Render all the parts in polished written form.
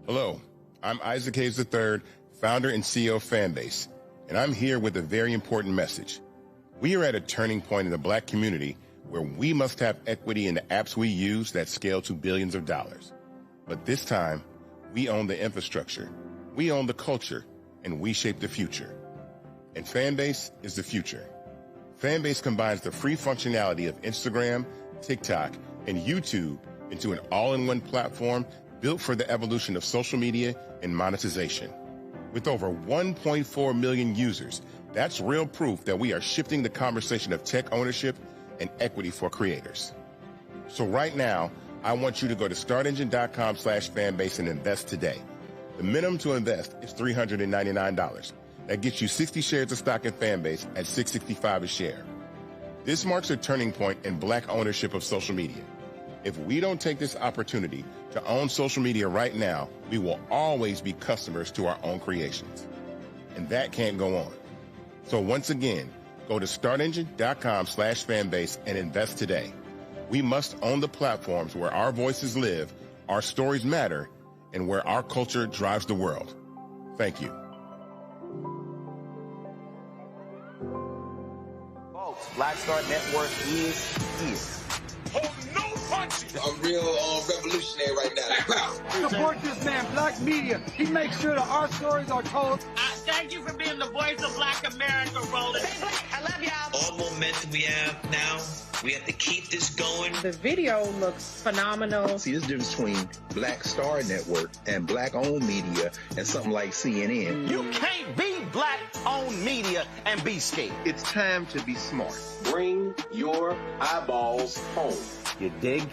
Hello, I'm Isaac Hayes III, founder and CEO of Fanbase, and I'm here with a very important message. We are at a turning point in the Black community where we must have equity in the apps we use that scale to billions of dollars. But this time, we own the infrastructure, we own the culture, and we shape the future. And Fanbase is the future. Fanbase combines the free functionality of Instagram, TikTok, and YouTube into an all-in-one platform built for the evolution of social media and monetization. With over 1.4 million users, that's real proof that we are shifting the conversation of tech ownership and equity for creators. So right now, I want you to go to startengine.com/fanbase and invest today. The minimum to invest is $399. That gets you 60 shares of stock in Fanbase at $665 a share. This marks a turning point in Black ownership of social media. If we don't take this opportunity to own social media right now, we will always be customers to our own creations. And that can't go on. So once again, go to startengine.com/fanbase and invest today. We must own the platforms where our voices live, our stories matter, and where our culture drives the world. Thank you. Folks, Black Star Network is here. Hold no punches. I'm real revolutionary right now. Support this man, Black Media. He makes sure that our stories are told. Thank you for being the voice of Black America, Roland. I love y'all. All momentum we have now, we have to keep this going. The video looks phenomenal. See, there's a difference between Black Star Network and Black-owned media and something like CNN. You can't be Black-owned media and be scared. It's time to be smart. Bring your eyeballs home. You dig?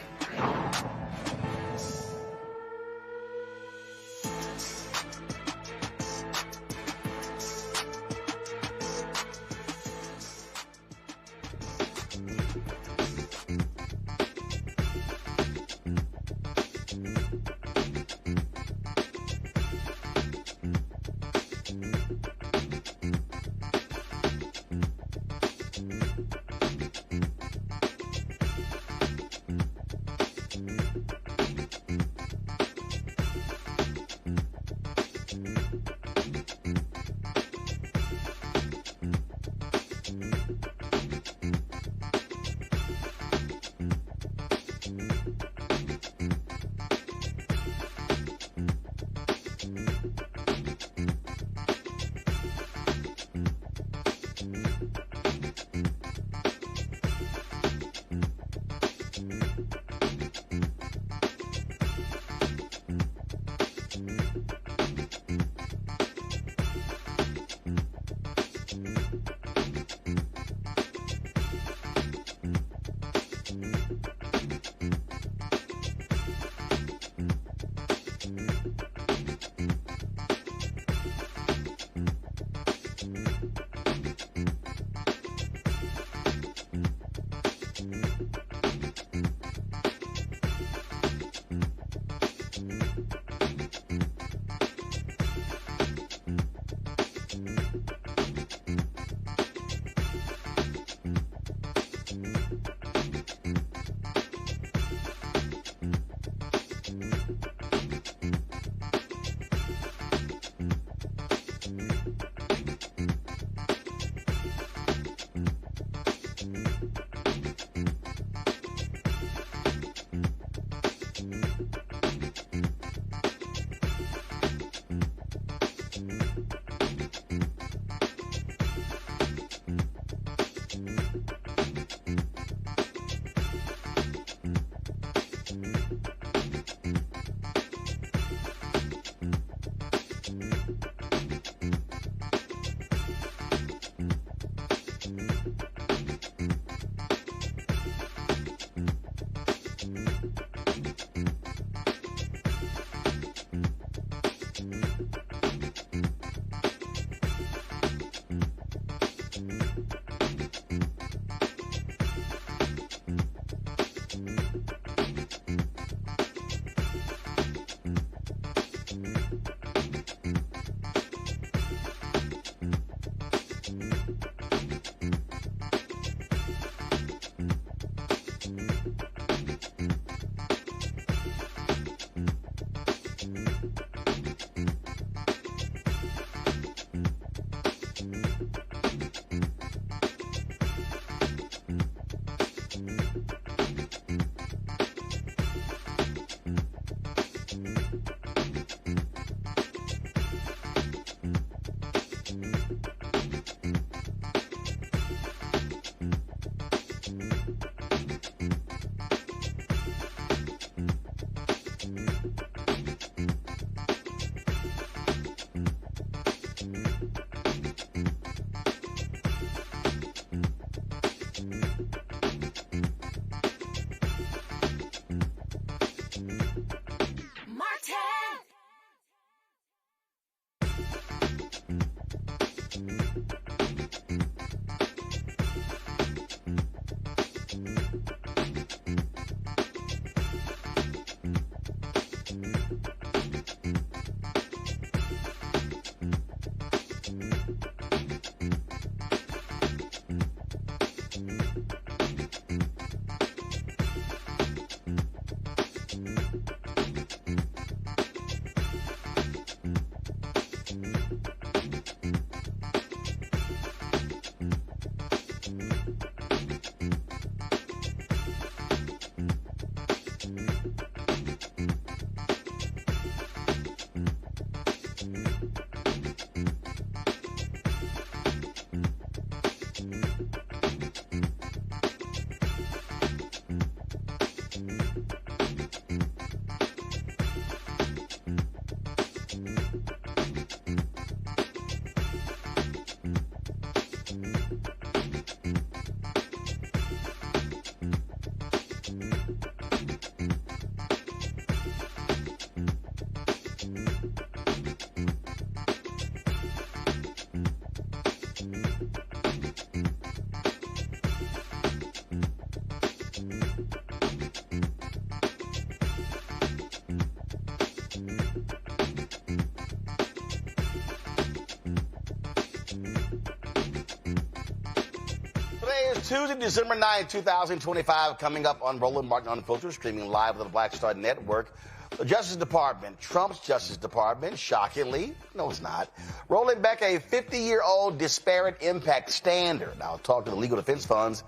It's Tuesday, December 9, 2025, coming up on Roland Martin Unfiltered, streaming live on the Black Star Network. The Justice Department, Trump's Justice Department, shockingly, no it's not, rolling back a 50-year-old disparate impact standard. I'll talk to the legal defense funds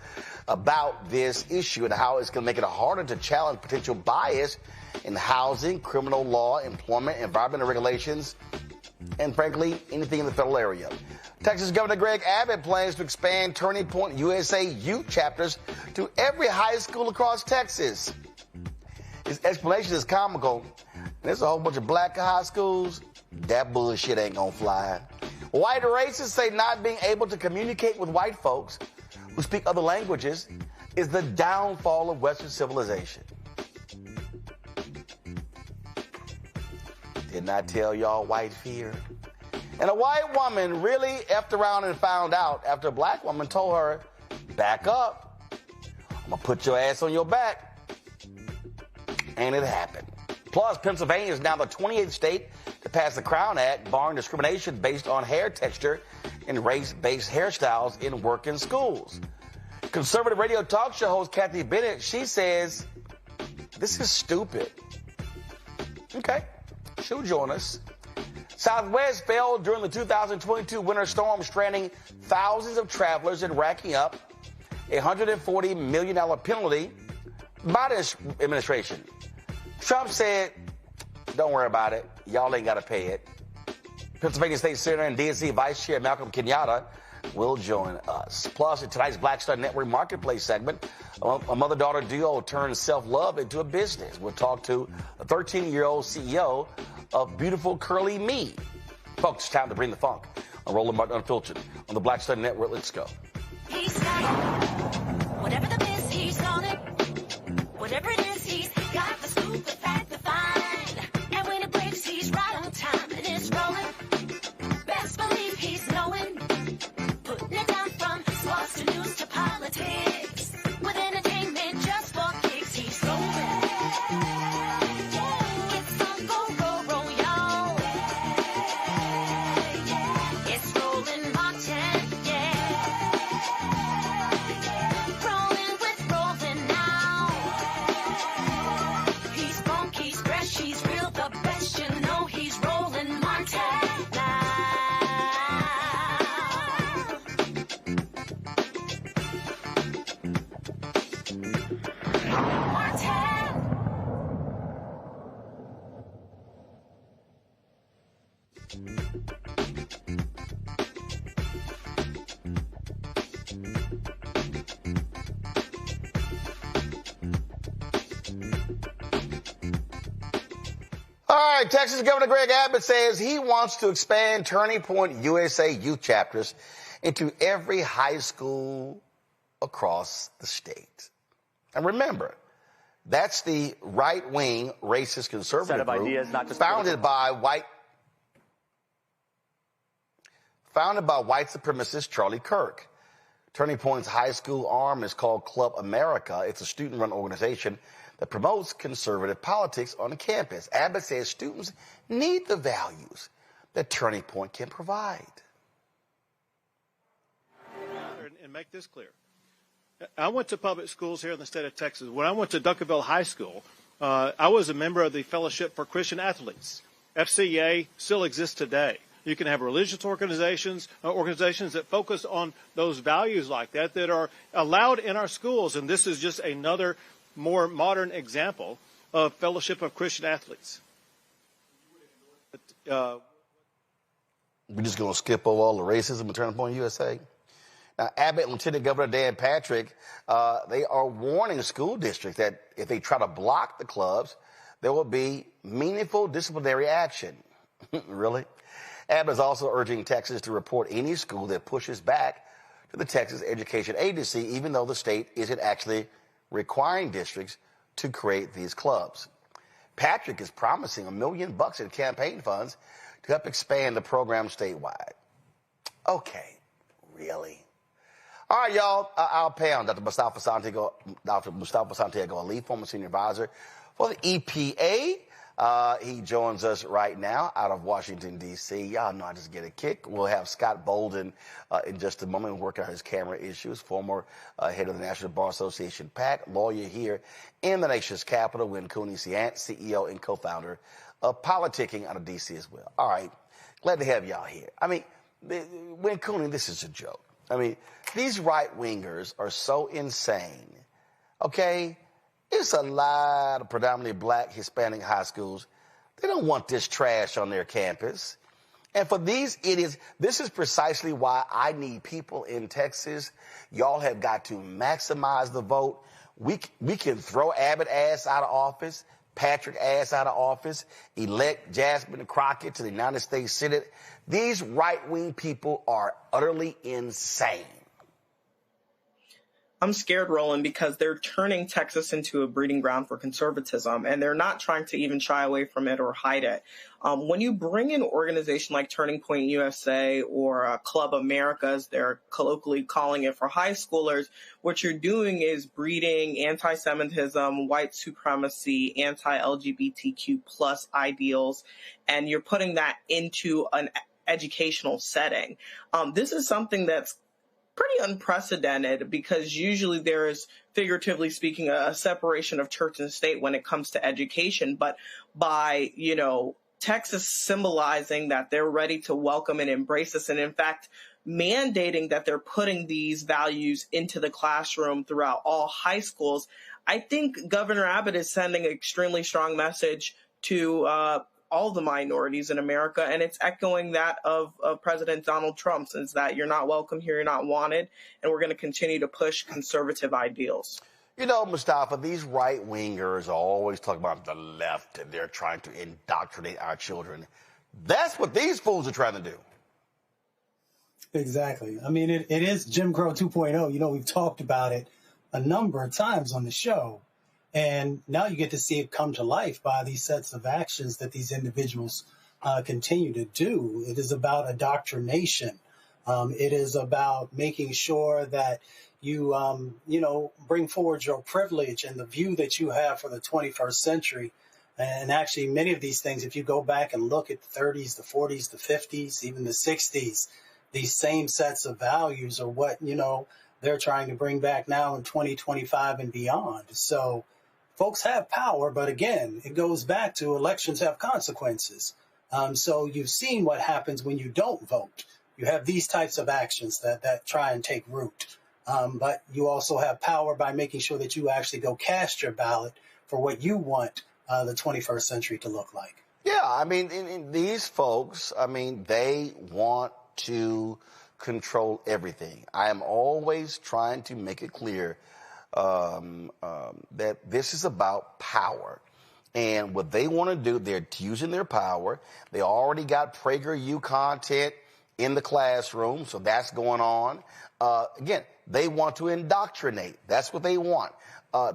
about this issue and how it's going to make it harder to challenge potential bias in housing, criminal law, employment, environmental regulations, and frankly, anything in the federal area. Texas Governor Greg Abbott plans to expand Turning Point USA youth chapters to every high school across Texas. His explanation is comical. There's a whole bunch of black high schools. That bullshit ain't gonna fly. White racists say not being able to communicate with white folks who speak other languages is the downfall of Western civilization. Didn't I tell y'all white fear? And a white woman really effed around and found out after a black woman told her, back up. I'm gonna put your ass on your back. And it happened. Plus, Pennsylvania is now the 28th state to pass the Crown Act barring discrimination based on hair texture and race-based hairstyles in work and schools. Conservative radio talk show host Kathy Bennett, she says, this is stupid. Okay, she'll join us. Southwest fell during the 2022 winter storm, stranding thousands of travelers and racking up a $140 million penalty by this administration. Trump said, don't worry about it. Y'all ain't got to pay it. Pennsylvania State Senator and DNC Vice Chair Malcolm Kenyatta will join us. Plus, in tonight's Black Star Network Marketplace segment, a mother-daughter duo turns self-love into a business. We'll talk to a 13-year-old CEO of Beautiful Curly Me. Folks, it's time to bring the funk on Roland Martin Unfiltered on the Black Star Network. Let's go. He's got it. Whatever the biz, he's on it. Whatever it is, he's got the scoop, the fact, the find. And when it breaks, he's right on time and it's rolling. Best believe he's knowing. Putting it down from sports to news to politics. With entertainment just for kicks, he's rolling. It's on go, y'all. It's Roland Martin, rolling with Roland now. He's funky, he's fresh, he's real, the best, you know he's Roland Martin now. All right, Texas Governor Greg Abbott says he wants to expand Turning Point USA youth chapters into every high school across the state. And remember, that's the right-wing racist conservative group ideas, not just founded by white supremacist Charlie Kirk. Turning Point's high school arm is called Club America. It's a student-run organization that promotes conservative politics on the campus. Abbott says students need the values that Turning Point can provide. And make this clear. I went to public schools here in the state of Texas. When I went to Duncanville High School, I was a member of the Fellowship for Christian Athletes. FCA still exists today. You can have religious organizations that focus on those values like that are allowed in our schools. And this is just another more modern example of Fellowship of Christian Athletes. We're just going to skip over all the racism in Turning Point USA. Now, Abbott and Lieutenant Governor Dan Patrick, they are warning school districts that if they try to block the clubs, there will be meaningful disciplinary action. Really? Abbott is also urging Texas to report any school that pushes back to the Texas Education Agency, even though the state isn't actually requiring districts to create these clubs. Patrick is promising $1 million in campaign funds to help expand the program statewide. Okay, really? All right, y'all, I'll pay on Dr. Mustafa Santiago, lead former senior advisor for the EPA. He joins us right now out of Washington, D.C. Y'all know I just get a kick. We'll have Scott Bolden in just a moment working on his camera issues, former head of the National Bar Association, PAC, lawyer here in the nation's capital, Win Cooney, CEO and co-founder of Politicking out of D.C. as well. All right, glad to have y'all here. I mean, Win Cooney, this is a joke. I mean, these right-wingers are so insane, okay? It's a lot of predominantly black, Hispanic high schools. They don't want this trash on their campus. And for these idiots, this is precisely why I need people in Texas. Y'all have got to maximize the vote. We can throw Abbott ass out of office, Patrick ass out of office, elect Jasmine Crockett to the United States Senate. These right-wing people are utterly insane. I'm scared, Roland, because they're turning Texas into a breeding ground for conservatism, and they're not trying to even shy away from it or hide it. When you bring in an organization like Turning Point USA or Club America, as they're colloquially calling it for high schoolers, what you're doing is breeding anti-Semitism, white supremacy, anti-LGBTQ plus ideals, and you're putting that into an educational setting. This is something that's pretty unprecedented because usually there is, figuratively speaking, a separation of church and state when it comes to education. But by, Texas symbolizing that they're ready to welcome and embrace this, and in fact, mandating that they're putting these values into the classroom throughout all high schools, I think Governor Abbott is sending an extremely strong message to all the minorities in America, and it's echoing that of President Donald Trump's, is that you're not welcome here, you're not wanted, and we're going to continue to push conservative ideals. Mustafa, these right-wingers are always talking about the left, and they're trying to indoctrinate our children. That's what these fools are trying to do. Exactly. I mean, it is Jim Crow 2.0. We've talked about it a number of times on the show. And now you get to see it come to life by these sets of actions that these individuals continue to do. It is about indoctrination. It is about making sure that you, bring forward your privilege and the view that you have for the 21st century. And actually, many of these things, if you go back and look at the 30s, the 40s, the 50s, even the 60s, these same sets of values are what, they're trying to bring back now in 2025 and beyond. So folks have power, but again, it goes back to elections have consequences. So you've seen what happens when you don't vote. You have these types of actions that try and take root. But you also have power by making sure that you actually go cast your ballot for what you want the 21st century to look like. Yeah, I mean, these folks, they want to control everything. I am always trying to make it clear that this is about power. And what they want to do, they're using their power. They already got PragerU content in the classroom, so that's going on. Again, they want to indoctrinate. That's what they want.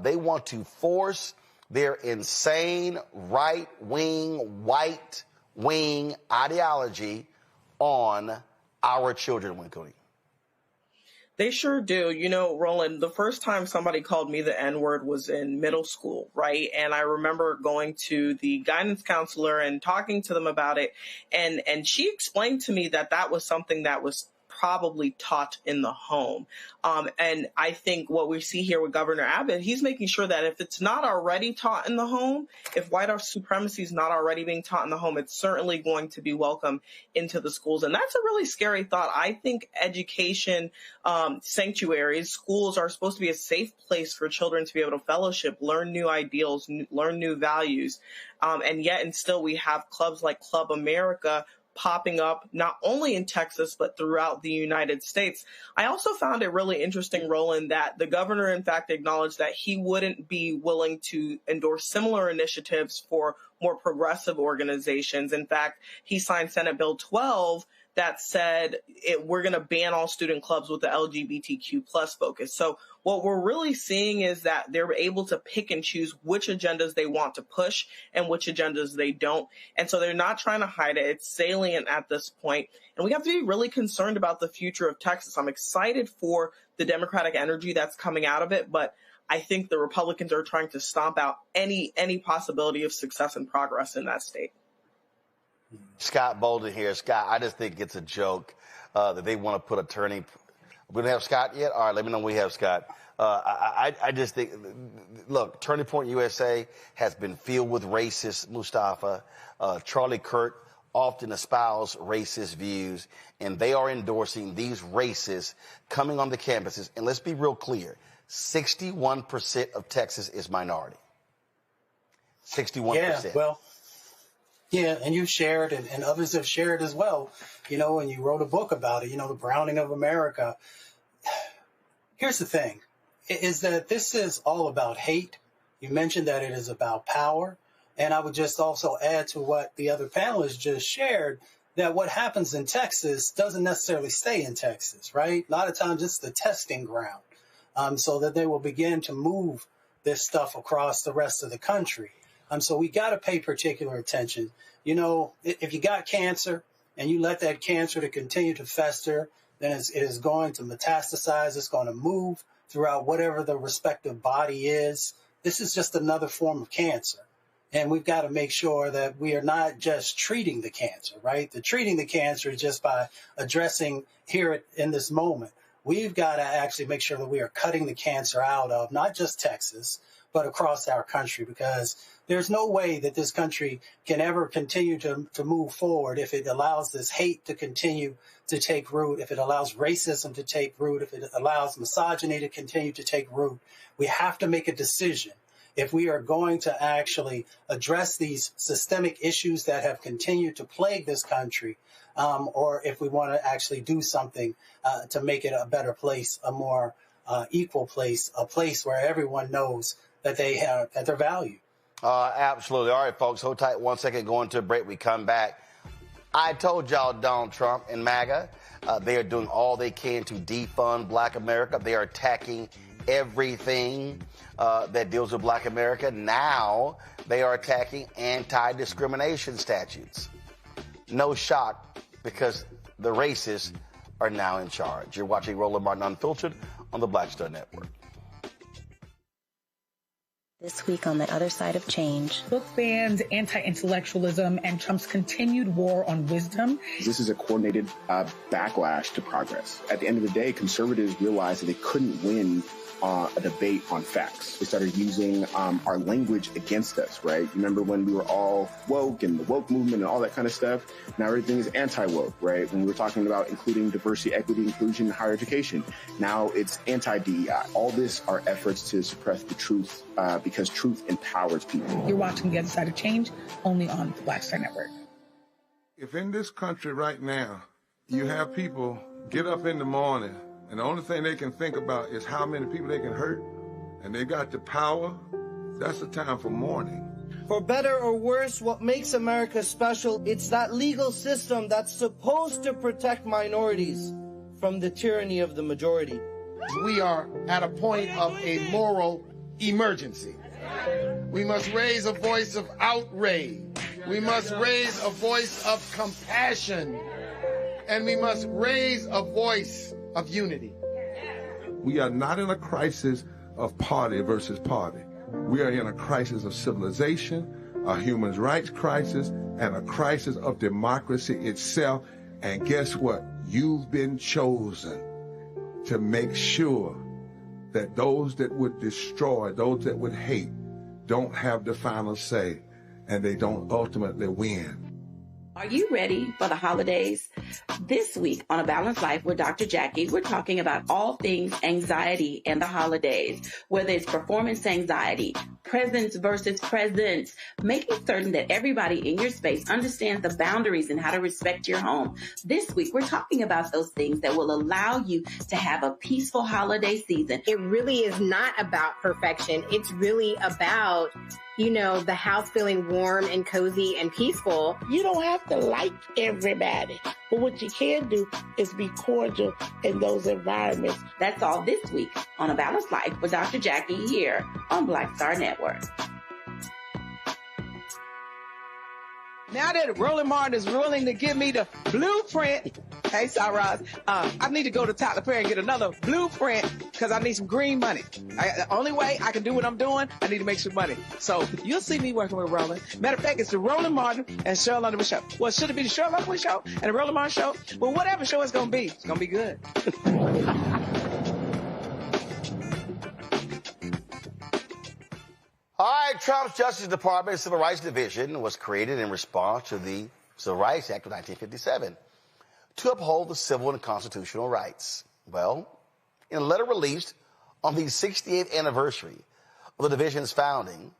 They want to force their insane right-wing, white-wing ideology on our children, Winconi. They sure do. Roland, the first time somebody called me the N-word was in middle school, right? And I remember going to the guidance counselor and talking to them about it. And she explained to me that was something that was probably taught in the home. And I think what we see here with Governor Abbott, he's making sure that if it's not already taught in the home, if white supremacy is not already being taught in the home, it's certainly going to be welcome into the schools. And that's a really scary thought. I think education sanctuaries, schools are supposed to be a safe place for children to be able to fellowship, learn new ideals, learn new values. And yet and still we have clubs like Club America popping up not only in Texas, but throughout the United States. I also found it really interesting, Roland, that the governor, in fact, acknowledged that he wouldn't be willing to endorse similar initiatives for more progressive organizations. In fact, he signed Senate Bill 12 that said we're going to ban all student clubs with the LGBTQ plus focus. So what we're really seeing is that they're able to pick and choose which agendas they want to push and which agendas they don't. And so they're not trying to hide it. It's salient at this point. And we have to be really concerned about the future of Texas. I'm excited for the Democratic energy that's coming out of it, but I think the Republicans are trying to stomp out any possibility of success and progress in that state. Scott Bolden here. Scott, I just think it's a joke that they want to put a turning. We don't have Scott yet? All right, let me know when we have Scott. I just think, look, Turning Point USA has been filled with racists, Mustafa. Charlie Kirk often espouse racist views, and they are endorsing these racists coming on the campuses. And let's be real clear, 61% of Texas is minority. 61%. Yeah, well, yeah, and you've shared, and others have shared as well, and you wrote a book about it, the Browning of America. Here's the thing, is that this is all about hate. You mentioned that it is about power. And I would just also add to what the other panelists just shared, that what happens in Texas doesn't necessarily stay in Texas, right? A lot of times it's the testing ground, so that they will begin to move this stuff across the rest of the country. So we got to pay particular attention. If you got cancer and you let that cancer to continue to fester, then it is going to metastasize. It's going to move throughout whatever the respective body is. This is just another form of cancer. And we've got to make sure that we are not just treating the cancer, right? The treating the cancer is just by addressing here in this moment. We've got to actually make sure that we are cutting the cancer out of not just Texas, but across our country, because there's no way that this country can ever continue to move forward if it allows this hate to continue to take root, if it allows racism to take root, if it allows misogyny to continue to take root. We have to make a decision if we are going to actually address these systemic issues that have continued to plague this country, or if we want to actually do something to make it a better place, a more equal place, a place where everyone knows that that they're valued. Absolutely. All right, folks, hold tight 1 second. Going to a break. We come back. I told y'all Donald Trump and MAGA, they are doing all they can to defund Black America. They are attacking everything that deals with Black America. Now they are attacking anti-discrimination statutes. No shock, because the racists are now in charge. You're watching Roland Martin Unfiltered on the Black Star Network. This week on The Other Side of Change. Book bans, anti-intellectualism, and Trump's continued war on wisdom. This is a coordinated backlash to progress. At the end of the day, conservatives realized that they couldn't win a debate on facts. They started using our language against us, right? Remember when we were all woke and the woke movement and all that kind of stuff? Now everything is anti-woke, right? When we were talking about including diversity, equity, inclusion in higher education, now it's anti-DEI. All this are efforts to suppress the truth because truth empowers people. You're watching The Other Side of Change only on the Black Star Network. If in this country right now, you have people get up in the morning and the only thing they can think about is how many people they can hurt, and they got the power, that's the time for mourning. For better or worse, what makes America special, it's that legal system that's supposed to protect minorities from the tyranny of the majority. We are at a point of a moral emergency. We must raise a voice of outrage. We must raise a voice of compassion. And we must raise a voice of unity. We are not in a crisis of party versus party. We are in a crisis of civilization, a human rights crisis, and a crisis of democracy itself. And guess what? You've been chosen to make sure that those that would destroy, those that would hate, don't have the final say, and they don't ultimately win. Are you ready for the holidays? This week on A Balanced Life with Dr. Jackie, we're talking about all things anxiety and the holidays, whether it's performance anxiety, presence versus presence, making certain that everybody in your space understands the boundaries and how to respect your home. This week, we're talking about those things that will allow you to have a peaceful holiday season. It really is not about perfection. It's really about, you know, the house feeling warm and cozy and peaceful. You don't have to like everybody. But what you can do is be cordial in those environments. That's all this week on A Balanced Life with Dr. Jackie here on Black Star Network. Now that Roland Martin is willing to give me the blueprint, hey, Cyrus, I need to go to Tyler Perry and get another blueprint because I need some green money. The only way I can do what I'm doing, I need to make some money. So you'll see me working with Roland. Matter of fact, it's the Roland Martin and Cheryl Underwood show. Well, should it be the Cheryl Underwood show and the Roland Martin show? Well, whatever show it's going to be good. All right, Trump's Justice Department Civil Rights Division was created in response to the Civil Rights Act of 1957 to uphold the civil and constitutional rights. Well, in a letter released on the 68th anniversary of the division's founding,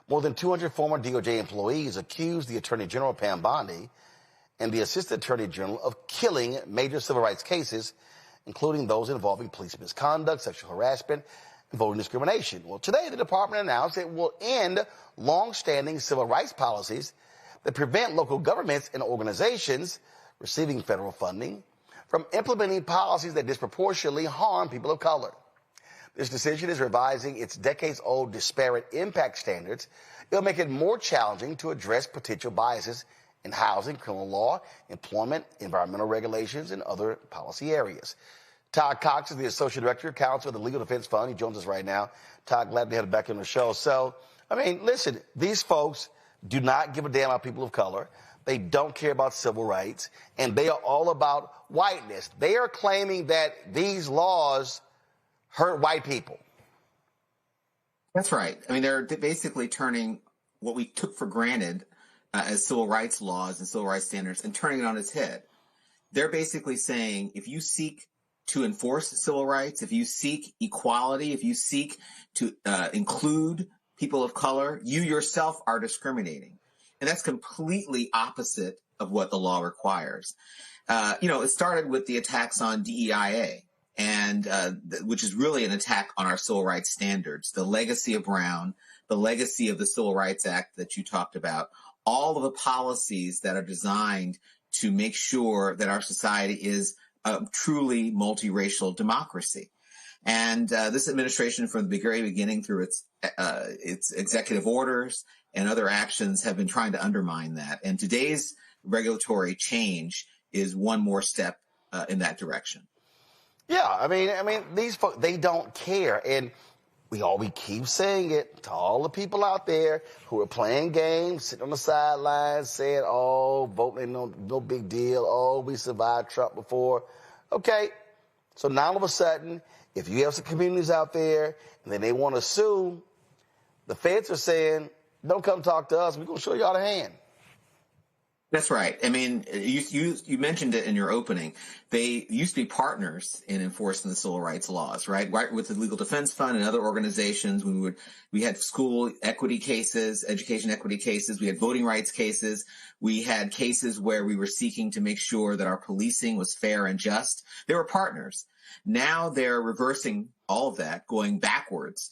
more than 200 former DOJ employees accused the Attorney General Pam Bondi and the Assistant Attorney General of killing major civil rights cases, including those involving police misconduct, sexual harassment, and voting discrimination. Well, today the department announced it will end long-standing civil rights policies that prevent local governments and organizations receiving federal funding from implementing policies that disproportionately harm people of color. This decision is revising its decades-old disparate impact standards. It'll make it more challenging to address potential biases in housing, criminal law, employment, environmental regulations, and other policy areas. Todd Cox is the Associate Director-Counsel of the Legal Defense Fund. He joins us right now. Todd, glad to have you back on the show. So, I mean, listen, these folks do not give a damn about people of color. They don't care about civil rights, and they are all about whiteness. They are claiming that these laws hurt white people. That's right. I mean, they're basically turning what we took for granted as civil rights laws and civil rights standards and turning it on its head. They're basically saying if you seek to enforce civil rights, if you seek equality, if you seek to include people of color, you yourself are discriminating. And that's completely opposite of what the law requires. It started with the attacks on DEIA, and which is really an attack on our civil rights standards, the legacy of Brown, the legacy of the Civil Rights Act that you talked about, all of the policies that are designed to make sure that our society is a truly multiracial democracy. And this administration, from the very beginning through its executive orders and other actions, have been trying to undermine that. And today's regulatory change is one more step in that direction. Yeah, I mean, these folks, they don't care. And we keep saying it to all the people out there who are playing games, sitting on the sidelines, saying, oh, voting ain't no big deal. Oh, we survived Trump before. Okay, so now all of a sudden, if you have some communities out there and then they want to sue, the feds are saying, don't come talk to us. We're going to show y'all the hand. That's right. I mean, you mentioned it in your opening. They used to be partners in enforcing the civil rights laws, right? Right, with the Legal Defense Fund and other organizations. We had school equity cases, education equity cases. We had voting rights cases. We had cases where we were seeking to make sure that our policing was fair and just. They were partners. Now they're reversing all of that, going backwards,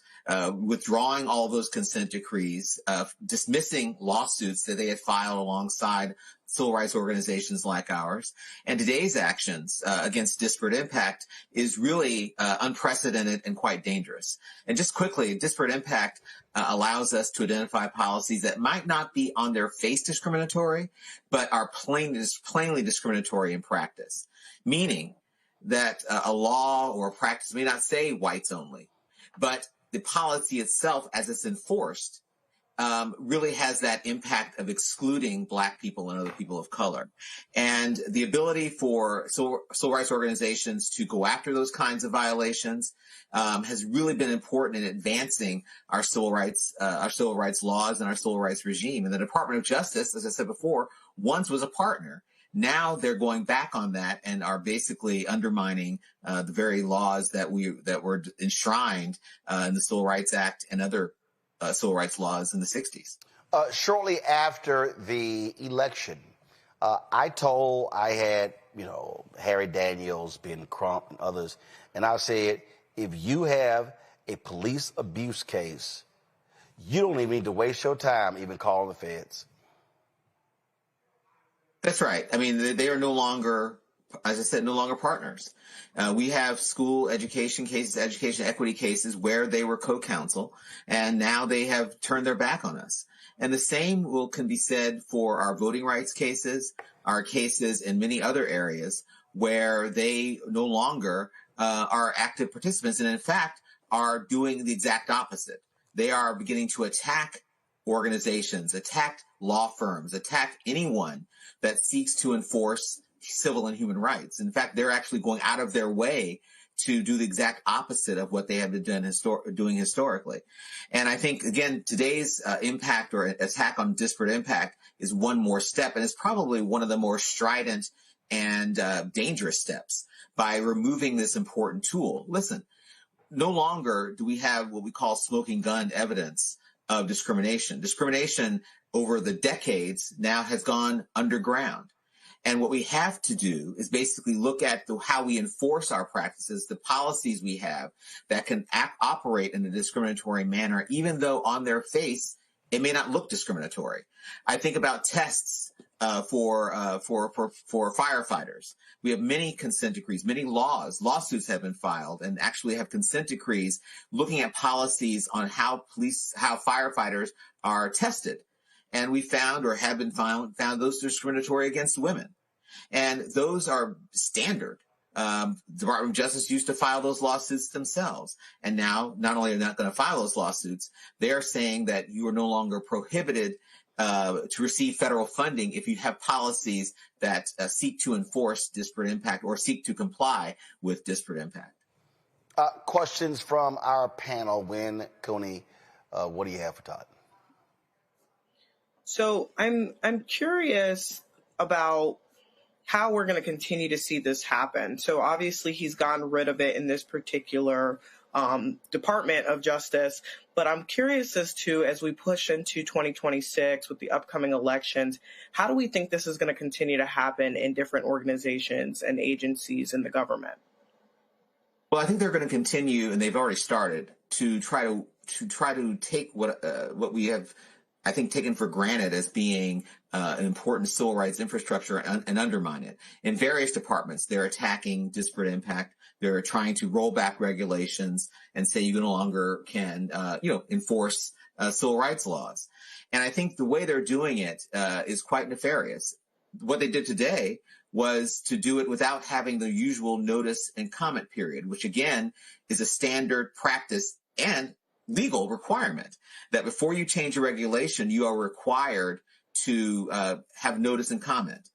withdrawing all of those consent decrees, dismissing lawsuits that they had filed alongside civil rights organizations like ours. And today's actions against disparate impact is really unprecedented and quite dangerous. And just quickly, disparate impact allows us to identify policies that might not be on their face discriminatory, but are plainly discriminatory in practice, meaning that a law or a practice may not say whites only, but the policy itself, as it's enforced, really has that impact of excluding Black people and other people of color. And the ability for civil rights organizations to go after those kinds of violations has really been important in advancing our civil rights laws and our civil rights regime. And the Department of Justice, as I said before, once was a partner. Now they're going back on that and are basically undermining the very laws that were enshrined in the Civil Rights Act and other civil rights laws in the 60s. Shortly after the election, I had, Harry Daniels, Ben Crump, and others, and I said, if you have a police abuse case, you don't even need to waste your time even calling the feds. That's right. I mean, they are no longer, as I said, no longer partners. We have school education cases, education equity cases where they were co-counsel, and now they have turned their back on us. And the same can be said for our voting rights cases, our cases in many other areas where they no longer are active participants, and in fact are doing the exact opposite. They are beginning to attack organizations, attack law firms, attack anyone that seeks to enforce civil and human rights. In fact, they're actually going out of their way to do the exact opposite of what they have been doing historically. And I think, again, today's impact or attack on disparate impact is one more step, and it's probably one of the more strident and dangerous steps by removing this important tool. Listen, no longer do we have what we call smoking gun evidence of discrimination. Discrimination over the decades now has gone underground. And what we have to do is basically look at how we enforce our practices, the policies we have that can operate in a discriminatory manner, even though on their face it may not look discriminatory. I think about tests for firefighters. We have many consent decrees, many lawsuits have been filed and actually have consent decrees looking at policies on how firefighters are tested. And we found or have been found those discriminatory against women. And those are standard. The Department of Justice used to file those lawsuits themselves. And now not only are they not going to file those lawsuits, they are saying that you are no longer prohibited to receive federal funding if you have policies that seek to enforce disparate impact or seek to comply with disparate impact. Questions from our panel. Wynn, Coney, what do you have for Todd? So I'm curious about how we're going to continue to see this happen. So obviously he's gotten rid of it in this particular Department of Justice, but I'm curious as to, as we push into 2026 with the upcoming elections, how do we think this is going to continue to happen in different organizations and agencies in the government? Well, I think they're going to continue, and they've already started, to try to take what we have, I think, taken for granted as being an important civil rights infrastructure and undermine it. In various departments, they're attacking disparate impact. They're trying to roll back regulations and say you no longer can, enforce civil rights laws. And I think the way they're doing it is quite nefarious. What they did today was to do it without having the usual notice and comment period, which again is a standard practice and legal requirement that before you change a regulation, you are required to have notice and comment.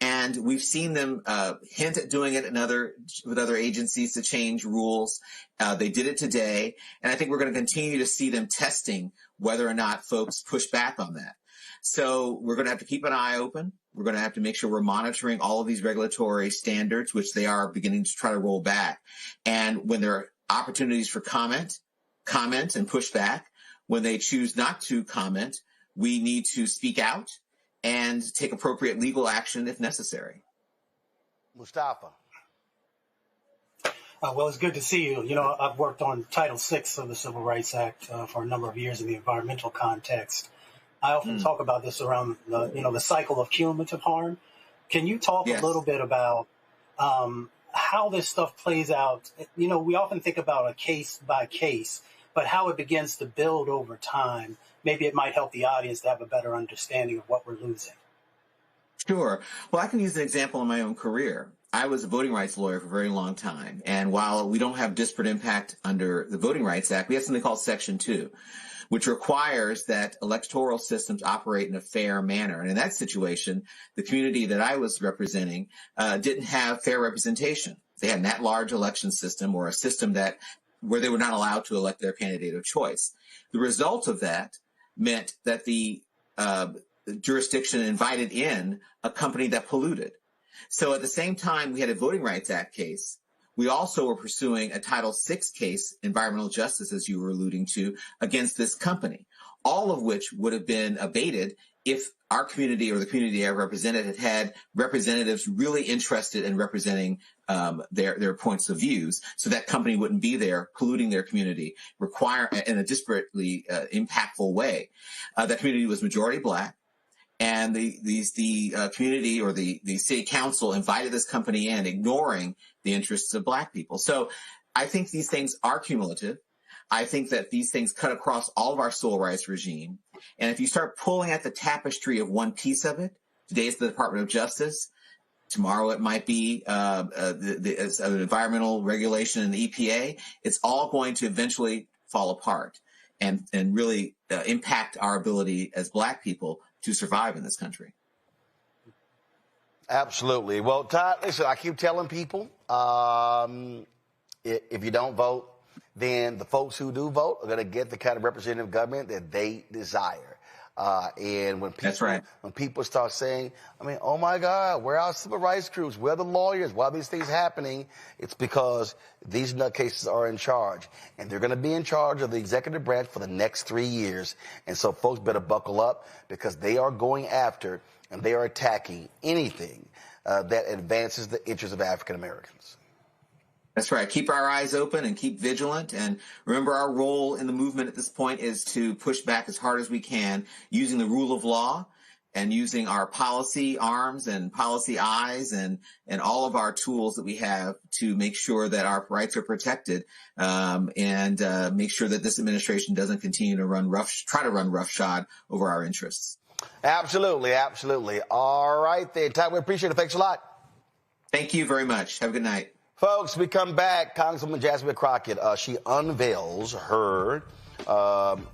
And we've seen them hint at doing it with other agencies to change rules. They did it today. And I think we're going to continue to see them testing whether or not folks push back on that. So we're going to have to keep an eye open. We're going to have to make sure we're monitoring all of these regulatory standards, which they are beginning to try to roll back. And when there are opportunities for comment and push back. When they choose not to comment, we need to speak out and take appropriate legal action if necessary. Mustafa. Well, it's good to see you. You know, I've worked on Title VI of the Civil Rights Act for a number of years in the environmental context. I often talk about this around the cycle of cumulative harm. Can you talk a little bit about how this stuff plays out? You know, we often think about a case by case, but how it begins to build over time. Maybe it might help the audience to have a better understanding of what we're losing. Sure. Well, I can use an example in my own career. I was a voting rights lawyer for a very long time. And while we don't have disparate impact under the Voting Rights Act, we have something called Section 2, which requires that electoral systems operate in a fair manner. And in that situation, the community that I was representing didn't have fair representation. They had an at-large election system, or a system where they were not allowed to elect their candidate of choice. The result of that meant that the jurisdiction invited in a company that polluted. So at the same time we had a Voting Rights Act case, we also were pursuing a Title VI case, environmental justice, as you were alluding to, against this company, all of which would have been abated if our community or the community I represented had had representatives really interested in representing their points of views, so that company wouldn't be there polluting their community, in a disparately impactful way. That community was majority Black. And the community or the city council invited this company in, ignoring the interests of black people. So I think these things are cumulative. I think that these things cut across all of our civil rights regime. And if you start pulling at the tapestry of one piece of it, today it's the Department of Justice. Tomorrow it might be the environmental regulation and the EPA. It's all going to eventually fall apart and really impact our ability as black people to survive in this country. Absolutely. Well, Todd, listen, I keep telling people, if you don't vote, then the folks who do vote are going to get the kind of representative government that they desire. And when people, that's right. When people start saying, I mean, oh my God, where are our civil rights groups? Where are the lawyers? Why are these things happening? It's because these nutcases are in charge, and they're going to be in charge of the executive branch for the next 3 years. And so folks better buckle up, because they are going after and they are attacking anything that advances the interests of African Americans. That's right. Keep our eyes open and keep vigilant. And remember, our role in the movement at this point is to push back as hard as we can using the rule of law and using our policy arms and policy eyes and all of our tools that we have to make sure that our rights are protected, and make sure that this administration doesn't continue to try to run roughshod over our interests. Absolutely. Absolutely. All right, then. Ty, we appreciate it. Thanks a lot. Thank you very much. Have a good night. Folks, we come back. Congresswoman Jasmine Crockett, she unveils her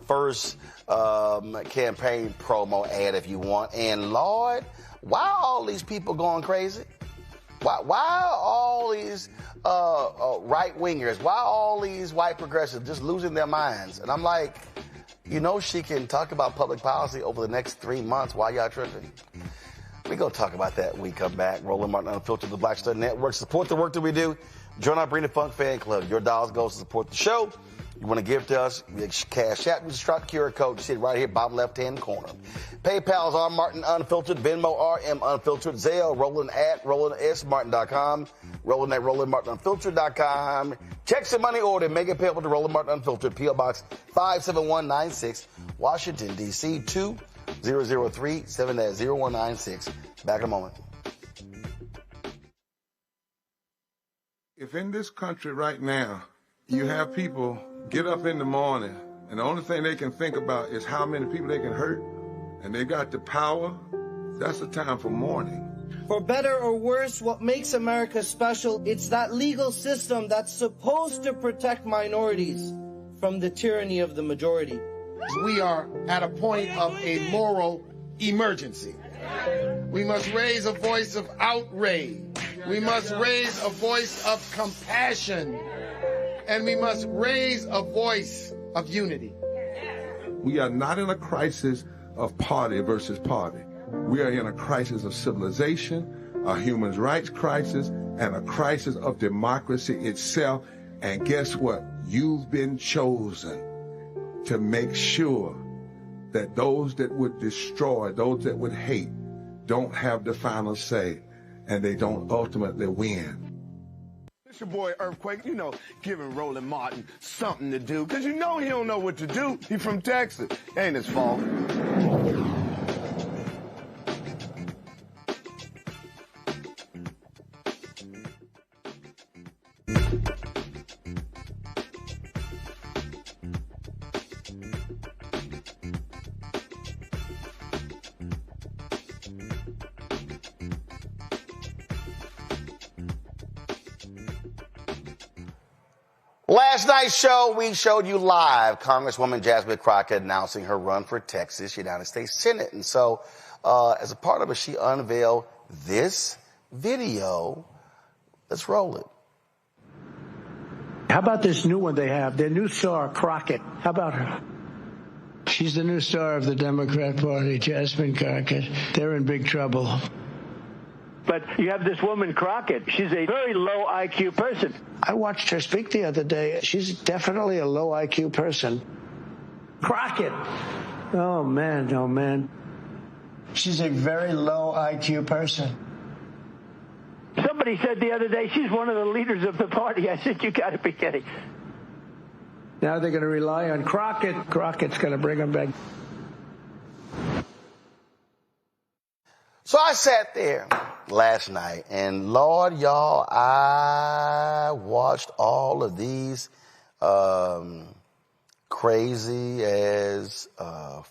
first campaign promo ad, if you want. And Lord, why are all these people going crazy? Why are all these right-wingers, why are all these white progressives just losing their minds? And I'm like, you know, she can talk about public policy over the next 3 months. Why y'all tripping? We're going to talk about that when we come back. Roland Martin Unfiltered, the Black Stud Network. Support the work that we do. Join our Bring the Funk fan club. Your dollars goes to support the show. You want to give to us, Cash App, just drop the QR code. You see it right here, bottom left-hand corner. PayPal's R Martin Unfiltered, Venmo RM Unfiltered, Zelle, Roland at RolandSMartin.com, Roland at RolandMartinUnfiltered.com. Check some money order, make it payable to Roland Martin Unfiltered, P.O. Box 57196, Washington, D.C. 2003, 7-0196. Back in a moment. If in this country right now, you have people get up in the morning and the only thing they can think about is how many people they can hurt, and they got the power, that's the time for mourning. For better or worse, what makes America special, it's that legal system that's supposed to protect minorities from the tyranny of the majority. We are at a point of a moral emergency. We must raise a voice of outrage. We must raise a voice of compassion. And we must raise a voice of unity. We are not in a crisis of party versus party. We are in a crisis of civilization, a human rights crisis, and a crisis of democracy itself. And guess what? You've been chosen to make sure that those that would destroy, those that would hate, don't have the final say, and they don't ultimately win. It's your boy Earthquake, you know, giving Roland Martin something to do, because you know he don't know what to do. He from Texas. Ain't his fault. Last night's show, we showed you live Congresswoman Jasmine Crockett announcing her run for Texas United States Senate. And so, as a part of it, she unveiled this video. Let's roll it. How about this new one they have? Their new star, Crockett. How about her? She's the new star of the Democrat Party, Jasmine Crockett. They're in big trouble. But you have this woman, Crockett. She's a very low IQ person. I watched her speak the other day. She's definitely a low IQ person. Crockett. Oh, man, oh, man. She's a very low IQ person. Somebody said the other day she's one of the leaders of the party. I said, you got to be kidding. Now they're going to rely on Crockett. Crockett's going to bring them back. So I sat there last night, and Lord, y'all, I watched all of these crazy as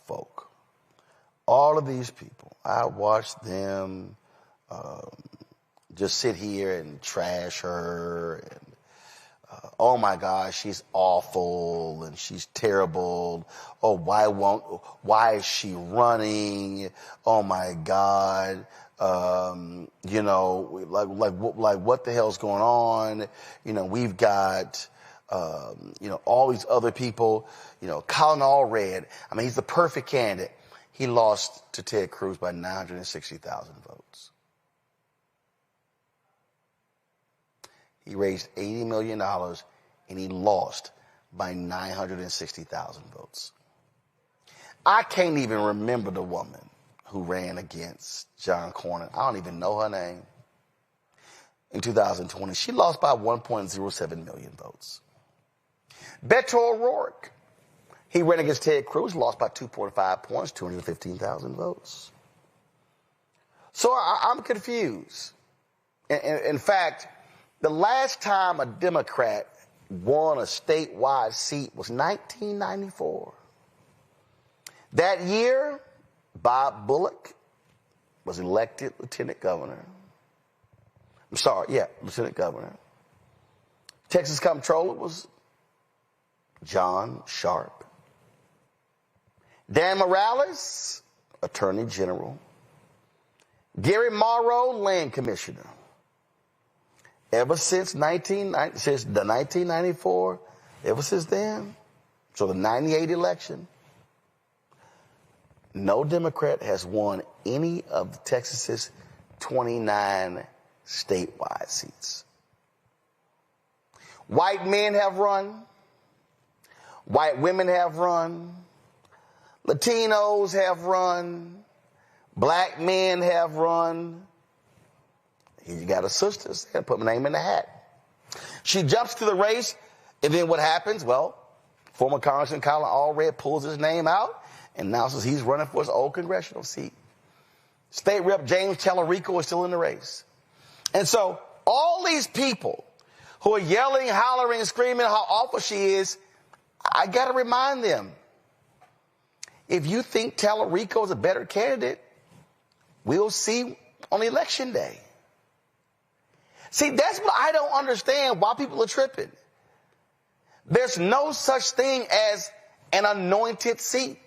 folk. All of these people, I watched them just sit here and trash her. And oh my gosh, she's awful and she's terrible. Oh, why is she running? Oh my God. You know, like what the hell's going on? You know, we've got, you know, all these other people, you know, Colin Allred. I mean, he's the perfect candidate. He lost to Ted Cruz by 960,000 votes. He raised $80 million and he lost by 960,000 votes. I can't even remember the woman who ran against John Cornyn. I don't even know her name. In 2020, she lost by 1.07 million votes. Beto O'Rourke, he ran against Ted Cruz, lost by 2.5 points, 215,000 votes. So I'm confused. In fact, the last time a Democrat won a statewide seat was 1994. That year, Bob Bullock was elected lieutenant governor. Lieutenant governor. Texas comptroller was John Sharp. Dan Morales, attorney general. Gary Morrow, land commissioner. Ever since the 1994, ever since then, so the 98 election, no Democrat has won any of Texas's 29 statewide seats. White men have run. White women have run. Latinos have run. Black men have run. You got a sister, I put my name in the hat. She jumps to the race, and then what happens? Well, former Congressman Colin Allred pulls his name out and announces he's running for his old congressional seat. State Rep James Tallarico is still in the race. And so all these people who are yelling, hollering, screaming how awful she is, I got to remind them, if you think Tallarico is a better candidate, we'll see on election day. See, that's what I don't understand, why people are tripping. There's no such thing as an anointed seat.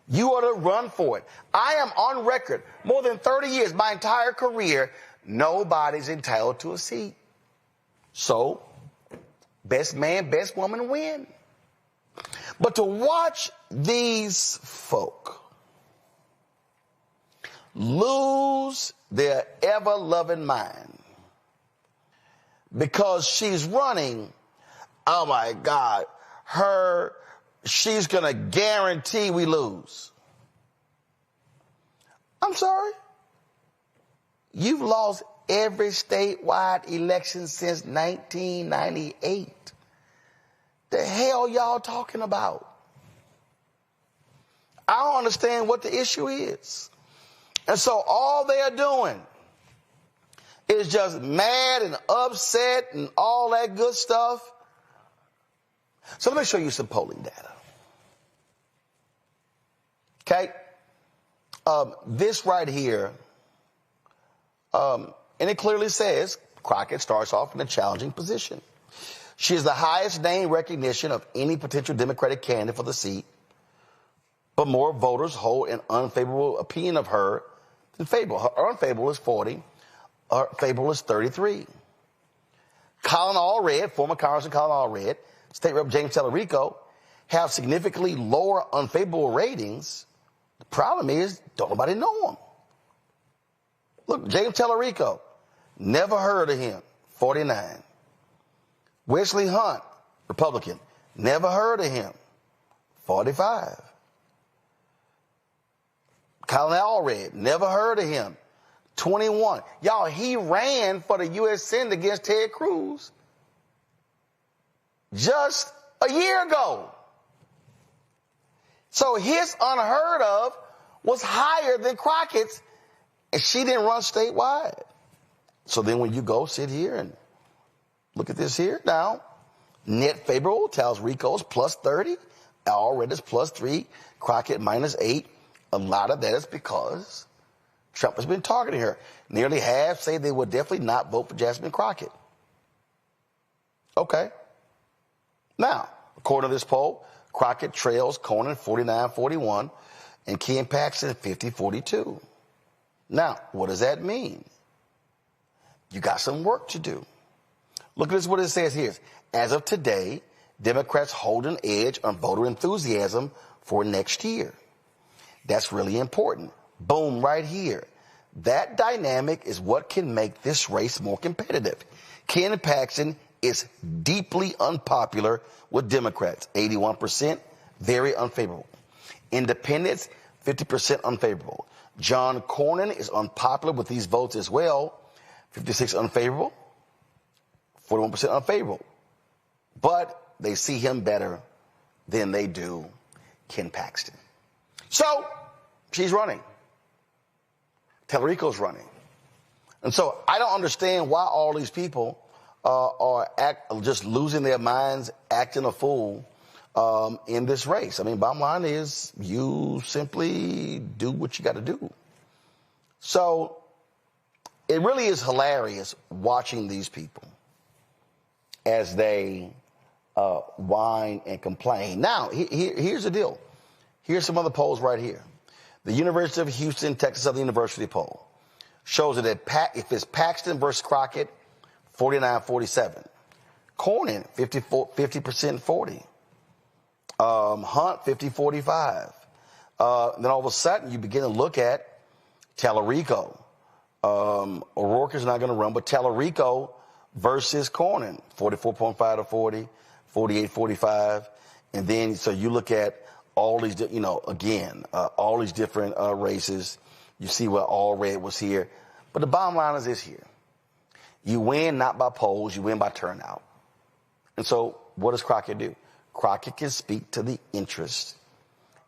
You ought to run for it. I am on record, more than 30 years, my entire career, nobody's entitled to a seat. So, best man, best woman win. But to watch these folk lose their ever-loving mind because she's running, oh my God, she's going to guarantee we lose. I'm sorry. You've lost every statewide election since 1998. The hell y'all talking about? I don't understand what the issue is. And so all they're doing is just mad and upset and all that good stuff. So let me show you some polling data. Okay? This right here, and it clearly says Crockett starts off in a challenging position. She has the highest name recognition of any potential Democratic candidate for the seat, but more voters hold an unfavorable opinion of her than favorable. Her unfavorable is 40. Her favorable is 33. Colin Allred, former Congressman Colin Allred, State Rep James Tallarico, have significantly lower unfavorable ratings. The problem is, don't nobody know him. Look, James Tallarico, never heard of him, 49. Wesley Hunt, Republican, never heard of him, 45. Colin Allred, never heard of him, 21. Y'all, he ran for the U.S. Senate against Ted Cruz just a year ago. So his unheard of was higher than Crockett's, And she didn't run statewide. So then when you go sit here and look at this here now, net favorable, Talarico's plus 30, Allred's plus 3, Crockett minus 8. A lot of that is because Trump has been targeting her. Nearly half say they would definitely not vote for Jasmine Crockett. Okay. Now, according to this poll, Crockett trails Cornyn 49-41 and Ken Paxton 50-42. Now, what does that mean? You got some work to do. Look at this, what it says here. As of today, Democrats hold an edge on voter enthusiasm for next year. That's really important. Boom, right here. That dynamic is what can make this race more competitive. Ken Paxton is deeply unpopular with Democrats, 81%, very unfavorable. Independents, 50% unfavorable. John Cornyn is unpopular with these votes as well, 56 unfavorable, 41% unfavorable. But they see him better than they do Ken Paxton. So she's running. Talarico's running. And so I don't understand why all these people are just losing their minds, acting a fool in this race. I mean, bottom line is you simply do what you got to do. So it really is hilarious watching these people as they whine and complain. Now, here's the deal. Here's some other polls right here. The University of Houston, Texas Southern University poll shows that if it's Paxton versus Crockett, 49-47. Cornyn, 50% 40. Hunt, 50-45. Then all of a sudden, you begin to look at Talarico. O'Rourke is not going to run, but Talarico versus Cornyn, 44.5-40, 48-45. And then, so you look at all these, all these different races. You see where Allred was here. But the bottom line is this here. You win not by polls, you win by turnout. And so what does Crockett do? Crockett can speak to the interest.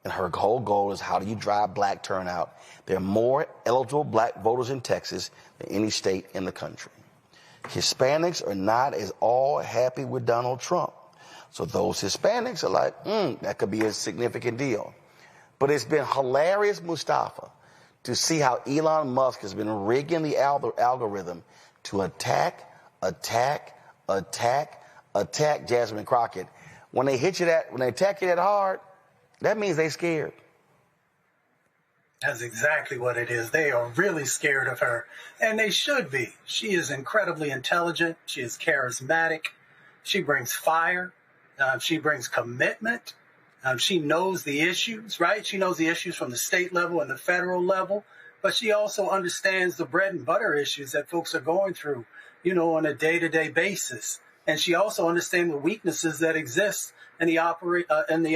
And her whole goal is how do you drive black turnout? There are more eligible black voters in Texas than any state in the country. Hispanics are not as all happy with Donald Trump. So those Hispanics are like, that could be a significant deal. But it's been hilarious, Mustafa, to see how Elon Musk has been rigging the algorithm to attack Jasmine Crockett. When they attack you that hard, that means they scared. That's exactly what it is. They are really scared of her, and they should be. She is incredibly intelligent. She is charismatic. She brings fire. She brings commitment. She knows the issues, right? She knows the issues from the state level and the federal level, but she also understands the bread and butter issues that folks are going through, on a day-to-day basis. And she also understands the weaknesses that exist in the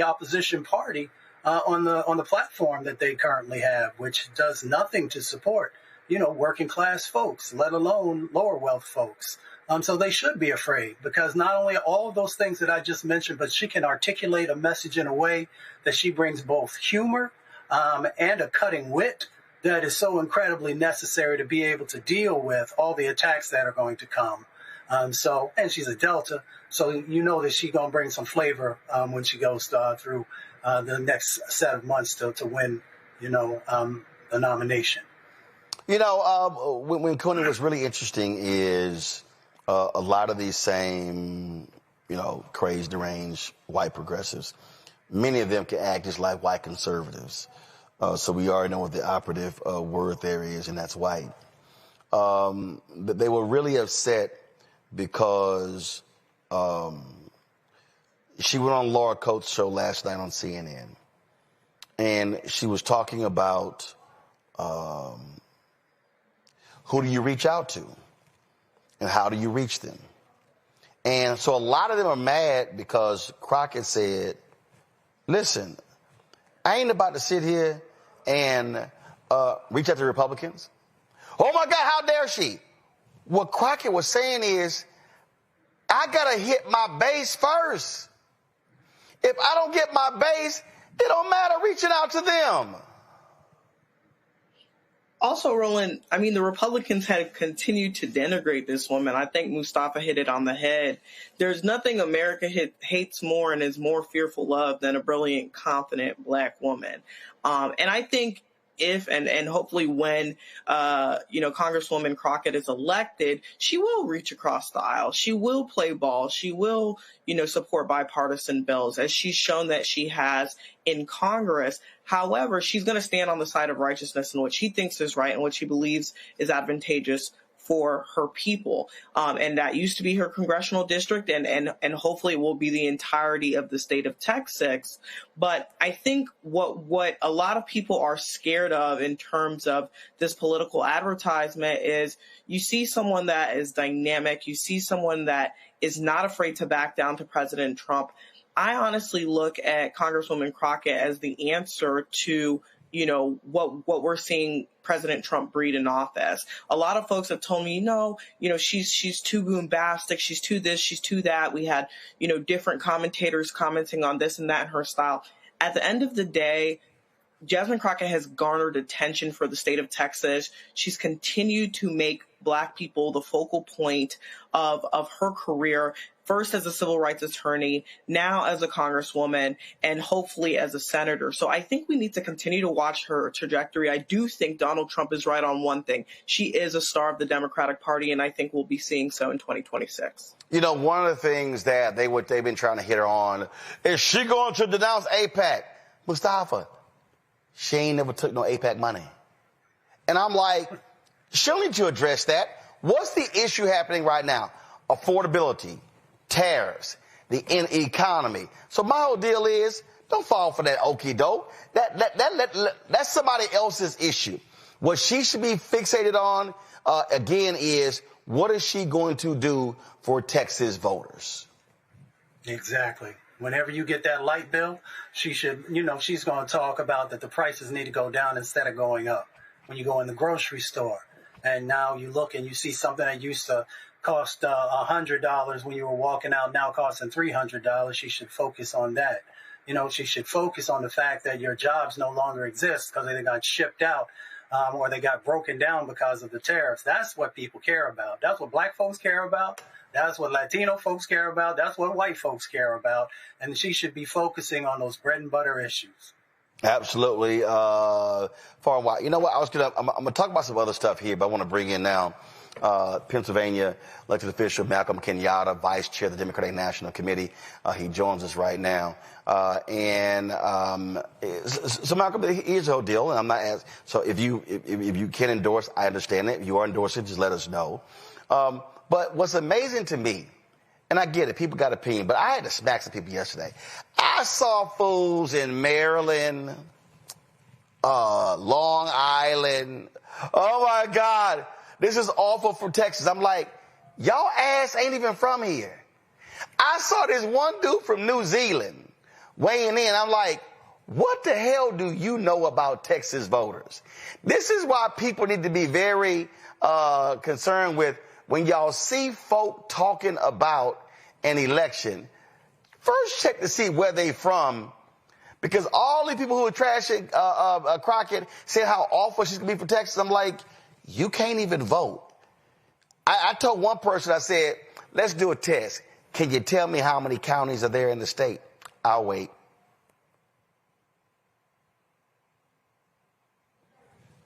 opposition party on the platform that they currently have, which does nothing to support, working class folks, let alone lower wealth folks. So they should be afraid because not only all of those things that I just mentioned, but she can articulate a message in a way that she brings both humor and a cutting wit that is so incredibly necessary to be able to deal with all the attacks that are going to come. And she's a Delta, so that she's going to bring some flavor when she goes through the next set of months to win, the nomination. When Cornyn was really interesting is a lot of these same, crazed, deranged white progressives. Many of them can act just like white conservatives. So we already know what the operative word there is, and that's white. But they were really upset because she went on Laura Coates' show last night on CNN, and she was talking about who do you reach out to and how do you reach them. And so a lot of them are mad because Crockett said, listen, I ain't about to sit here and reach out to Republicans. Oh, my God, how dare she? What Crockett was saying is, I got to hit my base first. If I don't get my base, it don't matter reaching out to them. Also, Roland, I mean, the Republicans had continued to denigrate this woman. I think Mustafa hit it on the head. There's nothing America hates more and is more fearful of than a brilliant, confident Black woman. And I think if and hopefully when Congresswoman Crockett is elected, she will reach across the aisle. She will play ball. She will support bipartisan bills, as she's shown that she has in Congress. However, she's going to stand on the side of righteousness and what she thinks is right and what she believes is advantageous for her people. And that used to be her congressional district, and hopefully it will be the entirety of the state of Texas. But I think what a lot of people are scared of in terms of this political advertisement is you see someone that is dynamic, you see someone that is not afraid to back down to President Trump. I honestly look at Congresswoman Crockett as the answer to what we're seeing President Trump breed in office. A lot of folks have told me, she's too bombastic, she's too this, she's too that. We had, different commentators commenting on this and that in her style. At the end of the day, Jasmine Crockett has garnered attention for the state of Texas. She's continued to make Black people the focal point of her career, first as a civil rights attorney, now as a congresswoman, and hopefully as a senator. So I think we need to continue to watch her trajectory. I do think Donald Trump is right on one thing. She is a star of the Democratic Party, and I think we'll be seeing so in 2026. One of the things that they've been trying to hit her on is she going to denounce AIPAC. Mustafa, she ain't never took no AIPAC money. And I'm like, she'll need to address that. What's the issue happening right now? Affordability, tariffs, the economy. So my whole deal is, don't fall for that okie doke. That's somebody else's issue. What she should be fixated on, again, is what is she going to do for Texas voters? Exactly. Whenever you get that light bill, she should, she's going to talk about that the prices need to go down instead of going up. When you go in the grocery store and now you look and you see something that used to cost $100 when you were walking out, now costing $300, she should focus on that. She should focus on the fact that your jobs no longer exist because they got shipped out or they got broken down because of the tariffs. That's what people care about. That's what Black folks care about. That's what Latino folks care about. That's what white folks care about. And she should be focusing on those bread and butter issues. Absolutely. Far and wide. You know what? I'm going to talk about some other stuff here, but I want to bring in now Pennsylvania elected official Malcolm Kenyatta, vice chair of the Democratic National Committee. He joins us right now. So Malcolm, here's the whole deal, and I'm not asking. So if you can endorse, I understand it. If you are endorsing, just let us know. But what's amazing to me, and I get it, people got opinion, but I had to smack some people yesterday. I saw fools in Maryland, Long Island. Oh my God, this is awful for Texas. I'm like, y'all ass ain't even from here. I saw this one dude from New Zealand weighing in. I'm like, what the hell do you know about Texas voters? This is why people need to be very concerned with when y'all see folk talking about an election. First check to see where they from, because all the people who are trashing Crockett said how awful she's going to be for Texas. I'm like, you can't even vote. I told one person, I said, let's do a test. Can you tell me how many counties are there in the state? I'll wait.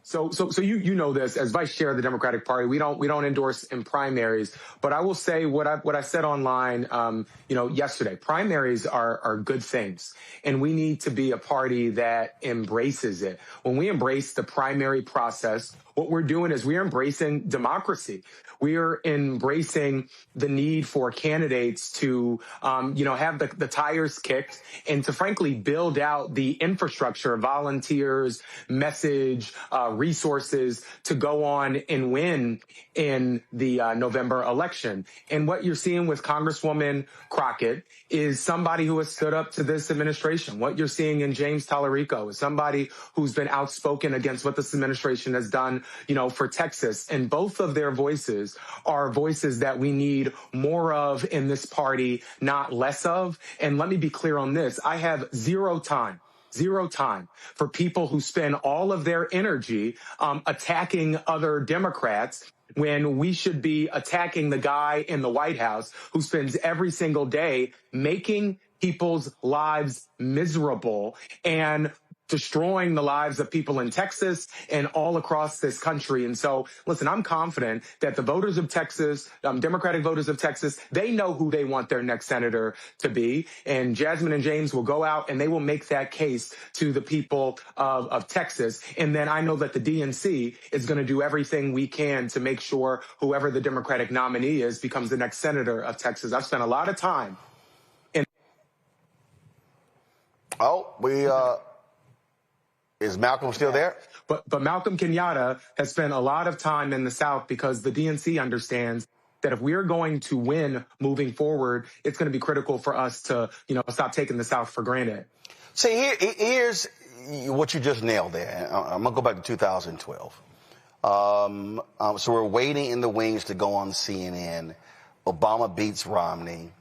So you know this, as vice chair of the Democratic Party, we don't endorse in primaries, but I will say what I said online, yesterday. Primaries are good things, and we need to be a party that embraces it. When we embrace the primary process, what we're doing is we're embracing democracy. We are embracing the need for candidates to, have the tires kicked and to frankly build out the infrastructure, volunteers, message, resources to go on and win in the November election. And what you're seeing with Congresswoman Crockett is somebody who has stood up to this administration. What you're seeing in James Tallarico is somebody who's been outspoken against what this administration has done, for Texas. And both of their voices are voices that we need more of in this party, not less of. And let me be clear on this. I have zero time for people who spend all of their energy attacking other Democrats when we should be attacking the guy in the White House who spends every single day making people's lives miserable and destroying the lives of people in Texas and all across this country. And so, listen, I'm confident that the voters of Texas, Democratic voters of Texas, they know who they want their next senator to be. And Jasmine and James will go out and they will make that case to the people of Texas. And then I know that the DNC is going to do everything we can to make sure whoever the Democratic nominee is becomes the next senator of Texas. I've spent a lot of time in. Is Malcolm still there? But Malcolm Kenyatta has spent a lot of time in the South because the DNC understands that if we're going to win moving forward, it's going to be critical for us to, stop taking the South for granted. See, here's what you just nailed there. I'm going to go back to 2012. So we're waiting in the wings to go on CNN. Obama beats Romney.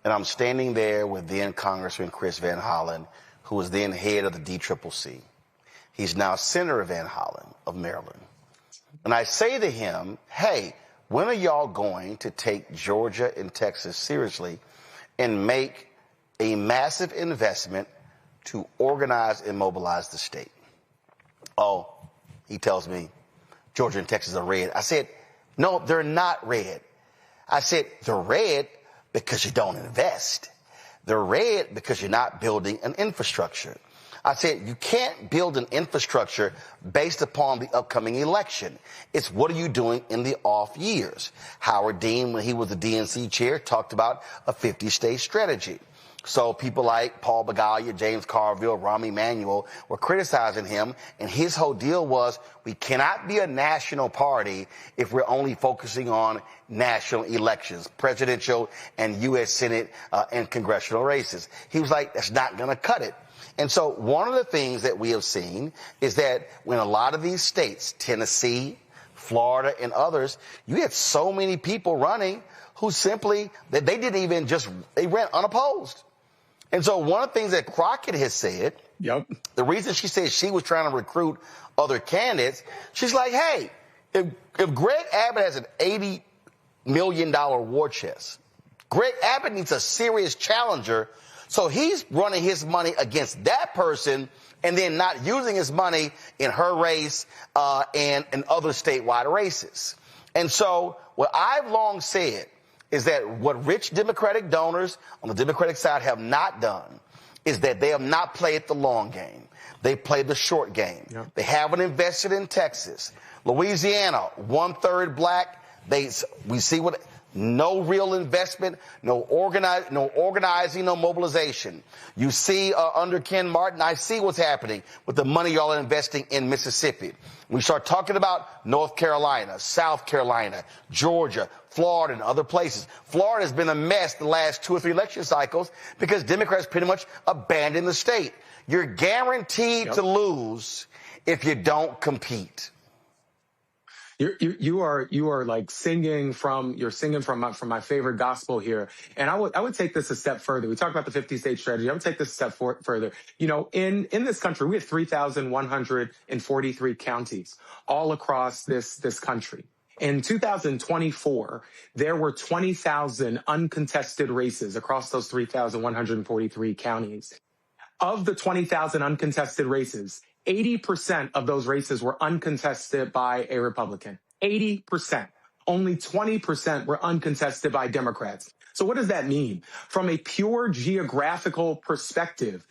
And I'm standing there with then Congressman Chris Van Hollen, who was then head of the DCCC. He's now Senator Van Hollen of Maryland. And I say to him, hey, when are y'all going to take Georgia and Texas seriously and make a massive investment to organize and mobilize the state? Oh, he tells me, Georgia and Texas are red. I said, no, they're not red. I said, they're red because you don't invest. They're red because you're not building an infrastructure. I said, you can't build an infrastructure based upon the upcoming election. It's what are you doing in the off years? Howard Dean, when he was the DNC chair, talked about a 50-state strategy. So people like Paul Begalia, James Carville, Rahm Emanuel were criticizing him, and his whole deal was we cannot be a national party if we're only focusing on national elections, presidential and U.S. Senate and congressional races. He was like, that's not going to cut it. And so one of the things that we have seen is that when a lot of these states, Tennessee, Florida, and others, you had so many people running who simply, that they didn't even just, they ran unopposed. And so one of the things that Crockett has said, the reason she said she was trying to recruit other candidates, she's like, hey, if Greg Abbott has an $80 million war chest, Greg Abbott needs a serious challenger. So he's running his money against that person and then not using his money in her race and other statewide races. And so what I've long said is that what rich Democratic donors on the Democratic side have not done is that they have not played the long game. They played the short game. They haven't invested in Texas. Louisiana, 1/3 black. We see what... No real investment, no organizing, no mobilization. You see under Ken Martin, I see what's happening with the money y'all are investing in Mississippi. We start talking about North Carolina, South Carolina, Georgia, Florida, and other places. Florida has been a mess the last 2 or 3 election cycles because Democrats pretty much abandoned the state. You're guaranteed to lose if you don't compete. You are like singing from my favorite gospel here. And I would take this a step further. We talked about the 50-state strategy. I would take this a step further. In this country, we have 3,143 counties all across this country. In 2024, there were 20,000 uncontested races across those 3,143 counties. Of the 20,000 uncontested races, 80% of those races were uncontested by a Republican. 80%. Only 20% were uncontested by Democrats. So what does that mean? From a pure geographical perspective,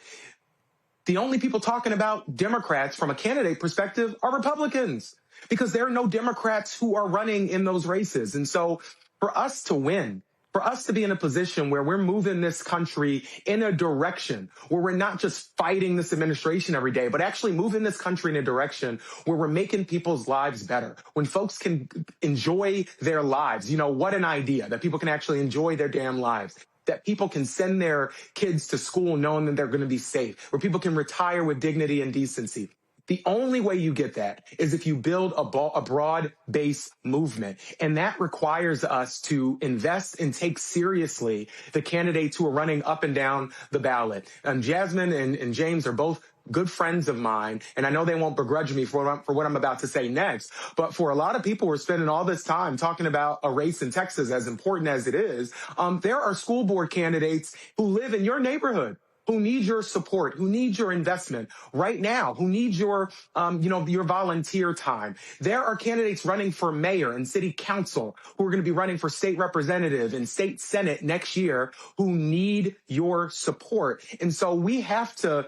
the only people talking about Democrats from a candidate perspective are Republicans because there are no Democrats who are running in those races. And so for us to win, for us to be in a position where we're moving this country in a direction where we're not just fighting this administration every day, but actually moving this country in a direction where we're making people's lives better, when folks can enjoy their lives. What an idea that people can actually enjoy their damn lives, that people can send their kids to school knowing that they're going to be safe, where people can retire with dignity and decency. The only way you get that is if you build a broad-based movement. And that requires us to invest and take seriously the candidates who are running up and down the ballot. Jasmine and James are both good friends of mine, and I know they won't begrudge me for what I'm about to say next, but for a lot of people who are spending all this time talking about a race in Texas, as important as it is, there are school board candidates who live in your neighborhood, who need your support, who need your investment right now, who need your, your volunteer time. There are candidates running for mayor and city council who are going to be running for state representative and state senate next year who need your support. And so we have to,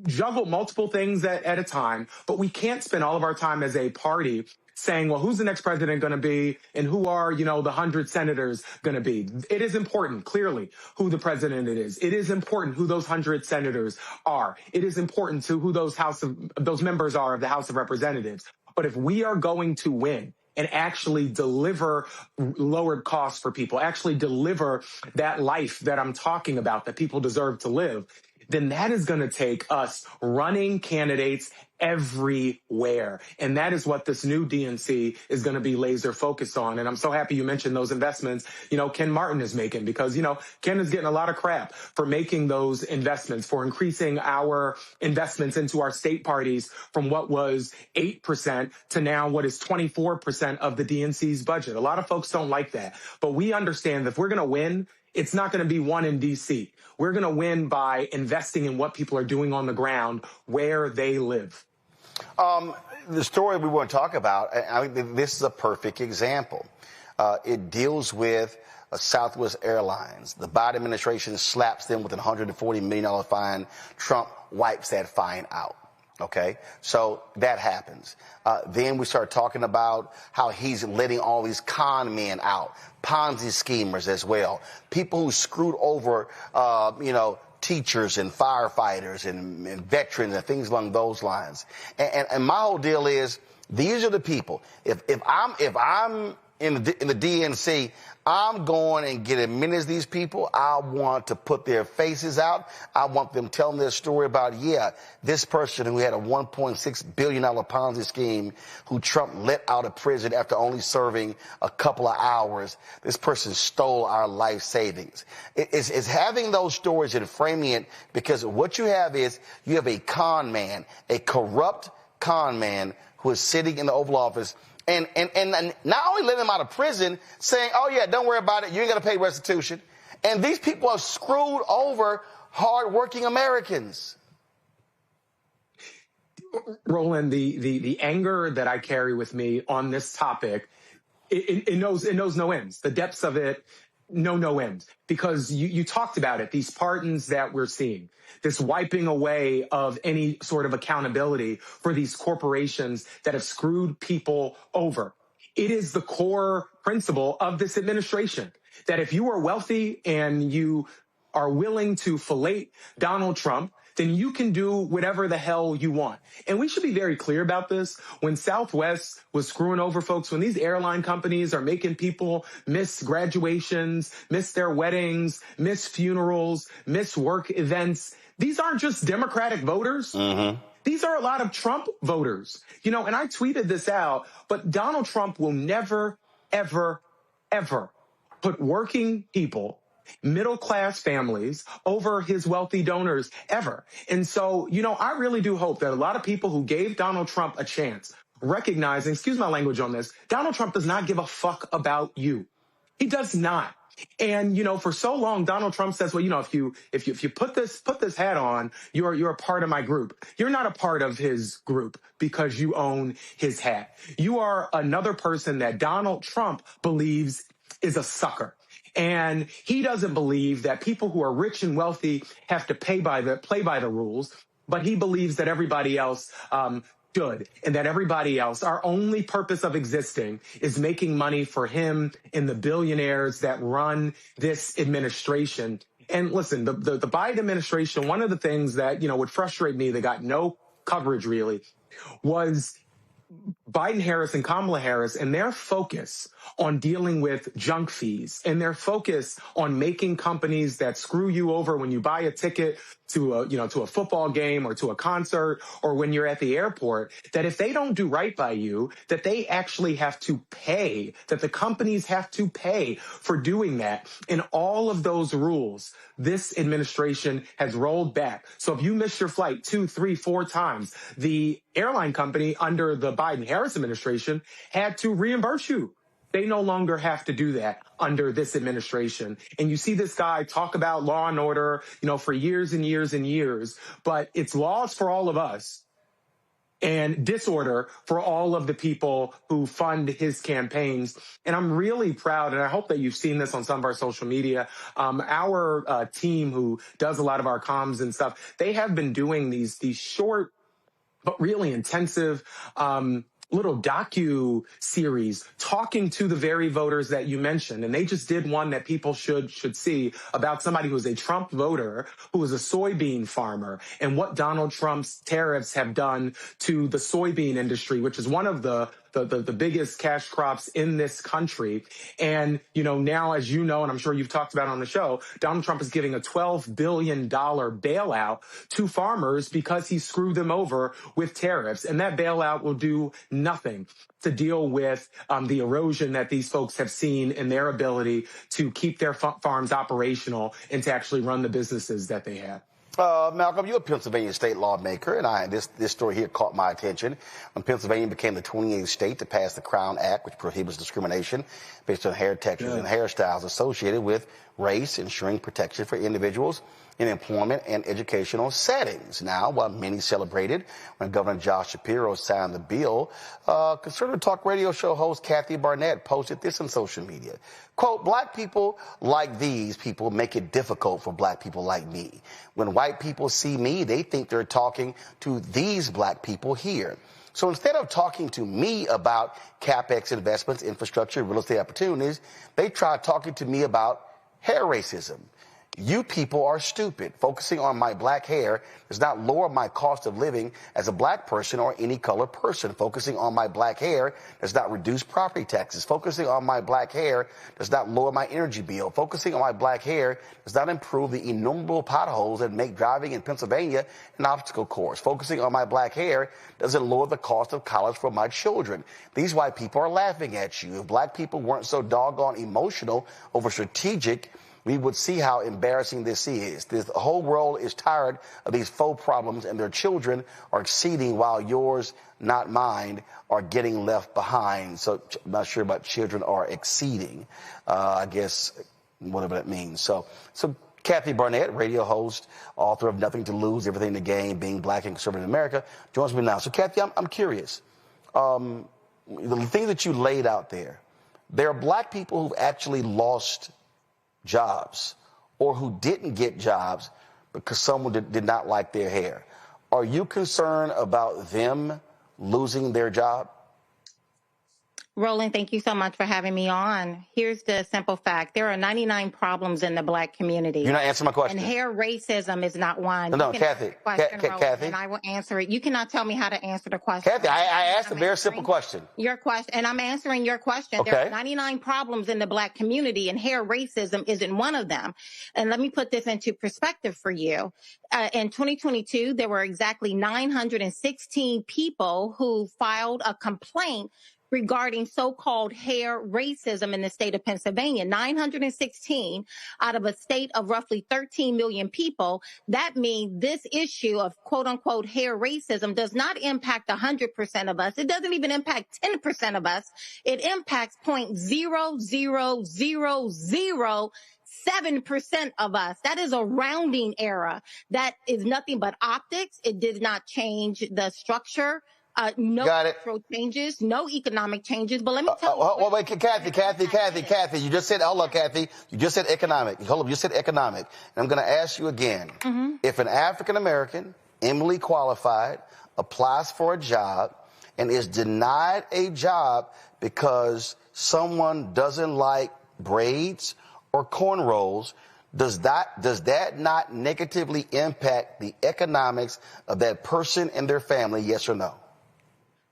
juggle multiple things at a time, but we can't spend all of our time as a party saying, well, who's the next president going to be and who are, the 100 senators going to be? It is important, clearly, who the president is. It is important who those 100 senators are. It is important to who those members are of the House of Representatives. But if we are going to win and actually deliver lowered costs for people, actually deliver that life that I'm talking about that people deserve to live, then that is going to take us running candidates everywhere. And that is what this new DNC is going to be laser focused on. And I'm so happy you mentioned those investments, Ken Martin is making, because, Ken is getting a lot of crap for making those investments, for increasing our investments into our state parties from what was 8% to now what is 24% of the DNC's budget. A lot of folks don't like that, but we understand that if we're going to win, it's not going to be won in D.C. We're going to win by investing in what people are doing on the ground where they live. The story we want to talk about, I think this is a perfect example. It deals with Southwest Airlines. The Biden administration slaps them with a $140 million fine. Trump wipes that fine out. Okay, so that happens. Then we start talking about how he's letting all these con men out, Ponzi schemers as well, people who screwed over, teachers and firefighters and veterans and things along those lines. And my whole deal is, these are the people. If I'm in the DNC, I'm going and get as many as these people. I want to put their faces out. I want them telling their story about, this person who had a $1.6 billion Ponzi scheme who Trump let out of prison after only serving a couple of hours. This person stole our life savings. It's having those stories and framing it, because what you have is you have a con man, a corrupt con man who is sitting in the Oval Office and not only letting him out of prison, saying, don't worry about it, you ain't going to pay restitution. And these people have screwed over hardworking Americans. Roland, the anger that I carry with me on this topic, it knows no ends. The depths of it, no end. Because you talked about it, these pardons that we're seeing, this wiping away of any sort of accountability for these corporations that have screwed people over. It is the core principle of this administration that if you are wealthy and you are willing to fillet Donald Trump, then you can do whatever the hell you want. And we should be very clear about this. When Southwest was screwing over folks, when these airline companies are making people miss graduations, miss their weddings, miss funerals, miss work events, these aren't just Democratic voters. Mm-hmm. These are a lot of Trump voters. And I tweeted this out, but Donald Trump will never, ever, ever put working people, middle-class families over his wealthy donors ever. And so, I really do hope that a lot of people who gave Donald Trump a chance, recognizing, excuse my language on this, Donald Trump does not give a fuck about you. He does not. And, for so long, Donald Trump says, well, if you put this hat on, you're a part of my group. You're not a part of his group because you own his hat. You are another person that Donald Trump believes is a sucker. And he doesn't believe that people who are rich and wealthy have to play by the rules, but he believes that everybody else should, and that everybody else, our only purpose of existing is making money for him and the billionaires that run this administration. And listen, the Biden administration, one of the things that, would frustrate me that got no coverage really was Biden Harris and Kamala Harris and their focus on dealing with junk fees and their focus on making companies that screw you over when you buy a ticket to a football game or to a concert or when you're at the airport, that if they don't do right by you, that they actually have to pay, that the companies have to pay for doing that. And all of those rules, this administration has rolled back. So if you miss your flight 2, 3, 4 times, the airline company under the Biden-Harris administration had to reimburse you. They no longer have to do that under this administration. And you see this guy talk about law and order, for years and years and years, but it's laws for all of us and disorder for all of the people who fund his campaigns. And I'm really proud, and I hope that you've seen this on some of our social media. Our team who does a lot of our comms and stuff, they have been doing these short but really intensive little docu-series talking to the very voters that you mentioned. And they just did one that people should see about somebody who's a Trump voter, who is a soybean farmer, and what Donald Trump's tariffs have done to the soybean industry, which is one of the biggest cash crops in this country. And, now, as you know, and I'm sure you've talked about on the show, Donald Trump is giving a $12 billion bailout to farmers because he screwed them over with tariffs. And that bailout will do nothing to deal with the erosion that these folks have seen in their ability to keep their farms operational and to actually run the businesses that they have. Malcolm, you're a Pennsylvania state lawmaker, and this story here caught my attention. When Pennsylvania became the 28th state to pass the Crown Act, which prohibits discrimination based on hair textures and hairstyles associated with race, ensuring protection for individuals in employment and educational settings. Now, while many celebrated when Governor Josh Shapiro signed the bill, conservative talk radio show host Kathy Barnett posted this on social media. Quote, "Black people like these people make it difficult for black people like me. When white people see me, they think they're talking to these black people here. So instead of talking to me about CapEx investments, infrastructure, real estate opportunities, they try talking to me about hair racism. You people are stupid. Focusing on my black hair does not lower my cost of living as a black person or any colored person. Focusing on my black hair does not reduce property taxes. Focusing on my black hair does not lower my energy bill. Focusing on my black hair does not improve the innumerable potholes that make driving in Pennsylvania an obstacle course. Focusing on my black hair doesn't lower the cost of college for my children. These white people are laughing at you. If black people weren't so doggone emotional over strategic, we would see how embarrassing this is. The whole world is tired of these faux problems, and their children are exceeding while yours, not mine, are getting left behind." So I'm not sure about children are exceeding. I guess whatever that means. So Kathy Barnett, radio host, author of Nothing to Lose, Everything to Gain, Being Black and Conservative in America, joins me now. So Kathy, I'm curious. The thing that you laid out there are black people who've actually lost jobs or who didn't get jobs because someone did not like their hair. Are you concerned about them losing their job? Roland, thank you so much for having me on. Here's the simple fact. There are 99 problems in the black community. You're not answering my question. And hair racism is not one. No, Kathy. Kathy. And I will answer it. You cannot tell me how to answer the question. Kathy, I asked a very simple question. Your question, and I'm answering your question. Okay. There are 99 problems in the black community, and hair racism isn't one of them. And let me put this into perspective for you. In 2022, there were exactly 916 people who filed a complaint regarding so-called hair racism in the state of Pennsylvania. 916 out of a state of roughly 13 million people. That means this issue of quote-unquote hair racism does not impact 100% of us. It doesn't even impact 10% of us. It impacts 0.00007% of us. That is a rounding error. That is nothing but optics. It did not change the structure. No structural changes, no economic changes. But let me tell you. Wait, Kathy, you just said, hold on, Kathy. You just said economic. Hold on, you said economic. And I'm going to ask you again. If an African-American, eminently qualified, applies for a job and is denied a job because someone doesn't like braids or cornrows, does that not negatively impact the economics of that person and their family, yes or no?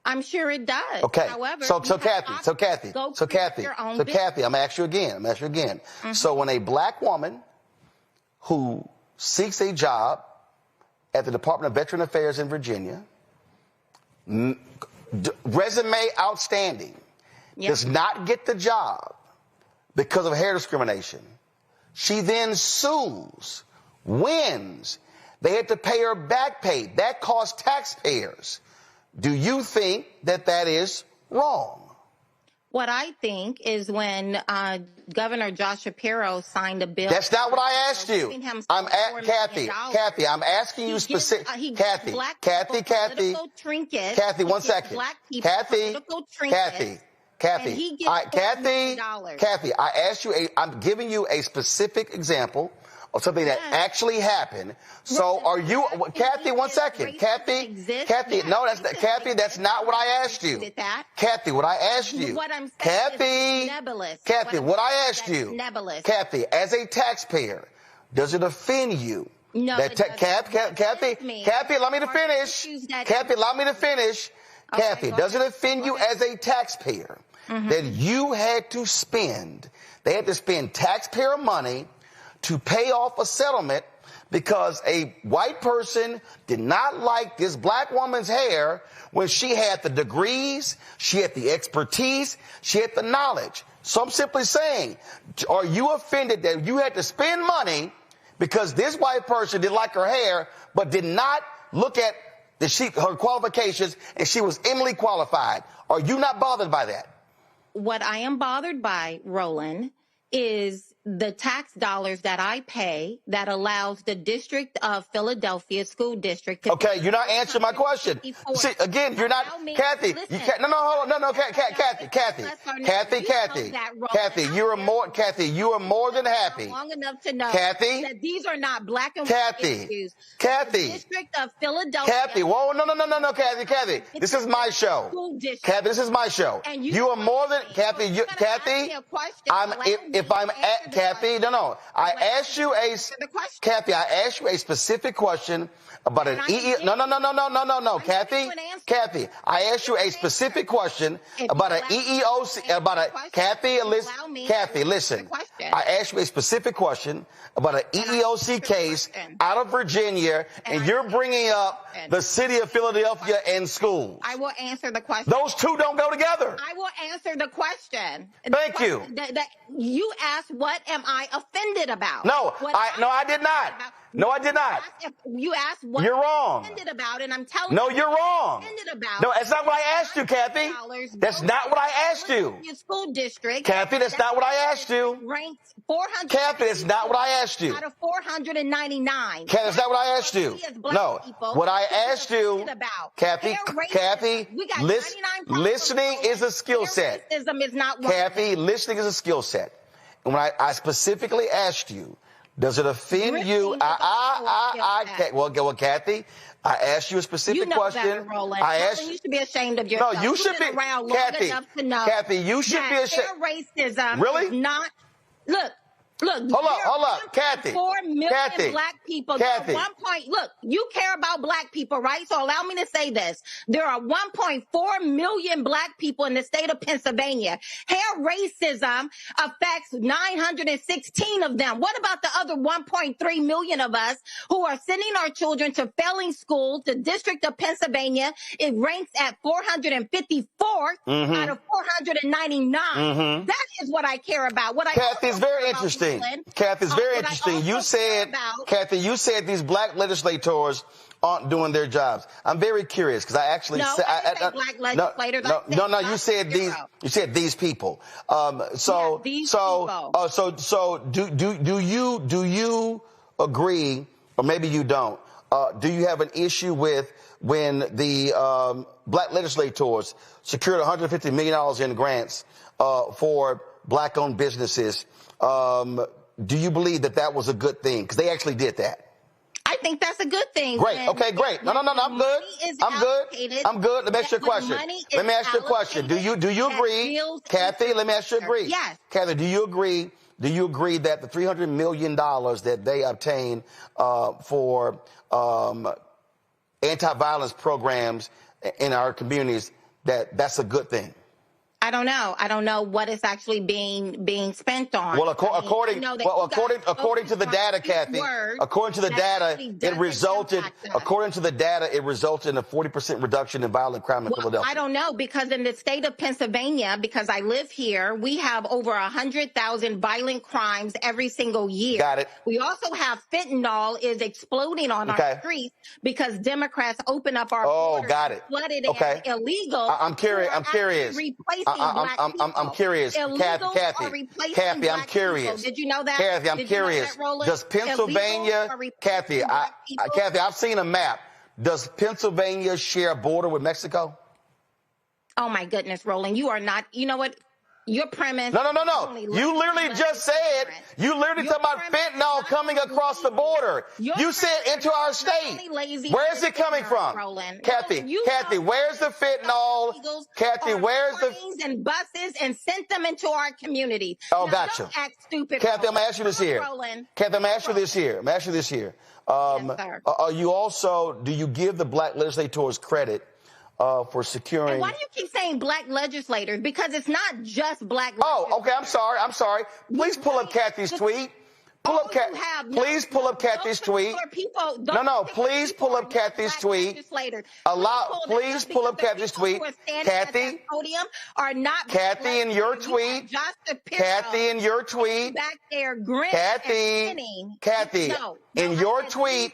I'm sure it does. Okay. However, So Kathy, I'm gonna ask you again. Mm-hmm. So when a black woman who seeks a job at the Department of Veteran Affairs in Virginia, resume outstanding, does not get the job because of hair discrimination, she then sues, wins. They had to pay her back pay. That costs taxpayers. Do you think that that is wrong? What I think is when Governor Josh Shapiro signed a bill. That's not what I asked you. Kathy, I'm asking you specific. Kathy, one second. Kathy, I asked you. I'm giving you a specific example of something that actually happened. So are you, Kathy, one second. Kathy, no, that's not what I asked you. Kathy, what I asked you. Kathy, what I asked you. Kathy, as a taxpayer, does it offend you? No, Kathy, allow me to finish. Kathy, allow me to finish. Kathy, does it offend you as a taxpayer that you had to spend, they had to spend taxpayer money to pay off a settlement because a white person did not like this black woman's hair when she had the degrees, she had the expertise, she had the knowledge? So I'm simply saying, are you offended that you had to spend money because this white person didn't like her hair but did not look at her qualifications and she was eminently qualified? Are you not bothered by that? What I am bothered by, Roland, is the tax dollars that I pay that allows the District of Philadelphia School District to... Okay, you're not answering my question. See, again, you're not... Kathy, hold on. Kathy, you are more than happy. Long enough to know Kathy, that these are not black and white issues. Kathy. The District of Philadelphia... Kathy, whoa, no, Kathy. This is my show. Kathy, this is my show. You are more than... Kathy, Kathy, no. I asked you a specific question about an No. Kathy, I asked you a specific question about an EEOC, Kathy, listen. I asked you a specific question about an EEOC case out of Virginia, and you're bringing up the city of Philadelphia and schools. I will answer the question. Those two don't go together. I will answer the question. Thank you. You asked, what am I offended about? No, I did not. No, I did not. You asked what you're wrong. I'm offended about, and I'm telling you. No, you're wrong. About no, that's not what I asked you, Kathy. That's not what I asked you. School district. Kathy, that's not what I asked you. Ranked 400. Kathy, that's not what I asked you. Out of 499. Kathy, that's not what I asked you. No, what I asked you, Kathy, listening is a skill set. Racism is not Kathy, listening is a skill set. And when I specifically asked you, does it offend you? Well, Kathy, I asked you a specific question. Better, Roland. You should be ashamed of yourself. No, you should be. Around Kathy, long enough to know Kathy, you should be ashamed. Racism really? Is not. Look. Hold up, Kathy. 4 million black people. Kathy. Look, you care about black people, right? So allow me to say this. There are 1.4 million black people in the state of Pennsylvania. Hair racism affects 916 of them. What about the other 1.3 million of us who are sending our children to failing schools? The District of Pennsylvania, it ranks at 454th out of 499. That is what I care about. Kathy's very interesting. Kathy, it's very interesting. You said these black legislators aren't doing their jobs. I'm very curious because I actually said black legislators. You said these. You said these people. So do you agree, or maybe you don't? Do you have an issue with when the black legislators secured $150 million in grants for black-owned businesses? Do you believe that was a good thing? Because they actually did that. I think that's a good thing. Great. Okay, great. No, I'm good. I'm good. Let me ask you a question. Do you agree? Kathy, let me ask you agree. Yes. Kathy, do you agree? Do you agree that the $300 million that they obtained for anti-violence programs in our communities, that's a good thing? I don't know. I don't know what is actually being spent on. Well, according to the data, Kathy, according to the data, it resulted in a 40% reduction in violent crime in Philadelphia. I don't know, because in the state of Pennsylvania, because I live here, we have over 100,000 violent crimes every single year. Got it. We also have fentanyl is exploding on our streets because Democrats open up our borders, got it. flooded and illegal. I'm curious. I'm curious, Kathy. I'm curious. Did you know that? Kathy, I'm curious. Does Pennsylvania, Kathy, I've seen a map. Does Pennsylvania share a border with Mexico? Oh my goodness, Roland, you are not. You know what? Your premise. No. You literally just said, you literally talking about fentanyl coming across the border. You said into our state. Where is it coming from? Kathy, where's the fentanyl? Kathy, where's the planes and buses and sent them into our community? Oh, gotcha. Don't act stupid. Kathy, I'm gonna ask you this here. Kathy, I'm gonna ask you this here. Do you give the black legislators credit for securing? And why do you keep saying black legislators? Because it's not just black legislators. Oh, okay. I'm sorry. Please pull up Kathy's tweet. Please pull up Kathy's tweet. Please pull up Kathy's tweet. Please pull up Kathy's tweet. Kathy, in your tweet. Kathy, in your tweet. Kathy, in your tweet.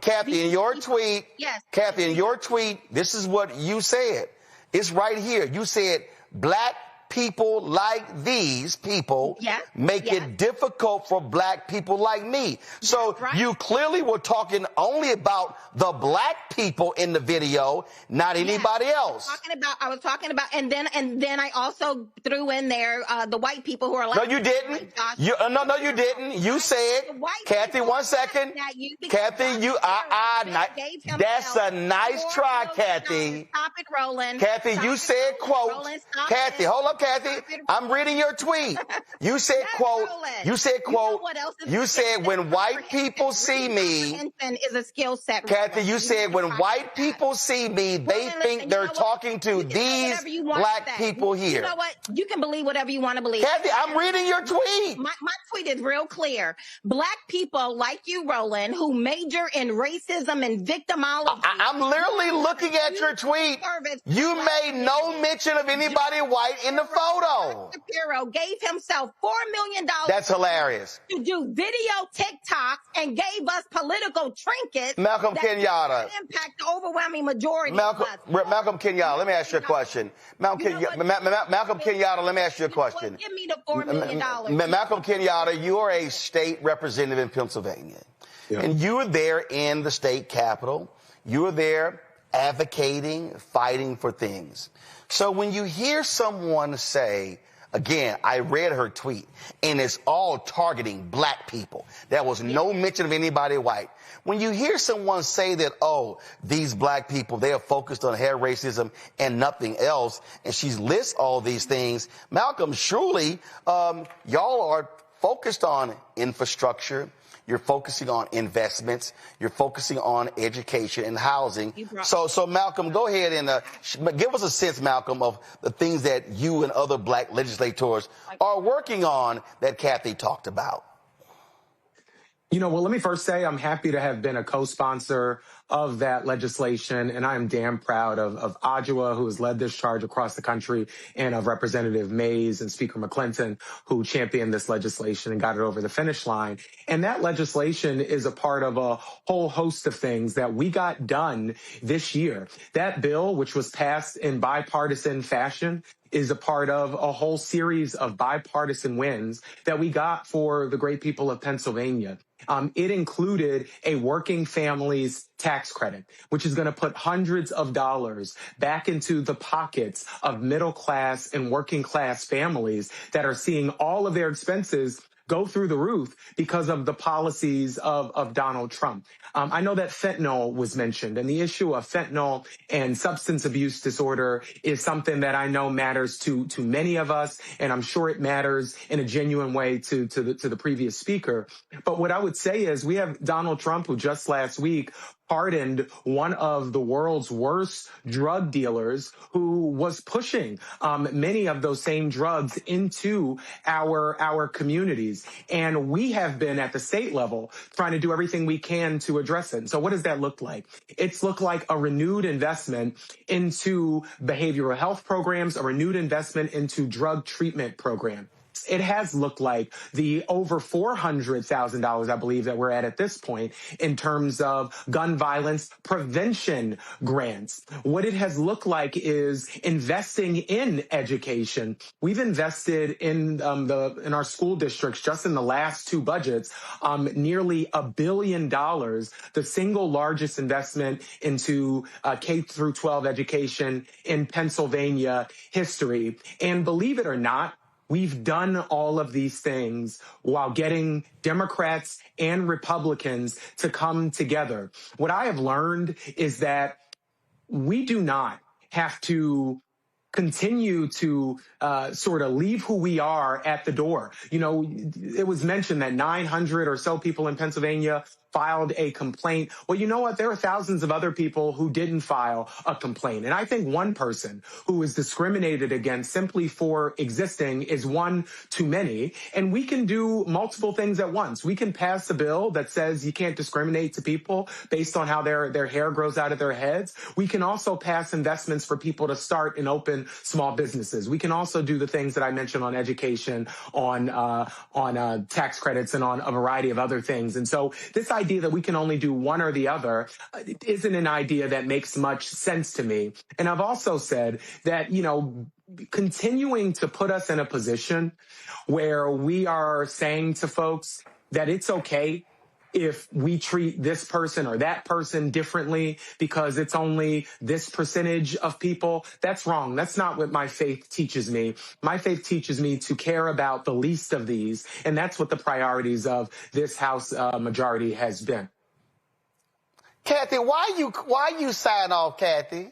Kathy, in your tweet. Kathy, in your tweet. This is what you said. It's right here. You said black people like these people make it difficult for black people like me. So you clearly were talking only about the black people in the video, not anybody else. I was talking about, and then I also threw in there the white people who are like. No, you didn't. No, you didn't. You said, Kathy, 1 second. Kathy, that's a nice try, Kathy. Stop it, Roland. Kathy, you said, quote, Kathy, hold up, Kathy, I'm reading your tweet. You said, quote, when white people see me, is a skill set. Kathy, you said when white people see me, they think they're talking to these black people here. You know what? You can believe whatever you want to believe. Kathy, I'm reading your tweet. My tweet is real clear. Black people like you, Roland, who major in racism and victimology. I'm literally looking at your tweet. You made no mention of anybody white in the photo. Shapiro gave himself $4 million. That's hilarious. To do video TikToks and gave us political trinkets. Malcolm Kenyatta. Impact the overwhelming majority. Malcolm Kenyatta, let me ask you a question. Malcolm Kenyatta, let me ask you a question. Give me the $4 million. Malcolm Kenyatta, you are a state representative in Pennsylvania. Yeah. And you were there in the state capitol. You were there advocating, fighting for things. So when you hear someone say, again, I read her tweet, and it's all targeting black people. There was no mention of anybody white. When you hear someone say that, oh, these black people, they are focused on hair racism and nothing else, and she lists all these things, Malcolm, surely y'all are focused on infrastructure. You're focusing on investments. You're focusing on education and housing. So Malcolm, go ahead and give us a sense, Malcolm, of the things that you and other black legislators are working on that Kathy talked about. Well, let me first say I'm happy to have been a co-sponsor of that legislation, and I am damn proud of Adjoa, who has led this charge across the country, and of Representative Mays and Speaker McClinton, who championed this legislation and got it over the finish line. And that legislation is a part of a whole host of things that we got done this year. That bill, which was passed in bipartisan fashion, is a part of a whole series of bipartisan wins that we got for the great people of Pennsylvania. It included a working families tax credit, which is going to put hundreds of dollars back into the pockets of middle class and working class families that are seeing all of their expenses go through the roof because of the policies of Donald Trump. I know that fentanyl was mentioned, and the issue of fentanyl and substance abuse disorder is something that I know matters to many of us, and I'm sure it matters in a genuine way to the previous speaker. But what I would say is we have Donald Trump, who just last week pardoned one of the world's worst drug dealers who was pushing many of those same drugs into our communities. And we have been at the state level trying to do everything we can to address it. And so what does that look like? It's looked like a renewed investment into behavioral health programs, a renewed investment into drug treatment programs. It has looked like the over $400,000, I believe, that we're at this point in terms of gun violence prevention grants. What it has looked like is investing in education. We've invested in our school districts just in the last two budgets, nearly $1 billion, the single largest investment into K through 12 education in Pennsylvania history. And believe it or not, we've done all of these things while getting Democrats and Republicans to come together. What I have learned is that we do not have to continue to sort of leave who we are at the door. You know, it was mentioned that 900 or so people in Pennsylvania filed a complaint. Well, you know what? There are thousands of other people who didn't file a complaint. And I think one person who is discriminated against simply for existing is one too many. And we can do multiple things at once. We can pass a bill that says you can't discriminate to people based on how their hair grows out of their heads. We can also pass investments for people to start and open small businesses. We can also do the things that I mentioned on education, on tax credits, and on a variety of other things. And so this idea that we can only do one or the other isn't an idea that makes much sense to me. And I've also said that, you know, continuing to put us in a position where we are saying to folks that it's okay if we treat this person or that person differently because it's only this percentage of people, that's wrong. That's not what my faith teaches me. My faith teaches me to care about the least of these, and that's what the priorities of this House majority has been. Kathy, why you sign off, Kathy?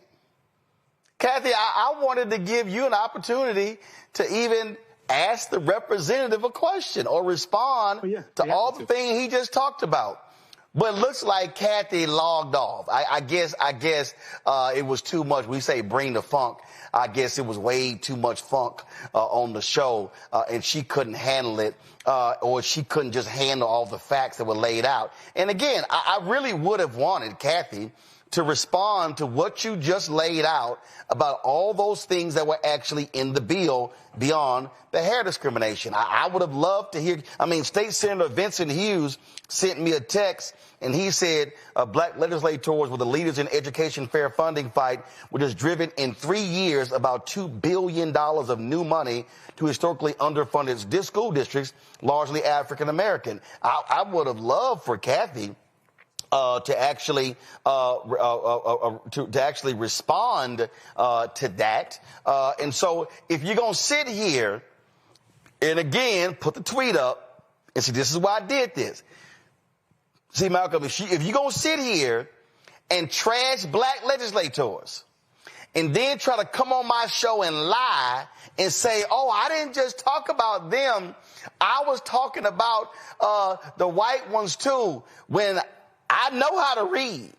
Kathy, I wanted to give you an opportunity to even ask the representative a question or respond to all the things he just talked about. But it looks like Kathy logged off. I guess it was too much. We say bring the funk. I guess it was way too much funk on the show, and she couldn't handle it, or she couldn't just handle all the facts that were laid out. And again, I really would have wanted Kathy to respond to what you just laid out about all those things that were actually in the bill beyond the hair discrimination. I would have loved to hear. I mean, State Senator Vincent Hughes sent me a text, and he said black legislators were the leaders in education fair funding fight, which has driven in 3 years about $2 billion of new money to historically underfunded school districts, largely African American. I would have loved for Kathy to actually respond to that. And so if you're going to sit here and again put the tweet up and say, this is why I did this. See, Malcolm, if you're going to sit here and trash black legislators and then try to come on my show and lie and say, oh, I didn't just talk about them, I was talking about the white ones too, when I know how to read.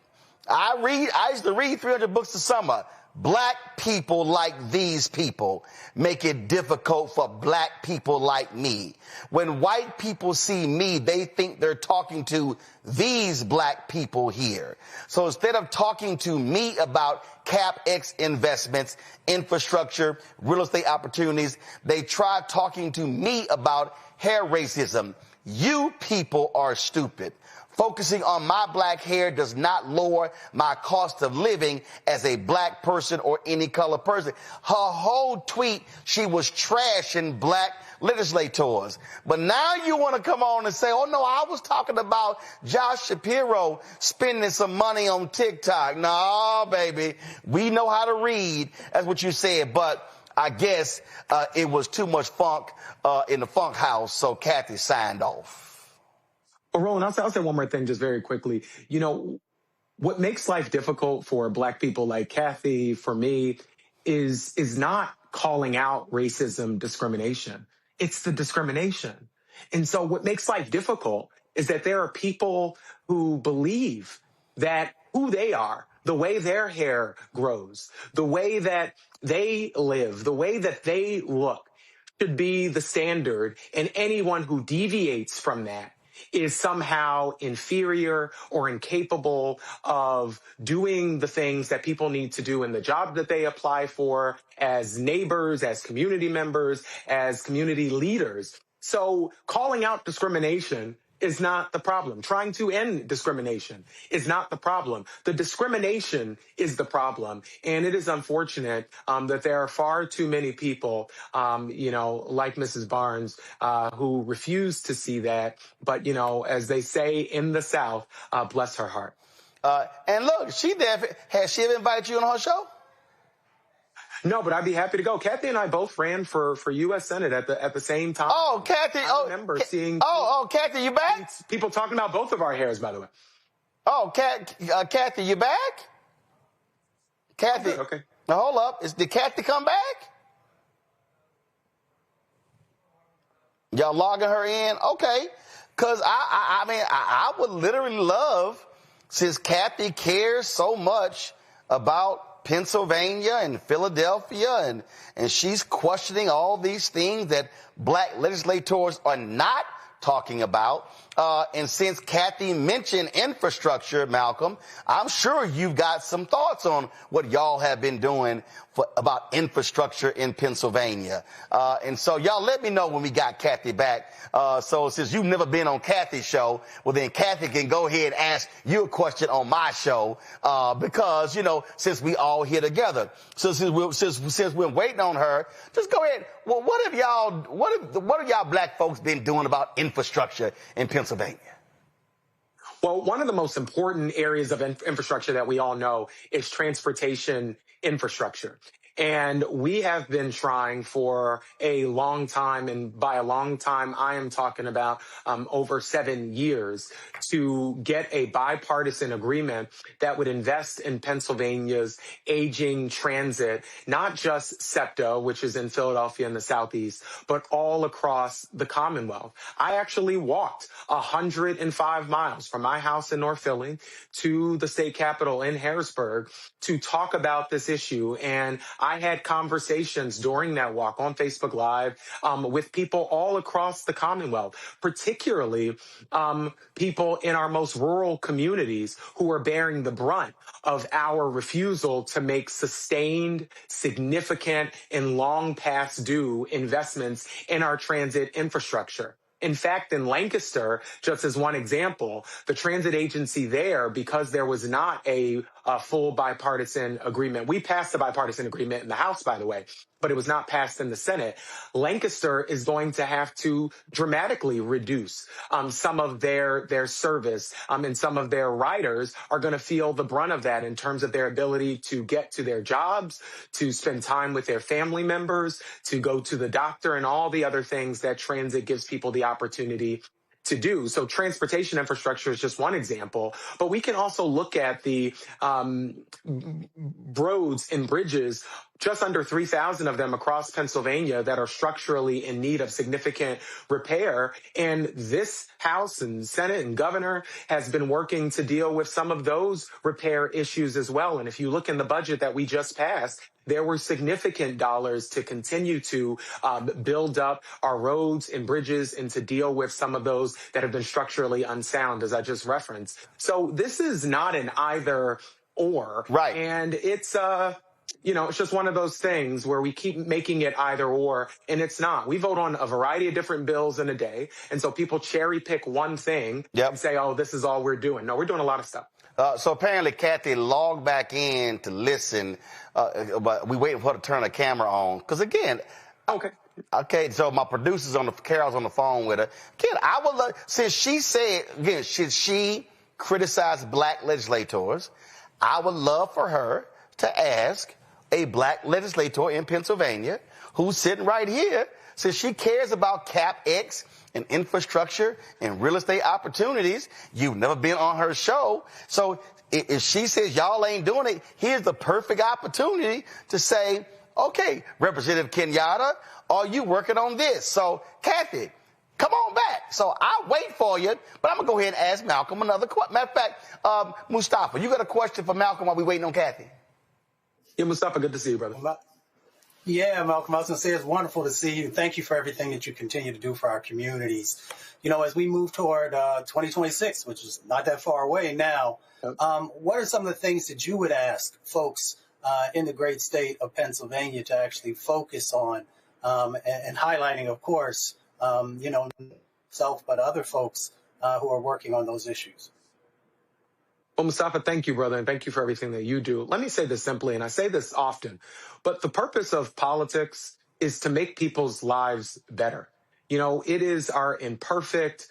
I used to read 300 books a summer. Black people like these people make it difficult for black people like me. When white people see me, they think they're talking to these black people here. So instead of talking to me about CapEx investments, infrastructure, real estate opportunities, they try talking to me about hair racism. You people are stupid. Focusing on my black hair does not lower my cost of living as a black person or any color person. Her whole tweet, she was trashing black legislators. But now you want to come on and say, oh, no, I was talking about Josh Shapiro spending some money on TikTok. No, baby, we know how to read. That's what you said. But I guess it was too much funk in the funk house, so Kathy signed off. Well, Roland, I'll say one more thing just very quickly. You know, what makes life difficult for black people like Kathy, for me, is not calling out racism, discrimination. It's the discrimination. And so what makes life difficult is that there are people who believe that who they are, the way their hair grows, the way that they live, the way that they look should be the standard, and anyone who deviates from that is somehow inferior or incapable of doing the things that people need to do in the job that they apply for as neighbors, as community members, as community leaders. So calling out discrimination is not the problem. Trying to end discrimination is not the problem. The discrimination is the problem. And it is unfortunate that there are far too many people, like Mrs. Barnes, who refuse to see that. But, as they say in the South, bless her heart. And look, has she ever invited you on her show? No, but I'd be happy to go. Kathy and I both ran for U.S. Senate at the same time. Oh, Kathy! I remember seeing. Kathy, you back? People talking about both of our hairs, by the way. Oh, Kathy, you back? Kathy, okay. Now hold up. Did Kathy come back? Y'all logging her in? Okay, because I would literally love, since Kathy cares so much about Pennsylvania and Philadelphia, and she's questioning all these things that black legislators are not talking about. And since Kathy mentioned infrastructure, Malcolm, I'm sure you've got some thoughts on what y'all have been doing about infrastructure in Pennsylvania. And so y'all let me know when we got Kathy back. So since you've never been on Kathy's show, well then Kathy can go ahead and ask you a question on my show, because, since we all here together. So since we're waiting on her, just go ahead. Well, what have y'all black folks been doing about infrastructure in Pennsylvania? Well, one of the most important areas of infrastructure that we all know is transportation infrastructure. And we have been trying for a long time, and by a long time, I am talking about over 7 years, to get a bipartisan agreement that would invest in Pennsylvania's aging transit, not just SEPTA, which is in Philadelphia in the Southeast, but all across the Commonwealth. I actually walked 105 miles from my house in North Philly to the state capitol in Harrisburg to talk about this issue. And I had conversations during that walk on Facebook Live with people all across the Commonwealth, particularly people in our most rural communities who are bearing the brunt of our refusal to make sustained, significant, and long past due investments in our transit infrastructure. In fact, in Lancaster, just as one example, the transit agency there, because there was not a full bipartisan agreement. We passed the bipartisan agreement in the House, by the way, but it was not passed in the Senate. Lancaster is going to have to dramatically reduce some of their service, and some of their riders are going to feel the brunt of that in terms of their ability to get to their jobs, to spend time with their family members, to go to the doctor, and all the other things that transit gives people the opportunity to do. So transportation infrastructure is just one example, but we can also look at the roads and bridges, just under 3,000 of them across Pennsylvania, that are structurally in need of significant repair. And this House and Senate and Governor has been working to deal with some of those repair issues as well. And if you look in the budget that we just passed, there were significant dollars to continue to build up our roads and bridges and to deal with some of those that have been structurally unsound, as I just referenced. So this is not an either or. Right. And it's it's just one of those things where we keep making it either or, and it's not. We vote on a variety of different bills in a day, and so people cherry pick one thing and say, oh, this is all we're doing. No, we're doing a lot of stuff. So apparently Kathy logged back in to listen, but we waited for her to turn the camera on. Because again, okay, so my producer's Carol's on the phone with her. Again, I would love, since she said, again, should she criticize black legislators, I would love for her to ask a black legislator in Pennsylvania who's sitting right here, since she cares about CapEx and infrastructure and real estate opportunities. You've never been on her show. So if she says y'all ain't doing it, here's the perfect opportunity to say, okay, Representative Kenyatta, are you working on this? So, Kathy, Come on back. So I'll wait for you, but I'm going to go ahead and ask Malcolm another question. Matter of fact, Mustafa, you got a question for Malcolm while we're waiting on Kathy? Yeah, Mustafa, good to see you, brother. Yeah, Malcolm, I was going to say it's wonderful to see you. Thank you for everything that you continue to do for our communities. You know, as we move toward 2026, which is not that far away now, what are some of the things that you would ask folks in the great state of Pennsylvania to actually focus on and highlighting, of course, you know, self, but other folks who are working on those issues? Well, Mustafa, thank you, brother, and thank you for everything that you do. Let me say this simply, and I say this often, but the purpose of politics is to make people's lives better. You know, it is our imperfect,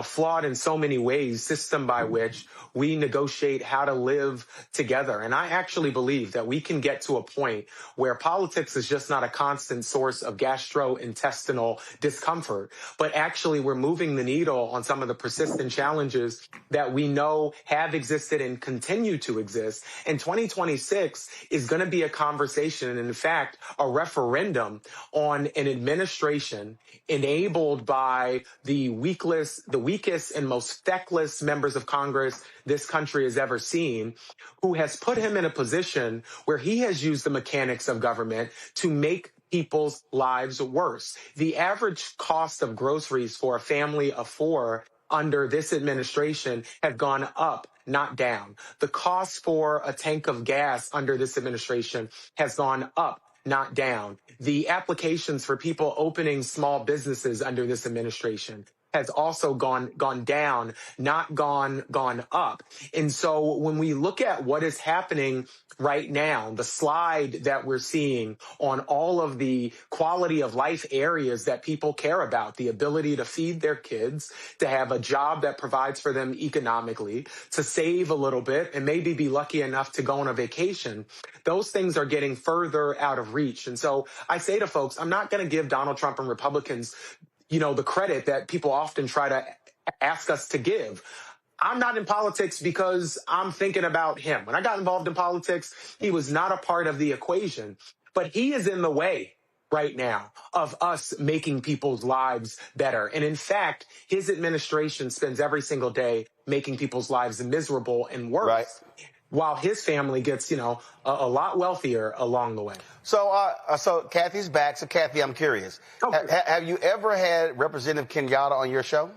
flawed in so many ways, system by which we negotiate how to live together. And I actually believe that we can get to a point where politics is just not a constant source of gastrointestinal discomfort, but actually we're moving the needle on some of the persistent challenges that we know have existed and continue to exist. And 2026 is going to be a conversation, and in fact, a referendum on an administration enabled by the weakest and most feckless members of Congress this country has ever seen, who has put him in a position where he has used the mechanics of government to make people's lives worse. The average cost of groceries for a family of four under this administration have gone up, not down. The cost for a tank of gas under this administration has gone up, not down. The applications for people opening small businesses under this administration has also gone down, not gone up. And so when we look at what is happening right now, the slide that we're seeing on all of the quality of life areas that people care about, the ability to feed their kids, to have a job that provides for them economically, to save a little bit and maybe be lucky enough to go on a vacation, those things are getting further out of reach. And so I say to folks, I'm not going to give Donald Trump and Republicans the credit that people often try to ask us to give. I'm not in politics because I'm thinking about him. When I got involved in politics, he was not a part of the equation, but he is in the way right now of us making people's lives better. And in fact, his administration spends every single day making people's lives miserable and worse. Right. While his family gets, a lot wealthier along the way. So Kathy's back. So Kathy, I'm curious. Have you ever had Representative Kenyatta on your show?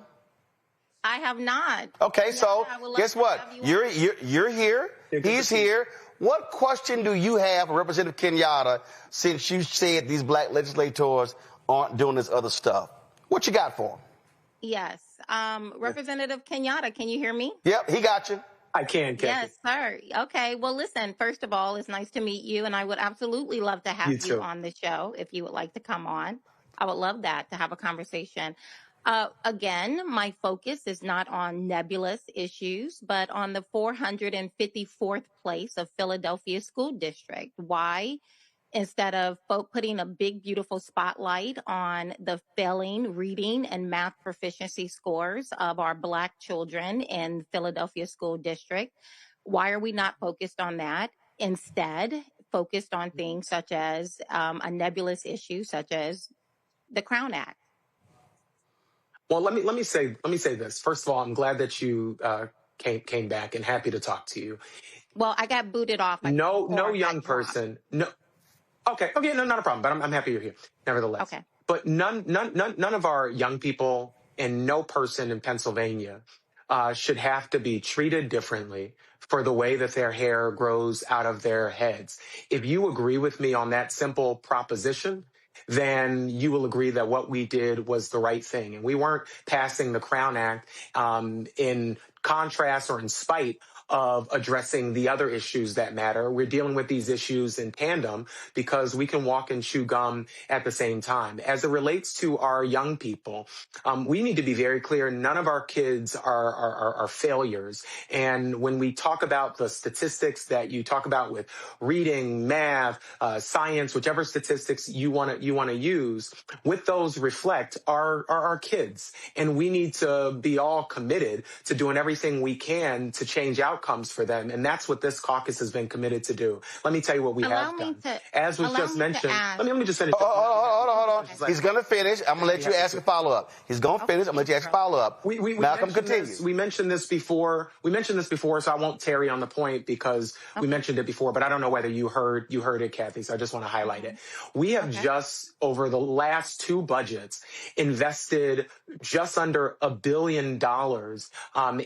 I have not. Okay, so guess what? You're here. He's here. What question do you have for Representative Kenyatta since you said these black legislators aren't doing this other stuff? What you got for him? Yes. Representative Kenyatta, can you hear me? Yep, he got you. I can, Kathy. Yes, sir. Okay. Well, listen, first of all, it's nice to meet you, and I would absolutely love to have you on the show if you would like to come on. I would love that, to have a conversation. Again, my focus is not on nebulous issues, but on the 454th place of Philadelphia School District. Why? Instead of putting a big, beautiful spotlight on the failing reading and math proficiency scores of our Black children in Philadelphia School District, why are we not focused on that? Instead, focused on things such as a nebulous issue, such as the Crown Act. Well, let me say this. First of all, I'm glad that you came back and happy to talk to you. Well, I got booted off. No young person. No. Okay, no, not a problem. But I'm happy you're here, nevertheless. Okay. But none of our young people and no person in Pennsylvania should have to be treated differently for the way that their hair grows out of their heads. If you agree with me on that simple proposition, then you will agree that what we did was the right thing. And we weren't passing the Crown Act in contrast or in spite of addressing the other issues that matter. We're dealing with these issues in tandem because we can walk and chew gum at the same time. As it relates to our young people, we need to be very clear. None of our kids are failures. And when we talk about the statistics that you talk about with reading, math, science, whichever statistics you want to use, with those reflect our kids. And we need to be all committed to doing everything we can to change outcomes outcomes for them. And that's what this caucus has been committed to do. Let me tell you what we have done. As was just mentioned, let me just finish. Hold on. He's going to finish. I'm going to let you ask a follow-up. He's going to finish. I'm going to let you ask a follow-up. Malcolm, continue. We mentioned this before. So I won't tarry on the point because we mentioned it before, but I don't know whether you heard it, Kathy, so I just want to highlight it. We have just, over the last 2 budgets, invested just under $1 billion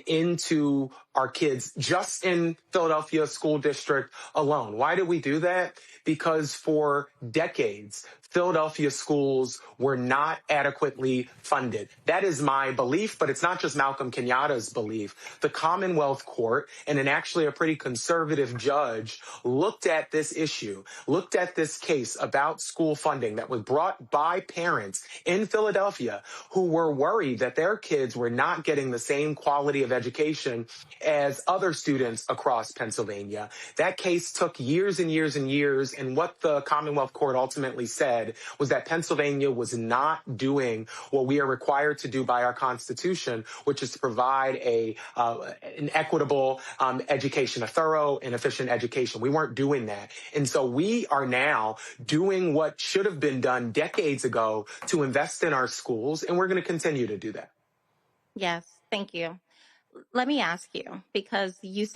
into our kids, just in Philadelphia School District alone. Why did we do that? Because for decades, Philadelphia schools were not adequately funded. That is my belief, but it's not just Malcolm Kenyatta's belief. The Commonwealth Court and actually a pretty conservative judge looked at this issue, looked at this case about school funding that was brought by parents in Philadelphia who were worried that their kids were not getting the same quality of education as other students across Pennsylvania. That case took years and years and years, and what the Commonwealth Court ultimately said was that Pennsylvania was not doing what we are required to do by our Constitution, which is to provide an equitable education, a thorough and efficient education. We weren't doing that. And so we are now doing what should have been done decades ago to invest in our schools, and we're going to continue to do that. Yes, thank you. Let me ask you, because you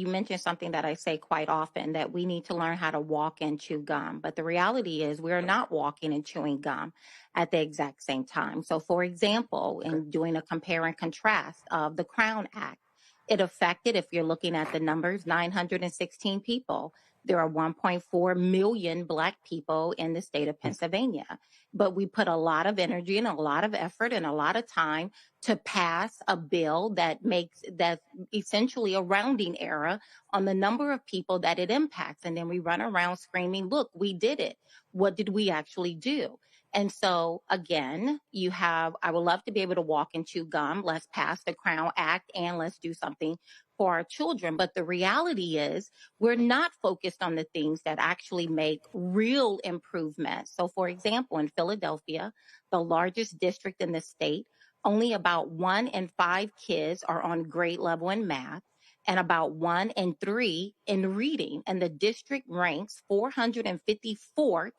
mentioned something that I say quite often, that we need to learn how to walk and chew gum. But the reality is we're not walking and chewing gum at the exact same time. So, for example, in doing a compare and contrast of the Crown Act, it affected, if you're looking at the numbers, 916 people. There are 1.4 million Black people in the state of Pennsylvania. But we put a lot of energy and a lot of effort and a lot of time to pass a bill that's essentially a rounding error on the number of people that it impacts. And then we run around screaming, look, we did it. What did we actually do? And so, again, I would love to be able to walk and chew gum. Let's pass the Crown Act and let's do something for our children. But the reality is we're not focused on the things that actually make real improvements. So, for example, in Philadelphia, the largest district in the state, only about 1 in 5 kids are on grade level in math, and about 1 in 3 in reading. And the district ranks 454th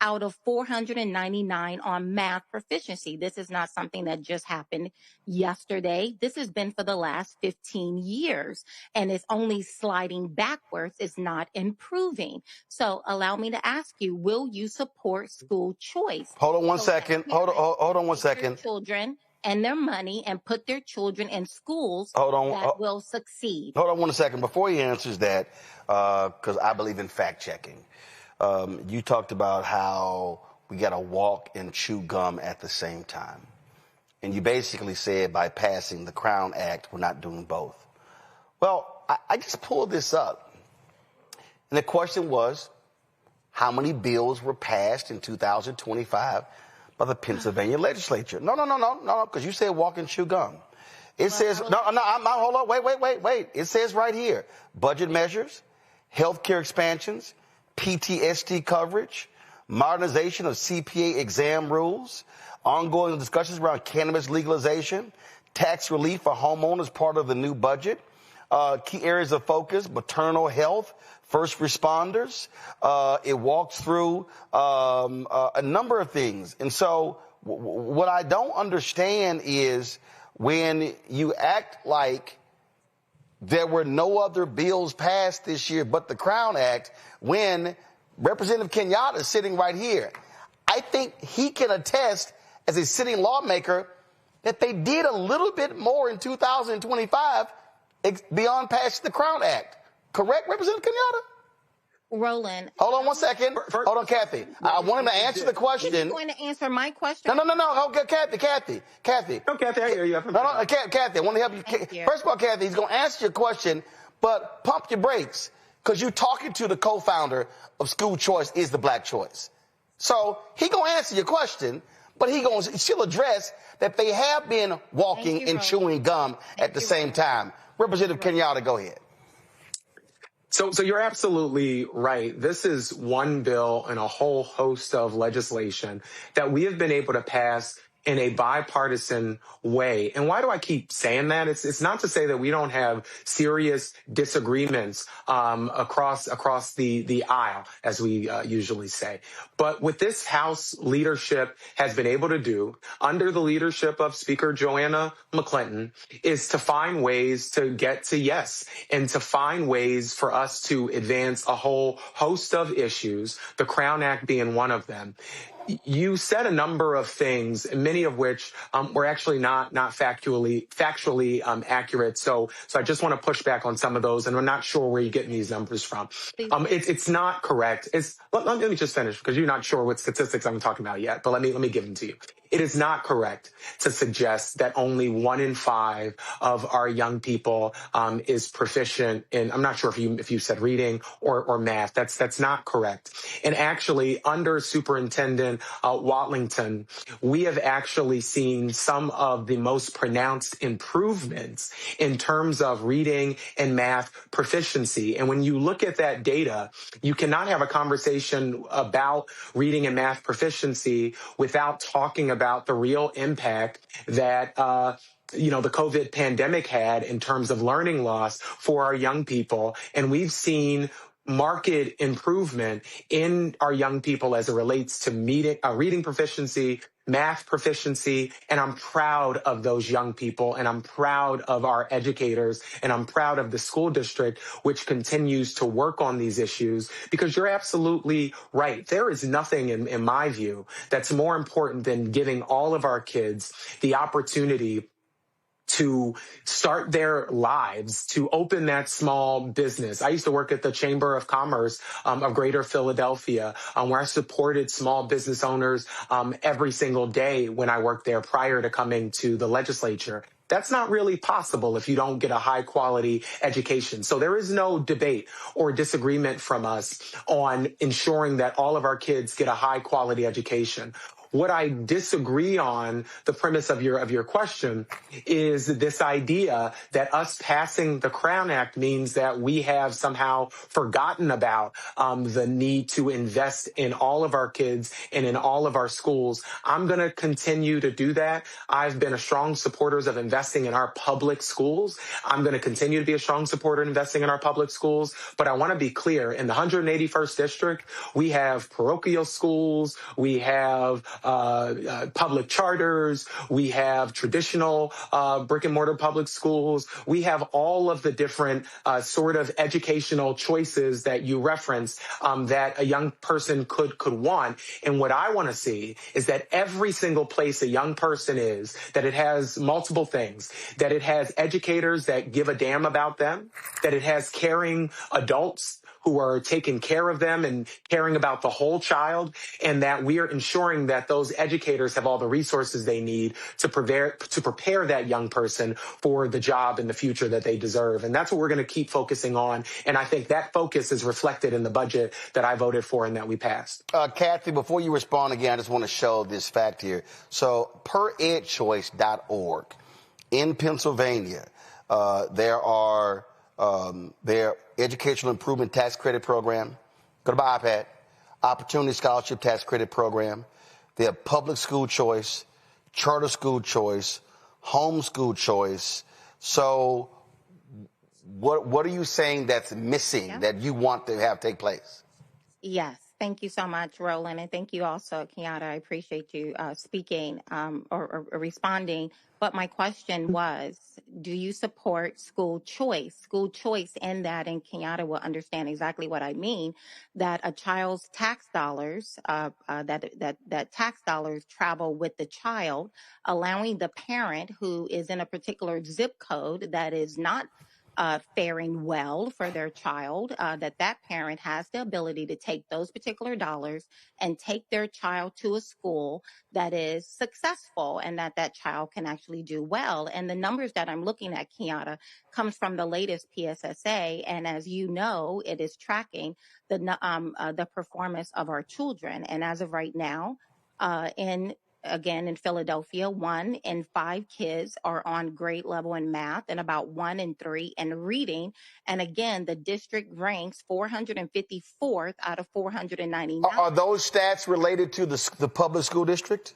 out of 499 on math proficiency. This is not something that just happened yesterday. This has been for the last 15 years, and it's only sliding backwards. It's not improving. So allow me to ask you, will you support school choice? Hold on one second. Hold on one second. Children and their money and put their children in schools that will succeed. Hold on 1 second. Before he answers that, because I believe in fact-checking, you talked about how we got to walk and chew gum at the same time. And you basically said by passing the Crown Act, we're not doing both. Well, I just pulled this up. And the question was, how many bills were passed in 2025 by the Pennsylvania legislature? No, because you said walk and chew gum. It says, hold on, wait. It says right here, budget measures, healthcare expansions, PTSD coverage, modernization of CPA exam rules, ongoing discussions around cannabis legalization, tax relief for homeowners, part of the new budget, key areas of focus, maternal health, first responders. It walks through a number of things. And so what I don't understand is when you act like there were no other bills passed this year but the Crown Act, when Representative Kenyatta is sitting right here. I think he can attest as a sitting lawmaker that they did a little bit more in 2025 beyond passing the Crown Act. Correct, Representative Kenyatta? Roland. Hold on 1 second. Hold on, Kathy. I want him to answer the question. He's going to answer my question. No. Okay, Kathy. No, Kathy, I hear you. No, Kathy, I want to help you. First of all, Kathy, he's going to answer your question, but pump your brakes, because you're talking to the co-founder of School Choice is the Black Choice. So he going to answer your question, but he going to still address that they have been walking and chewing gum at the same time. Representative Kenyatta, go ahead. So you're absolutely right. This is one bill and a whole host of legislation that we have been able to pass in a bipartisan way. And why do I keep saying that? It's not to say that we don't have serious disagreements across the aisle, as we usually say. But what this House leadership has been able to do under the leadership of Speaker Joanna McClinton is to find ways to get to yes and to find ways for us to advance a whole host of issues, the Crown Act being one of them. You said a number of things, many of which were actually not factually accurate. So I just want to push back on some of those, and I'm not sure where you're getting these numbers from. It's not correct. Let me just finish because you're not sure what statistics I'm talking about yet. But let me give them to you. It is not correct to suggest that only 1 in 5 of our young people is proficient in. I'm not sure if you said reading or math. That's not correct. And actually, under Superintendent Watlington, we have actually seen some of the most pronounced improvements in terms of reading and math proficiency. And when you look at that data, you cannot have a conversation about reading and math proficiency without talking about the real impact that the COVID pandemic had in terms of learning loss for our young people. And we've seen marked improvement in our young people as it relates to reading proficiency, math proficiency, and I'm proud of those young people, and I'm proud of our educators, and I'm proud of the school district, which continues to work on these issues, because you're absolutely right. There is nothing, in my view, that's more important than giving all of our kids the opportunity to start their lives, to open that small business. I used to work at the Chamber of Commerce of Greater Philadelphia, where I supported small business owners every single day when I worked there prior to coming to the legislature. That's not really possible if you don't get a high quality education. So there is no debate or disagreement from us on ensuring that all of our kids get a high quality education. What I disagree on, the premise of your question, is this idea that us passing the Crown Act means that we have somehow forgotten about the need to invest in all of our kids and in all of our schools. I'm going to continue to do that. I've been a strong supporter of investing in our public schools. I'm going to continue to be a strong supporter of investing in our public schools. But I want to be clear, in the 181st District, we have parochial schools, we have public charters, we have traditional brick and mortar public schools, we have all of the different sort of educational choices that you referenced that a young person could want. And what I want to see is that every single place a young person is, that it has multiple things, that it has educators that give a damn about them, that it has caring adults who are taking care of them and caring about the whole child, and that we are ensuring that those educators have all the resources they need to prepare that young person for the job in the future that they deserve. And that's what we're going to keep focusing on. And I think that focus is reflected in the budget that I voted for and that we passed. Kathy, before you respond again, I just want to show this fact here. So per edchoice.org in Pennsylvania, their Educational Improvement Tax Credit Program, go to my iPad, Opportunity Scholarship Tax Credit Program, they have Public School Choice, Charter School Choice, Homeschool Choice. So what are you saying that's missing that you want to have take place? Yes. Thank you so much, Roland, and thank you also, Kenyatta. I appreciate you speaking or responding. But my question was, do you support school choice? School choice in that, and Kenyatta will understand exactly what I mean, that a child's tax dollars, that tax dollars travel with the child, allowing the parent who is in a particular zip code that is not faring well for their child, that parent has the ability to take those particular dollars and take their child to a school that is successful and that child can actually do well. And the numbers that I'm looking at, Kenyatta, comes from the latest PSSA. And as you know, it is tracking the performance of our children. And as of right now, in Philadelphia, 1 in 5 kids are on grade level in math and about 1 in 3 in reading. And again, the district ranks 454th out of 499. Are those stats related to the public school district?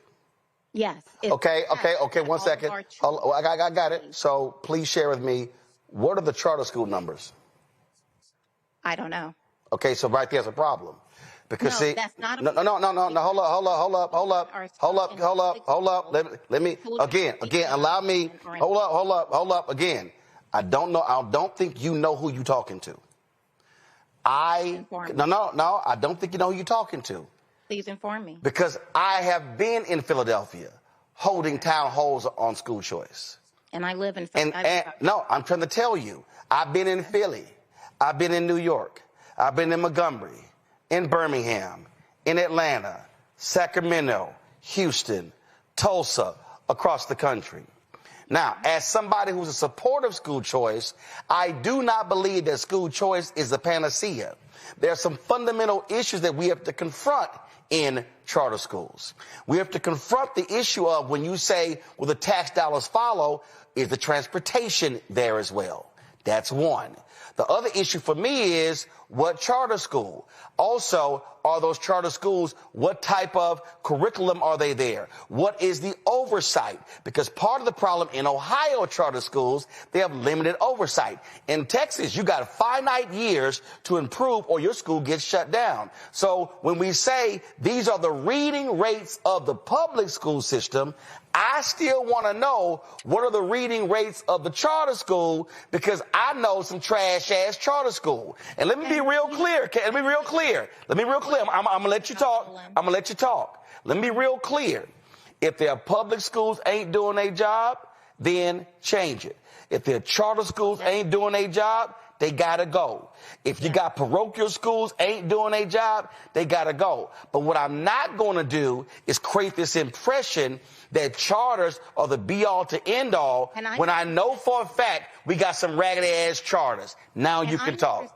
Yes. Okay, 1 second. I got it. So please share with me, what are the charter school numbers? I don't know. Okay, so right there's a problem. Because no, see, that's not no, hold up. Let me, again, allow me, hold up, again. I don't think you know who you're talking to. I don't think you know who you're talking to. Please inform me. Because I have been in Philadelphia holding town halls on school choice. And I live in Philly. No, I'm trying to tell you, I've been in Philly. I've been in New York. I've been in Montgomery, in Birmingham, in Atlanta, Sacramento, Houston, Tulsa, across the country. Now, as somebody who's a supporter of school choice, I do not believe that school choice is a panacea. There are some fundamental issues that we have to confront in charter schools. We have to confront the issue of when you say, well, the tax dollars follow, is the transportation there as well? That's one. The other issue for me is what charter school? Also, are those charter schools, what type of curriculum are they there? What is the oversight? Because part of the problem in Ohio charter schools, they have limited oversight. In Texas, you got finite years to improve or your school gets shut down. So when we say these are the reading rates of the public school system, I still want to know what are the reading rates of the charter school, because I know some trash-ass charter school. And let me be real clear. Let me be real clear. I'm going to let you talk. Let me be real clear. If their public schools ain't doing their job, then change it. If their charter schools ain't doing their job, they got to go. If you got parochial schools ain't doing their job, they got to go. But what I'm not going to do is create this impression that charters are the be-all to end-all when I know for a fact we got some raggedy-ass charters. Now you can talk.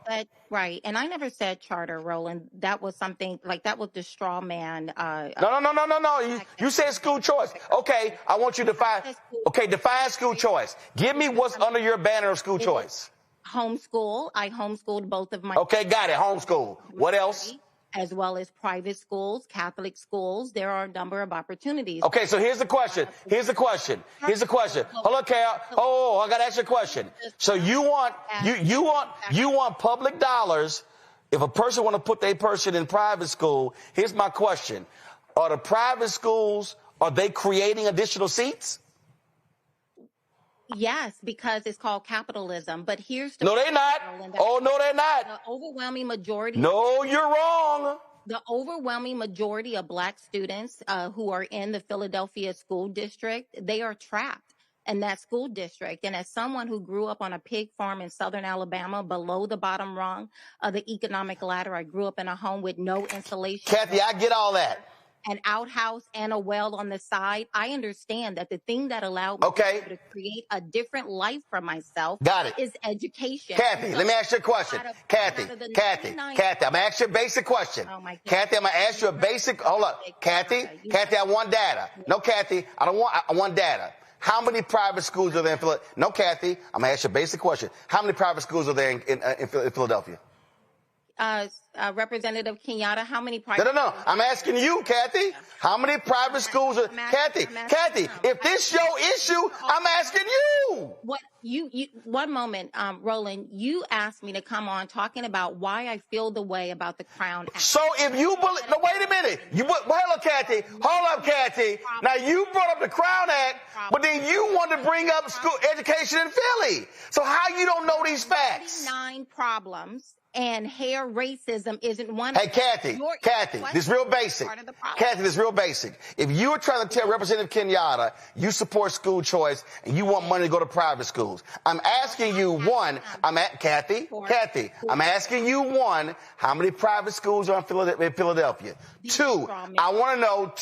Right. And I never said charter, Roland. That was something, like, that was the straw man. No. You said school choice. Okay, I want you to define school choice. Give me what's under your banner of school choice. Homeschool. I homeschooled both of my. Okay, got it. Homeschool. What else? As well as private schools, Catholic schools. There are a number of opportunities. Okay, so here's the question. Hold on, Cal. I got to ask you a question. So you want public dollars. If a person want to put their person in private school, here's my question. Are the private schools, are they creating additional seats? Yes, because it's called capitalism. But here's the No, they're not. No, they're not. The overwhelming majority. No, you're wrong. The overwhelming majority of black students who are in the Philadelphia school district, they are trapped in that school district. And as someone who grew up on a pig farm in southern Alabama, below the bottom rung of the economic ladder, I grew up in a home with no insulation. Kathy, I get all that. An outhouse and a well on the side. I understand that the thing that allowed me to create a different life for myself is education. Kathy, let me ask you a question. Kathy, I'm going to ask you a basic question. Kathy, I'm going to ask you a basic, hold up. Kathy, I want data. No, Kathy, I want data. How many private schools are there in Philadelphia? No, Kathy, I'm going to ask you a basic question. How many private schools are there in Philadelphia? Representative Kenyatta, how many private? No. I'm asking you, Kathy. How many private schools are? Kathy, if this your issue, I'm asking you. What you 1 moment, Roland, you asked me to come on talking about why I feel the way about the Crown Act. So if you believe, no, wait a minute. Hold up, Kathy. Now you brought up the Crown Act, but then you want to bring up school education in Philly. So how you don't know these facts? 9 problems. And hair racism isn't one of them. Kathy, this is real basic. Kathy, this is real basic. If you were trying to tell Representative Kenyatta you support school choice and you want money to go to private schools, I'm asking you, Kathy, I'm asking you, one, how many private schools are in Philadelphia? 2, I want to know,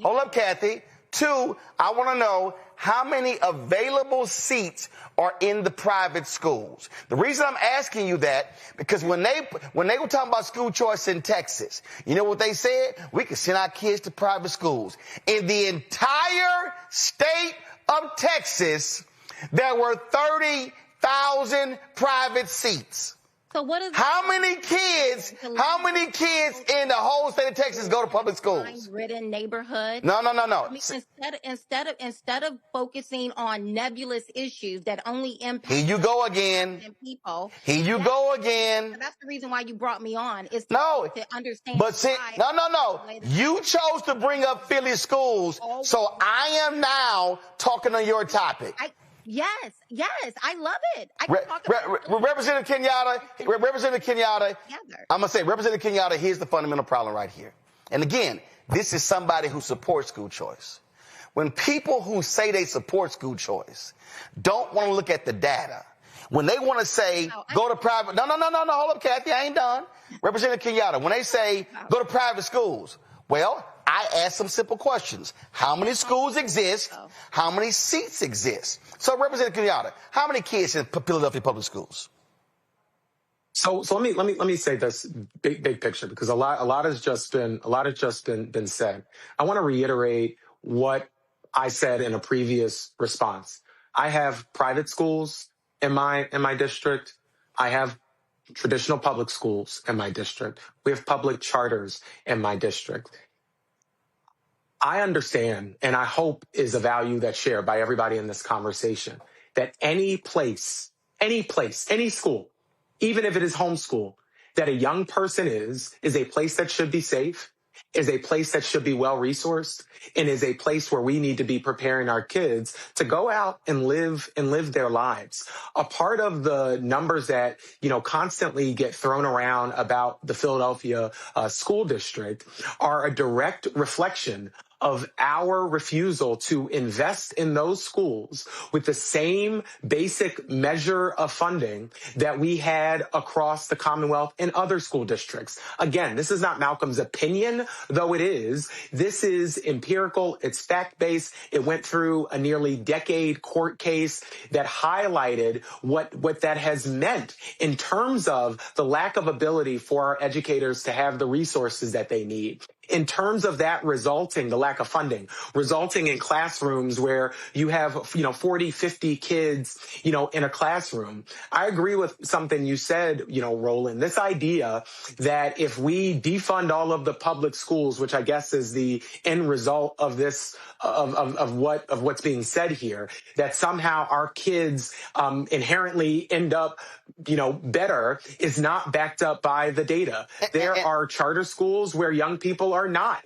hold up, Kathy. 2, I want to know how many available seats are in the private schools. The reason I'm asking you that, because when they were talking about school choice in Texas, you know what they said? We can send our kids to private schools. In the entire state of Texas, there were 30,000 private seats. So what is how many kids in the whole state of Texas go to public schools? Ridden neighborhood. No. I mean, instead of focusing on nebulous issues that only impact Here you go again. People. Here you go again. That's the reason why you brought me on. Is to understand. But see, no. You chose to bring up Philly schools, so I am now talking on your topic. Yes, I love it. I can talk about Representative Kenyatta, I'm going to say, Representative Kenyatta, here's the fundamental problem right here. And again, this is somebody who supports school choice. When people who say they support school choice don't want to look at the data, when they want to say, go to private, no, hold up, Kathy, I ain't done. Representative Kenyatta, when they say, go to private schools, well, I ask some simple questions. How many schools exist? How many seats exist? So, Representative Kenyatta, how many kids in Philadelphia public schools? So let me say this big picture, because a lot has just been said. I want to reiterate what I said in a previous response. I have private schools in my district. I have traditional public schools in my district. We have public charters in my district. I understand, and I hope is a value that's shared by everybody in this conversation, that any place, any school, even if it is homeschool, that a young person is a place that should be safe, is a place that should be well-resourced, and is a place where we need to be preparing our kids to go out and live their lives. A part of the numbers that, constantly get thrown around about the Philadelphia school district are a direct reflection of our refusal to invest in those schools with the same basic measure of funding that we had across the Commonwealth and other school districts. Again, this is not Malcolm's opinion, though it is. This is empirical. It's fact-based. It went through a nearly decade court case that highlighted what that has meant in terms of the lack of ability for our educators to have the resources that they need. In terms of that the lack of funding, resulting in classrooms where you have, 40, 50 kids, in a classroom. I agree with something you said, Roland, this idea that if we defund all of the public schools, which I guess is the end result of this, of what's being said here, that somehow our kids, inherently end up, better, is not backed up by the data. There are charter schools where young people are not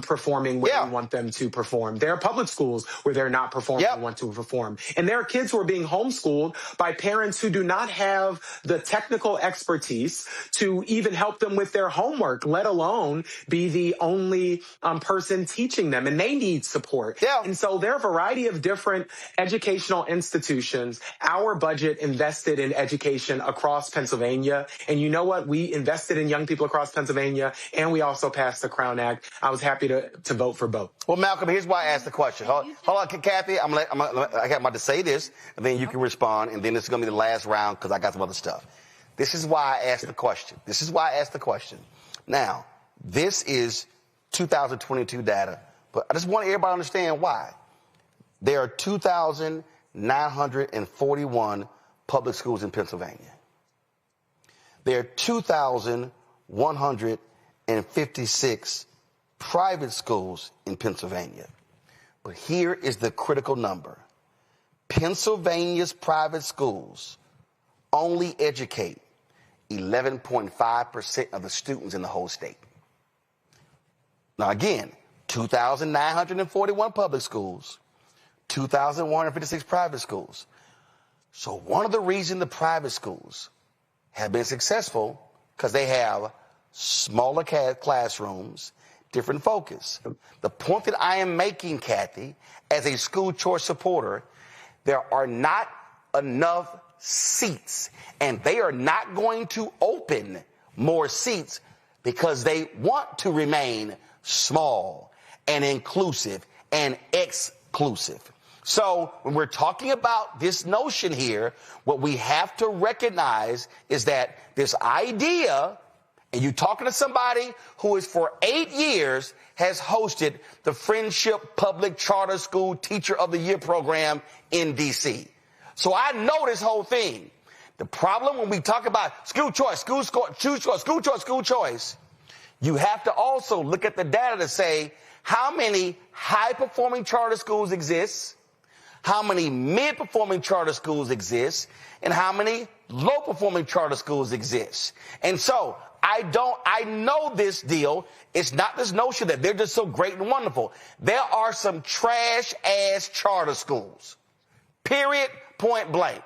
performing where we want them to perform. There are public schools where they're not performing where we want to perform. And there are kids who are being homeschooled by parents who do not have the technical expertise to even help them with their homework, let alone be the only person teaching them. And they need support. And so there are a variety of different educational institutions. Our budget invested in education across Pennsylvania. And you know what? We invested in young people across Pennsylvania, and we also passed the Crown Act. I was happy to vote for both. Well, Malcolm, here's why I asked the question. Hold on, Kathy. I got about to say this, and then you can respond, and then this is going to be the last round because I got some other stuff. This is why I asked the question. Now, this is 2022 data, but I just want everybody to understand why. There are 2,941 public schools in Pennsylvania. There are 2,156 private schools in Pennsylvania. But here is the critical number. Pennsylvania's private schools only educate 11.5% of the students in the whole state. Now again, 2,941 public schools, 2,156 private schools. So one of the reasons the private schools have been successful because they have smaller classrooms, different focus. The point that I am making, Kathy, as a school choice supporter, there are not enough seats, and they are not going to open more seats because they want to remain small and inclusive and exclusive. So when we're talking about this notion here, what we have to recognize is that this idea, and you're talking to somebody who is for 8 years has hosted the Friendship Public Charter School Teacher of the Year program in D.C. So I know this whole thing. The problem when we talk about school choice, you have to also look at the data to say how many high-performing charter schools exist, how many mid-performing charter schools exist, and how many low-performing charter schools exist. And so I know this deal. It's not this notion that they're just so great and wonderful. There are some trash-ass charter schools. Period, point blank.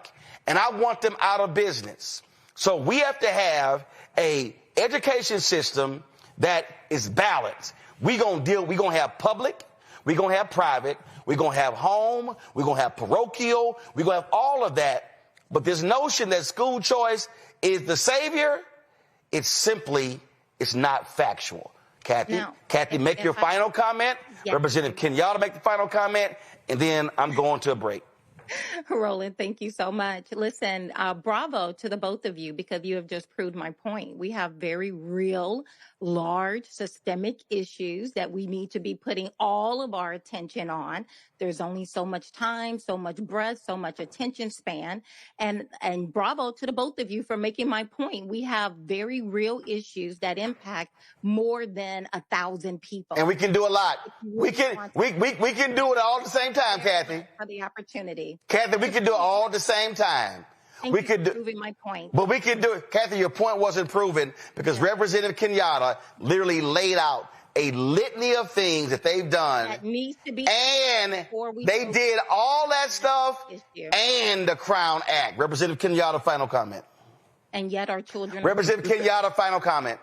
And I want them out of business. So we have to have a education system that is balanced. We're going to have public, we're going to have private, we're going to have home, we're going to have parochial, we're going to have all of that. But this notion that school choice is the savior, it's not factual. Kathy, make your final comment. Yes. Representative Kenyatta, make the final comment, and then I'm going to a break. Roland, thank you so much. Listen, bravo to the both of you, because you have just proved my point. We have very real, large, systemic issues that we need to be putting all of our attention on. There's only so much time, so much breath, so much attention span. And bravo to the both of you for making my point. We have very real issues that impact more than 1,000 people. And we can do a lot. We can do it all at the same time, Kathy. For the opportunity. Kathy, we can do it all at the same time. Thank you for proving my point. But we can do it. Kathy, your point wasn't proven because Representative Kenyatta literally laid out a litany of things that they've done. That needs to be. And they did all that stuff and the Crown Act. Representative Kenyatta, final comment. And yet our children. Representative Kenyatta, final comment.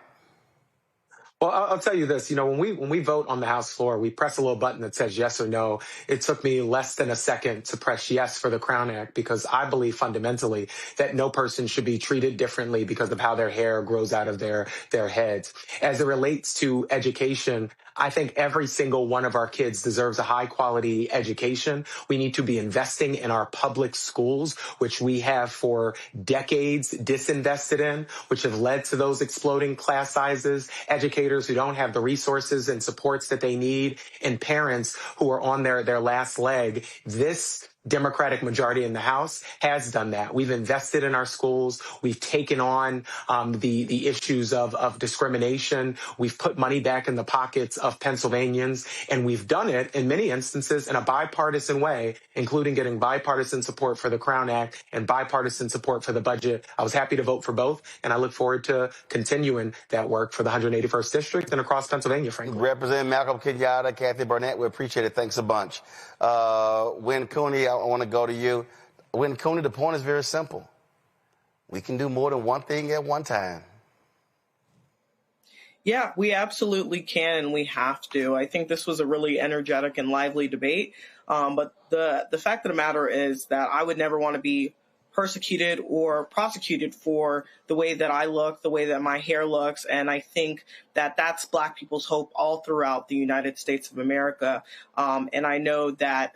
Well, I'll tell you this, when we vote on the House floor, we press a little button that says yes or no. It took me less than a second to press yes for the Crown Act because I believe fundamentally that no person should be treated differently because of how their hair grows out of their heads. As it relates to education, I think every single one of our kids deserves a high quality education. We need to be investing in our public schools, which we have for decades disinvested in, which have led to those exploding class sizes, educators who don't have the resources and supports that they need, and parents who are on their last leg. This Democratic majority in the House has done that. We've invested in our schools. We've taken on the issues of discrimination. We've put money back in the pockets of Pennsylvanians, and we've done it in many instances in a bipartisan way, including getting bipartisan support for the Crown Act and bipartisan support for the budget. I was happy to vote for both, and I look forward to continuing that work for the 181st District and across Pennsylvania, frankly. Representative Malcolm Kenyatta, Kathy Burnett, we appreciate it. Thanks a bunch. Win Cooney, I want to go to you. Win Cooney, the point is very simple. We can do more than one thing at one time. Yeah, we absolutely can, and we have to. I think this was a really energetic and lively debate. But the fact of the matter is that I would never want to be persecuted or prosecuted for the way that I look, the way that my hair looks. And I think that that's Black people's hope all throughout the United States of America. And I know that,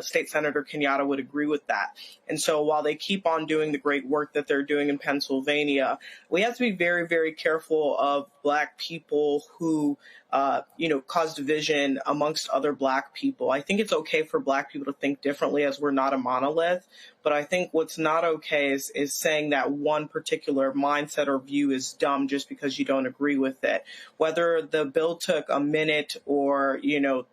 State Senator Kenyatta would agree with that. And so while they keep on doing the great work that they're doing in Pennsylvania, we have to be very, very careful of Black people who cause division amongst other Black people. I think it's okay for Black people to think differently as we're not a monolith. But I think what's not okay is saying that one particular mindset or view is dumb just because you don't agree with it. Whether the bill took a minute or,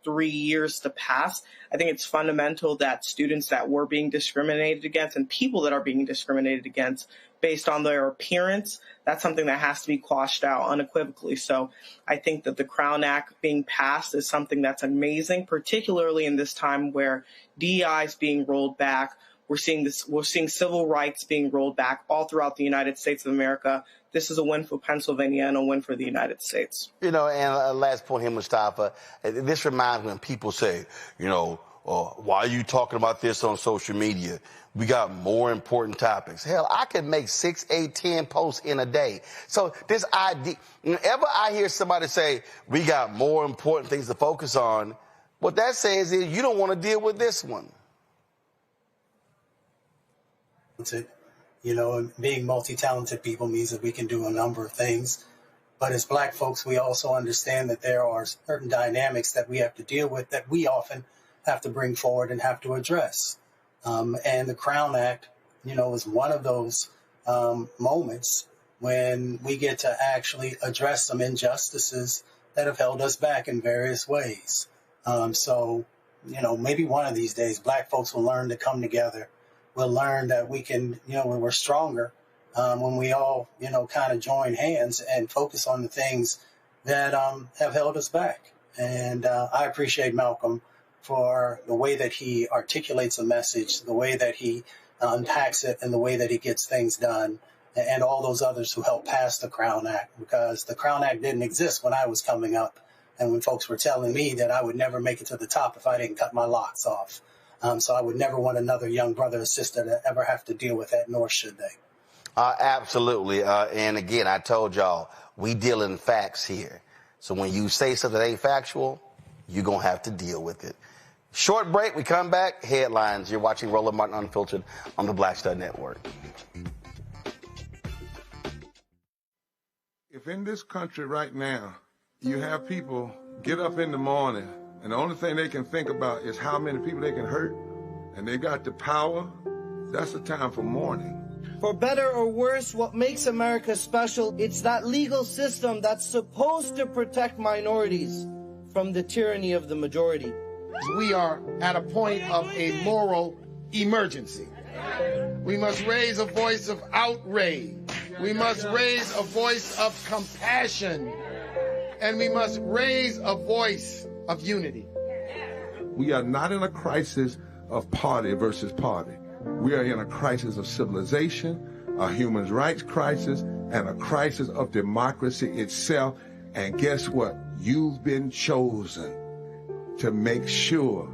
3 years to pass, I think it's fundamental that students that were being discriminated against and people that are being discriminated against based on their appearance, that's something that has to be quashed out unequivocally. So I think that the Crown Act being passed is something that's amazing, particularly in this time where DEI is being rolled back. We're seeing civil rights being rolled back all throughout the United States of America. This is a win for Pennsylvania and a win for the United States. And last point here, Mustafa, this reminds me when people say, why are you talking about this on social media? We got more important topics. Hell, I can make 6, 8, 10 posts in a day. So this idea, whenever I hear somebody say, we got more important things to focus on, what that says is you don't want to deal with this one. Being multi-talented people means that we can do a number of things. But as Black folks, we also understand that there are certain dynamics that we have to deal with that we often have to bring forward and have to address. And the Crown Act is one of those moments when we get to actually address some injustices that have held us back in various ways. So, maybe one of these days, Black folks will learn to come together. We'll learn that we can, when we're stronger, when we all, kind of join hands and focus on the things that have held us back. And I appreciate Malcolm for the way that he articulates a message, the way that he unpacks it, and the way that he gets things done, and all those others who helped pass the Crown Act, because the Crown Act didn't exist when I was coming up, and when folks were telling me that I would never make it to the top if I didn't cut my locks off. So I would never want another young brother or sister to ever have to deal with that, nor should they. Absolutely. And again, I told y'all, we deal in facts here. So when you say something that ain't factual, you're going to have to deal with it. Short break. We come back. Headlines. You're watching Roland Martin Unfiltered on the Black Stud Network. If in this country right now, you have people get up in the morning and the only thing they can think about is how many people they can hurt, and they got the power, that's the time for mourning. For better or worse, what makes America special, it's that legal system that's supposed to protect minorities from the tyranny of the majority. We are at a point of a moral emergency. We must raise a voice of outrage. We must raise a voice of compassion. And we must raise a voice of unity. We are not in a crisis of party versus party. We are in a crisis of civilization, a human rights crisis, and a crisis of democracy itself. And guess what? You've been chosen to make sure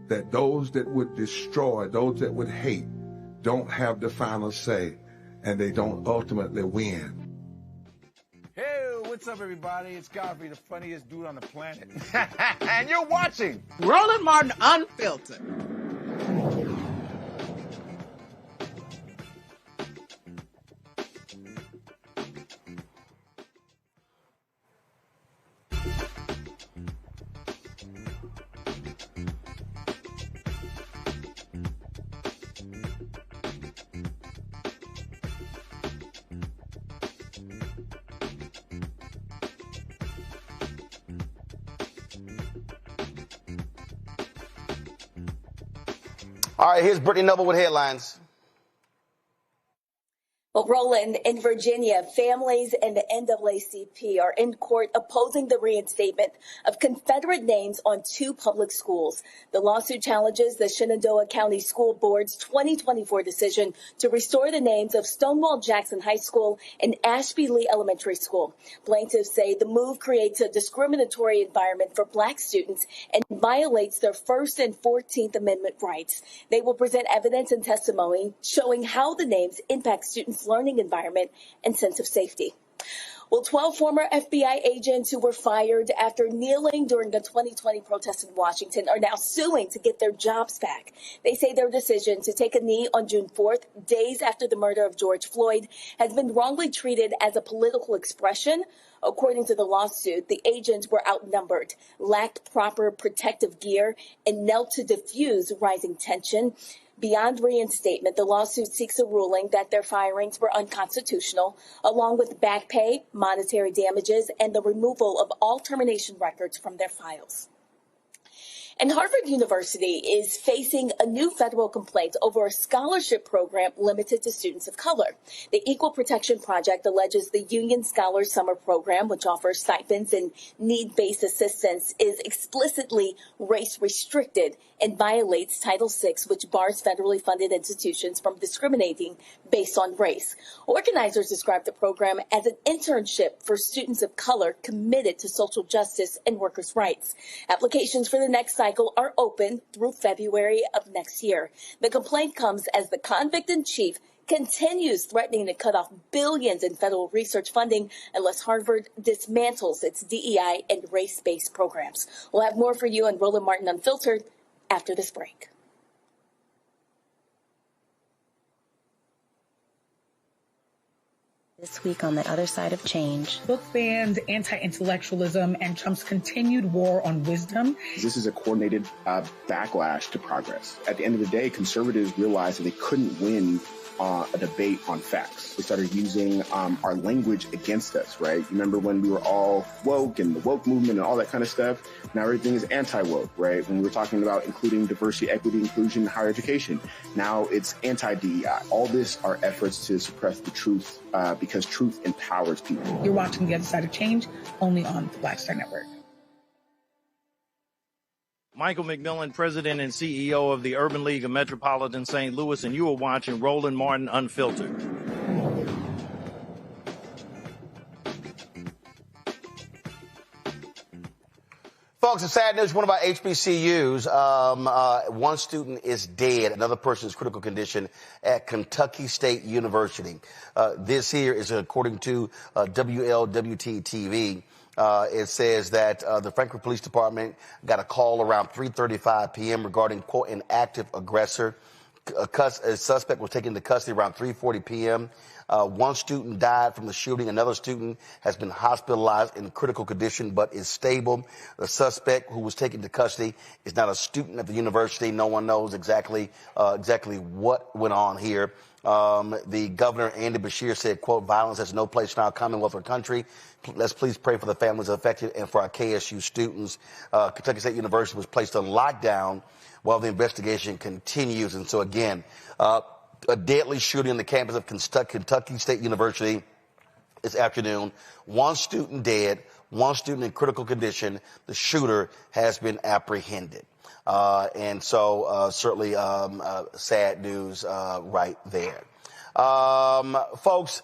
that those that would destroy, those that would hate, don't have the final say, and they don't ultimately win. Hey, what's up, everybody? It's Godfrey, the funniest dude on the planet. And you're watching Roland Martin Unfiltered. All right, here's Brittany Noble with headlines. Well, Roland, in Virginia, families and the NAACP are in court opposing the reinstatement of Confederate names on 2 public schools. The lawsuit challenges the Shenandoah County School Board's 2024 decision to restore the names of Stonewall Jackson High School and Ashby Lee Elementary School. Plaintiffs say the move creates a discriminatory environment for Black students and violates their First and 14th Amendment rights. They will present evidence and testimony showing how the names impact students' learning environment and sense of safety. Well, 12 former FBI agents who were fired after kneeling during the 2020 protests in Washington are now suing to get their jobs back. They say their decision to take a knee on June 4th, days after the murder of George Floyd, has been wrongly treated as a political expression. According to the lawsuit, the agents were outnumbered, lacked proper protective gear, and knelt to diffuse rising tension. Beyond reinstatement, the lawsuit seeks a ruling that their firings were unconstitutional, along with back pay, monetary damages, and the removal of all termination records from their files. And Harvard University is facing a new federal complaint over a scholarship program limited to students of color. The Equal Protection Project alleges the Union Scholars Summer Program, which offers stipends and need-based assistance, is explicitly race-restricted and violates Title VI, which bars federally funded institutions from discriminating based on race. Organizers describe the program as an internship for students of color committed to social justice and workers' rights. Applications for the next cycle are open through February of next year. The complaint comes as the convict-in-chief continues threatening to cut off billions in federal research funding unless Harvard dismantles its DEI and race-based programs. We'll have more for you on Roland Martin Unfiltered after this break. This week on the other side of change. Book bans, anti-intellectualism, and Trump's continued war on wisdom. This is a coordinated backlash to progress. At the end of the day, conservatives realized that they couldn't win a debate on facts. They started using our language against us, right? Remember when we were all woke and the woke movement and all that kind of stuff? Now everything is anti-woke, right? When we were talking about including diversity, equity, inclusion, higher education, now it's anti-DEI. All this are efforts to suppress the truth because truth empowers people. You're watching The Other Side of Change only on the Black Star Network. Michael McMillan, President and CEO of the Urban League of Metropolitan St. Louis, and you are watching Roland Martin Unfiltered. Folks, it's sad news. One of our HBCUs, one student is dead. Another person is critical condition at Kentucky State University. This here is according to WLWT-TV. It says that the Frankfort Police Department got a call around 3:35 p.m. regarding, quote, an active aggressor. A suspect was taken into custody around 3:40 p.m. One student died from the shooting. Another student has been hospitalized in critical condition but is stable. The suspect who was taken to custody is not a student at the university. No one knows exactly what went on here. The governor, Andy Beshear, said, quote, violence has no place in our Commonwealth or country. Let's please pray for the families affected and for our KSU students. Kentucky State University was placed on lockdown while the investigation continues. And so, again, a deadly shooting on the campus of Kentucky State University this afternoon. One student dead, one student in critical condition. The shooter has been apprehended. And so certainly sad news right there. Folks,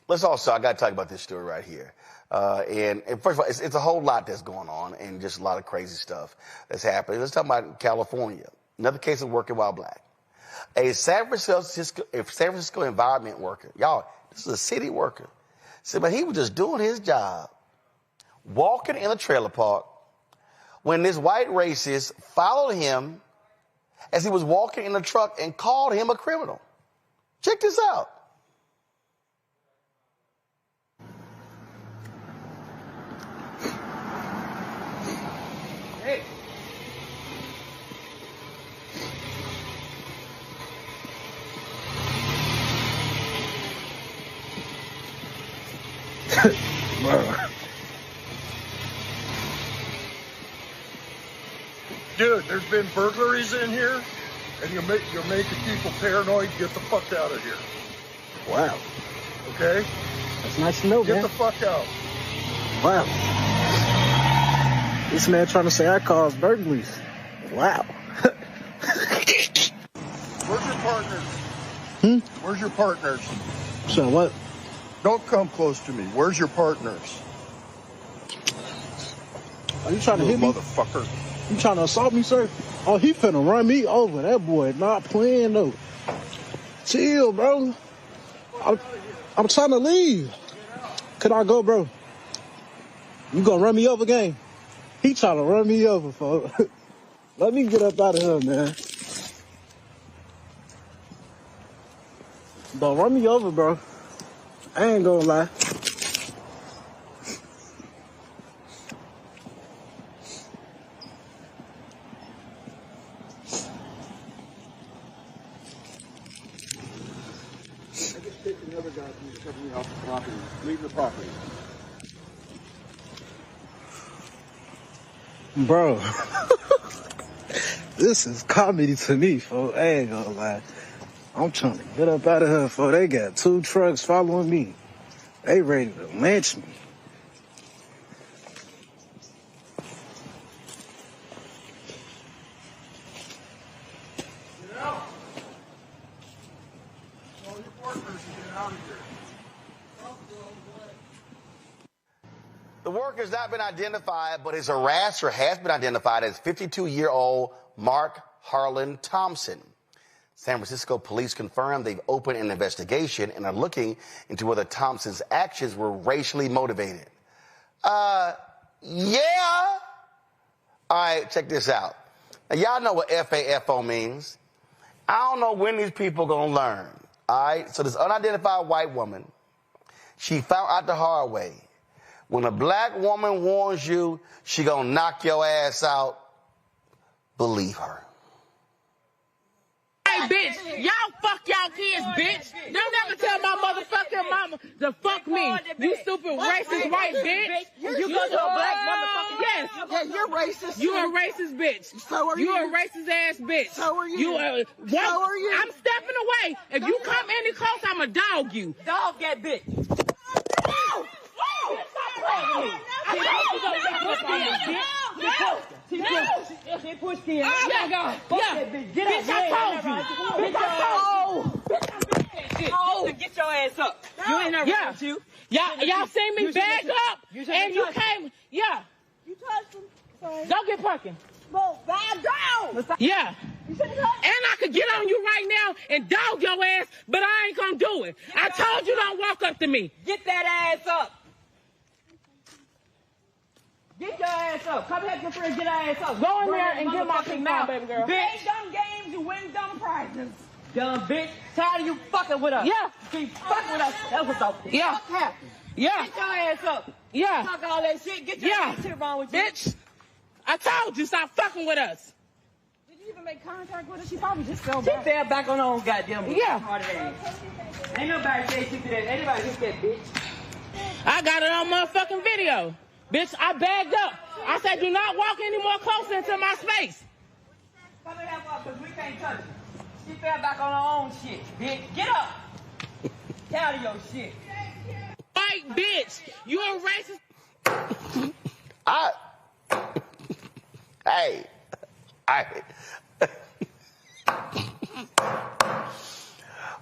let's also, I got to talk about this story right here. And first of all, it's a whole lot that's going on and just a lot of crazy stuff that's happening. Let's talk about California. Another case of working while black. A San Francisco environment worker. Y'all, this is a city worker. Said, but he was just doing his job, walking in a trailer park, when this white racist followed him as he was walking in the truck and called him a criminal. Check this out. Hey. Dude, there's been burglaries in here, and you're making people paranoid. Get the fuck out of here. Wow. Okay? That's nice to know, Get man. the fuck out. Wow. This man trying to say I caused burglaries. Wow. Where's your partners? Where's your partners? So what? Don't come close to me. Where's your partners? Are you trying to hit me? Motherfucker. You trying to assault me, sir? Oh, he finna run me over. That boy not playing, though. Chill, bro. I'm trying to leave. Could I go, bro? You gonna run me over, gang? He trying to run me over, folks. Let me get up out of here, man. Don't run me over, bro. I ain't gonna lie. Another guy who's coming me off the property. Leave the property. Bro, this is comedy to me, folks. I ain't gonna lie. I'm trying to get up out of here, folks. They got 2 trucks following me. They ready to lynch me. Get out. All your partners get out of here. The worker has not been identified, but his harasser has been identified as 52-year-old Mark Harlan Thompson. San Francisco police confirmed they've opened an investigation and are looking into whether Thompson's actions were racially motivated. Yeah. All right, check this out. Now, y'all know what FAFO means. I don't know when these people gonna learn. All right? So this unidentified white woman, she found out the hard way. When a black woman warns you she gonna knock your ass out, believe her. Hey, bitch, y'all fuck y'all kids, bitch. Don't ever tell my motherfucking mama to fuck me. You stupid racist white bitch. You go to a black motherfucker. Yes. Yeah, you're racist. You a racist bitch. So are you. You a racist ass bitch. So are you. So are you. I'm stepping away. If you come any close, I'ma dog you. Dog that bitch. No! Stop playing with me. She pushed in. Oh my God. Yeah. Bitch, I told you. Bitch, I told you. Oh, get your ass up. You ain't never touched you. Y'all seen me back up and you came. Yeah. You touched him. Sorry. Don't get parking. Go back down. Yeah. And I could get on you right now and dog your ass, but I ain't gonna do it. I told you don't walk up to me. Get that ass up. Get your ass up. Come help your friend get her ass up. Go in there and get my thing now, baby girl. Bitch, dumb games, you win dumb prizes. Dumb bitch. Tired of you fucking with us. Yeah. Keep fucking with us. That's what's up. Yeah. Fuck happened. Yeah. Get your ass up. Yeah. Talk all that shit. Get your ass shit wrong with you. Bitch, I told you stop fucking with us. Did you even make contact with her? She probably just fell back. She fell back on her own goddamn. Yeah. Ain't nobody say shit to that. Ain't nobody hit that bitch. I got it on motherfucking video. Bitch, I bagged up. I said, do not walk any more closer into my space. Come and help us, because we can't touch her. She fell back on her own shit, bitch. Get up. Get out of your shit. White bitch, you a racist.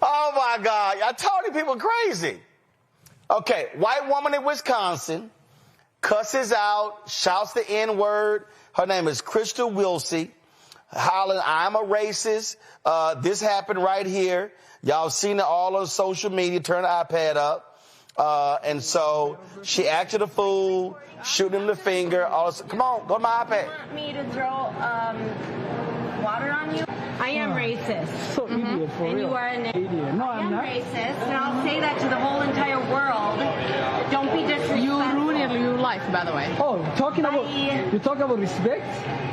Oh my God, I told you people crazy. Okay, white woman in Wisconsin cusses out, shouts the N-word. Her name is Crystal Wilsey, hollering, I'm a racist. This happened right here. Y'all seen it all on social media. Turn the iPad up. And so she acted a fool, shooting him the finger. Come on, go to my iPad. Me to throw water on you? I am racist. So idiot, for and real. You are an idiot. No, I'm not. racist, and I'll say that to the whole entire world. Don't be disrespectful. You ruined your life, by the way. Oh, you talk about respect?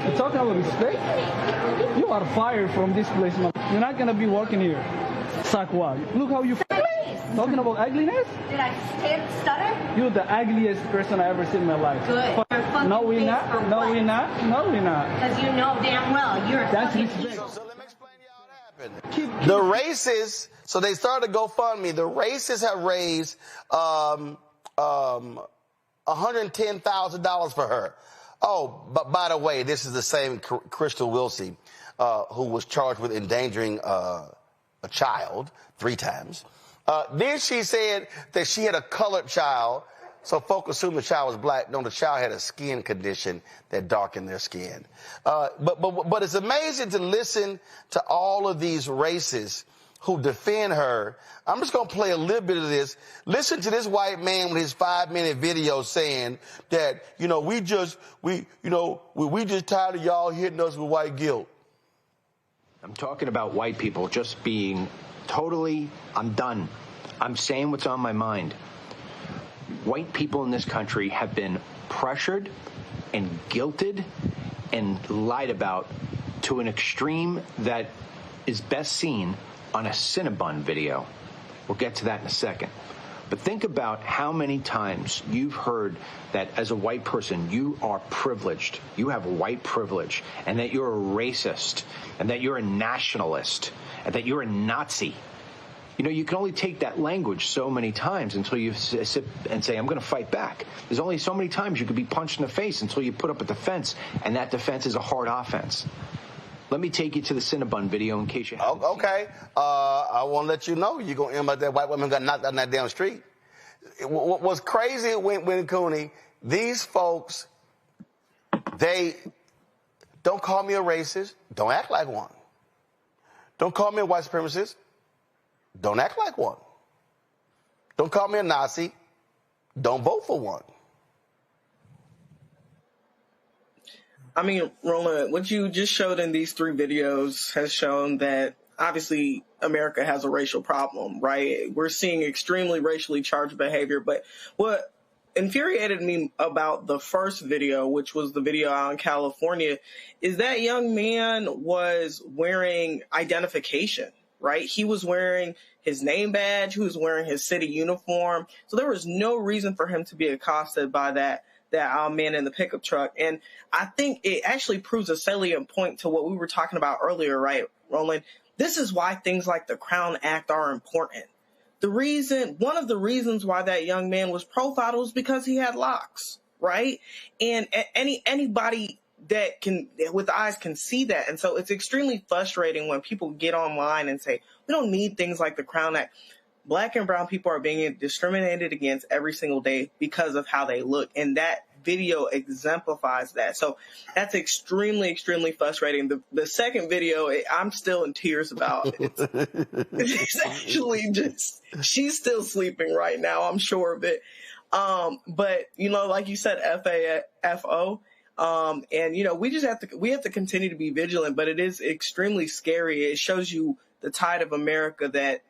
You talking about respect? You are fired from this place, man. You're not gonna be working here. Suck what? Look how you talking about ugliness? Did I stutter? You're the ugliest person I ever seen in my life. Good. No, we're not. No, we're not. No, we're not. Because you know damn well you're a That's fucking respect. So let me explain to y'all what happened. The racists, so they started to GoFundMe. The racists have raised $110,000 for her. Oh, but by the way, this is the same Crystal Wilsey who was charged with endangering a child 3 times. Then she said that she had a colored child, so folks assumed the child was black. No, the child had a skin condition that darkened their skin. But it's amazing to listen to all of these racists who defend her. I'm just going to play a little bit of this. Listen to this white man with his 5-minute video saying that, we just tired of y'all hitting us with white guilt. I'm talking about white people just being totally, I'm done. I'm saying what's on my mind. White people in this country have been pressured and guilted and lied about to an extreme that is best seen on a Cinnabon video. We'll get to that in a second. But think about how many times you've heard that as a white person, you are privileged. You have white privilege, and that you're a racist, and that you're a nationalist, and that you're a Nazi. You can only take that language so many times until you sit and say, I'm going to fight back. There's only so many times you could be punched in the face until you put up a defense, and that defense is a hard offense. Let me take you to the Cinnabon video in case you haven't seen it. I want to let you know you're going to end up that white woman got knocked down that damn street. What was crazy when Cooney, these folks, they don't call me a racist. Don't act like one. Don't call me a white supremacist. Don't act like one. Don't call me a Nazi. Don't vote for one. I mean, Roland, what you just showed in these 3 videos has shown that obviously America has a racial problem, right? We're seeing extremely racially charged behavior. But what infuriated me about the first video, which was the video out in California, is that young man was wearing identification, right? He was wearing his name badge, he was wearing his city uniform. So there was no reason for him to be accosted by that man in the pickup truck. And I think it actually proves a salient point to what we were talking about earlier, right, Roland? This is why things like the Crown Act are important. One of the reasons why that young man was profiled was because he had locks, right? And anybody that with eyes can see that. And so it's extremely frustrating when people get online and say, we don't need things like the Crown Act. Black and brown people are being discriminated against every single day because of how they look. And that video exemplifies that. So that's extremely, extremely frustrating. The second video, I'm still in tears about. It's actually just, she's still sleeping right now. I'm sure of it. But, like you said, FAFO. And, we have to continue to be vigilant, but it is extremely scary. It shows you the tide of America that,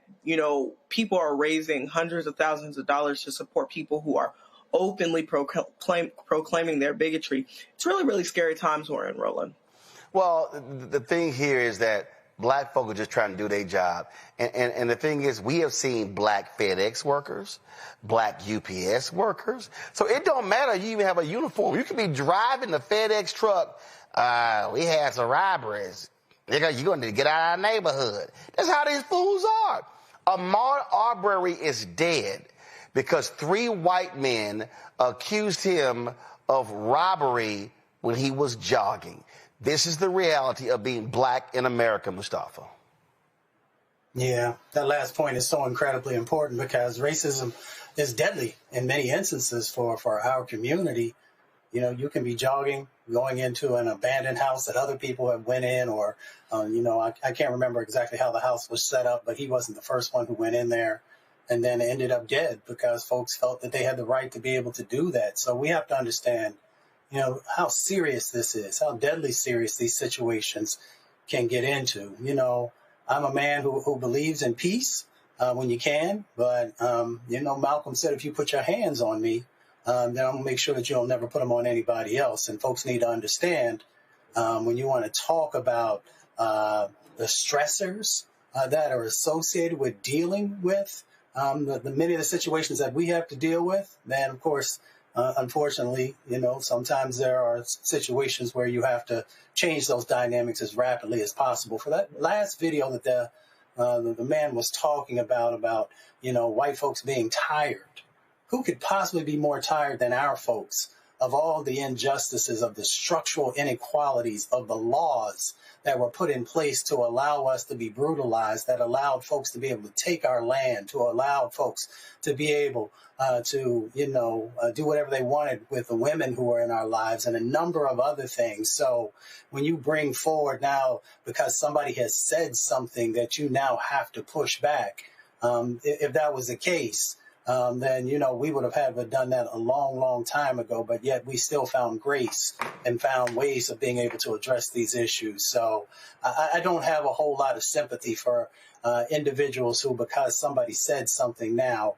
people are raising hundreds of thousands of dollars to support people who are openly proclaiming their bigotry. It's really, really scary times we're in, Roland. Well, the thing here is that black folk are just trying to do their job. And the thing is, we have seen black FedEx workers, black UPS workers. So it don't matter you even have a uniform. You could be driving the FedEx truck. We had some robberies. You're going to get out of our neighborhood. That's how these fools are. Ahmaud Arbery is dead because 3 white men accused him of robbery when he was jogging. This is the reality of being black in America, Mustafa. Yeah, that last point is so incredibly important because racism is deadly in many instances for our community. You can be jogging, going into an abandoned house that other people have went in, or, I can't remember exactly how the house was set up, but he wasn't the first one who went in there and then ended up dead because folks felt that they had the right to be able to do that. So we have to understand, how serious this is, how deadly serious these situations can get into. I'm a man who believes in peace when you can, but, Malcolm said, if you put your hands on me, then I'm going to make sure that you'll never put them on anybody else. And folks need to understand when you want to talk about the stressors that are associated with dealing with the many of the situations that we have to deal with, then, of course, unfortunately, sometimes there are situations where you have to change those dynamics as rapidly as possible. For that last video that the man was talking about, white folks being tired, who could possibly be more tired than our folks of all the injustices, of the structural inequalities, of the laws that were put in place to allow us to be brutalized, that allowed folks to be able to take our land, to allow folks to be able to, do whatever they wanted with the women who are in our lives and a number of other things. So when you bring forward now, because somebody has said something that you now have to push back, if that was the case, then, we would have had done that a long, long time ago, but yet we still found grace and found ways of being able to address these issues. So I don't have a whole lot of sympathy for individuals who, because somebody said something now,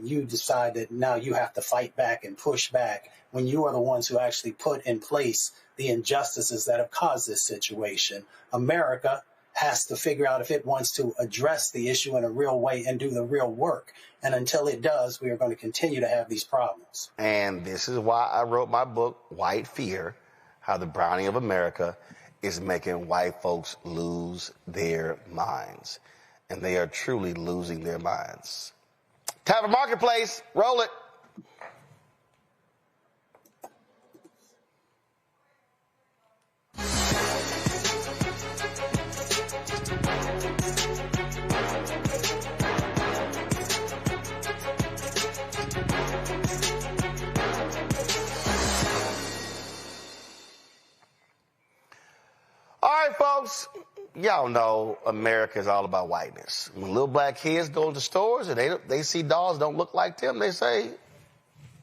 you decide that now you have to fight back and push back when you are the ones who actually put in place the injustices that have caused this situation. America has to figure out if it wants to address the issue in a real way and do the real work. And until it does, we are going to continue to have these problems. And this is why I wrote my book, White Fear, How the Browning of America is Making White Folks Lose Their Minds. And they are truly losing their minds. Time for Marketplace. Roll it. All right, folks, y'all know America is all about whiteness. When little black kids go to stores and they see dolls don't look like them, they say,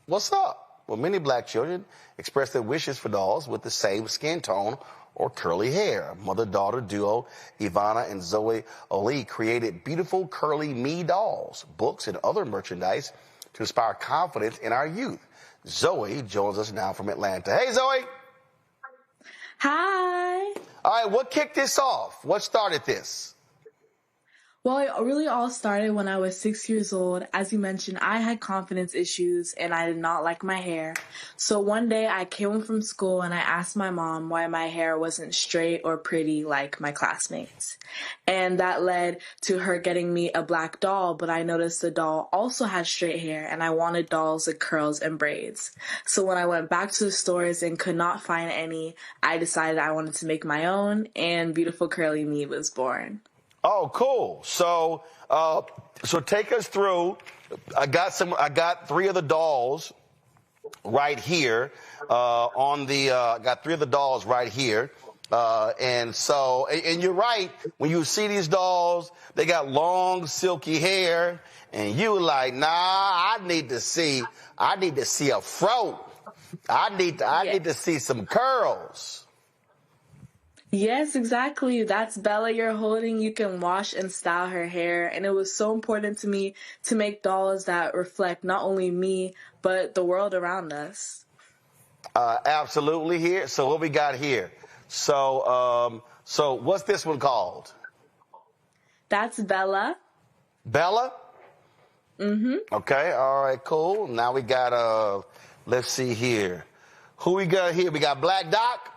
what's up? Well, many black children express their wishes for dolls with the same skin tone or curly hair. Mother-daughter duo Ivana and Zoe Oli created beautiful curly me dolls, books, and other merchandise to inspire confidence in our youth. Zoe joins us now from Atlanta. Hey, Zoe. Hi. All right, what kicked this off? What started this? Well, it really all started when I was 6 years old. As you mentioned, I had confidence issues and I did not like my hair. So one day I came home from school and I asked my mom why my hair wasn't straight or pretty like my classmates. And that led to her getting me a black doll, but I noticed the doll also had straight hair and I wanted dolls with curls and braids. So when I went back to the stores and could not find any, I decided I wanted to make my own, and Beautiful Curly Me was born. Oh, cool. So, so take us through. I got 3 of the dolls right here, got 3 of the dolls right here. And you're right. When you see these dolls, they got long, silky hair, and you like, nah, I need to see a fro. I need to see some curls. Yes, exactly. That's Bella you're holding. You can wash and style her hair. And it was so important to me to make dolls that reflect not only me, but the world around us. Absolutely here. So what we got here? So what's this one called? That's Bella. Bella? Mm-hmm. Okay. All right, cool. Now we got, let's see here. Who we got here? We got Black Doc.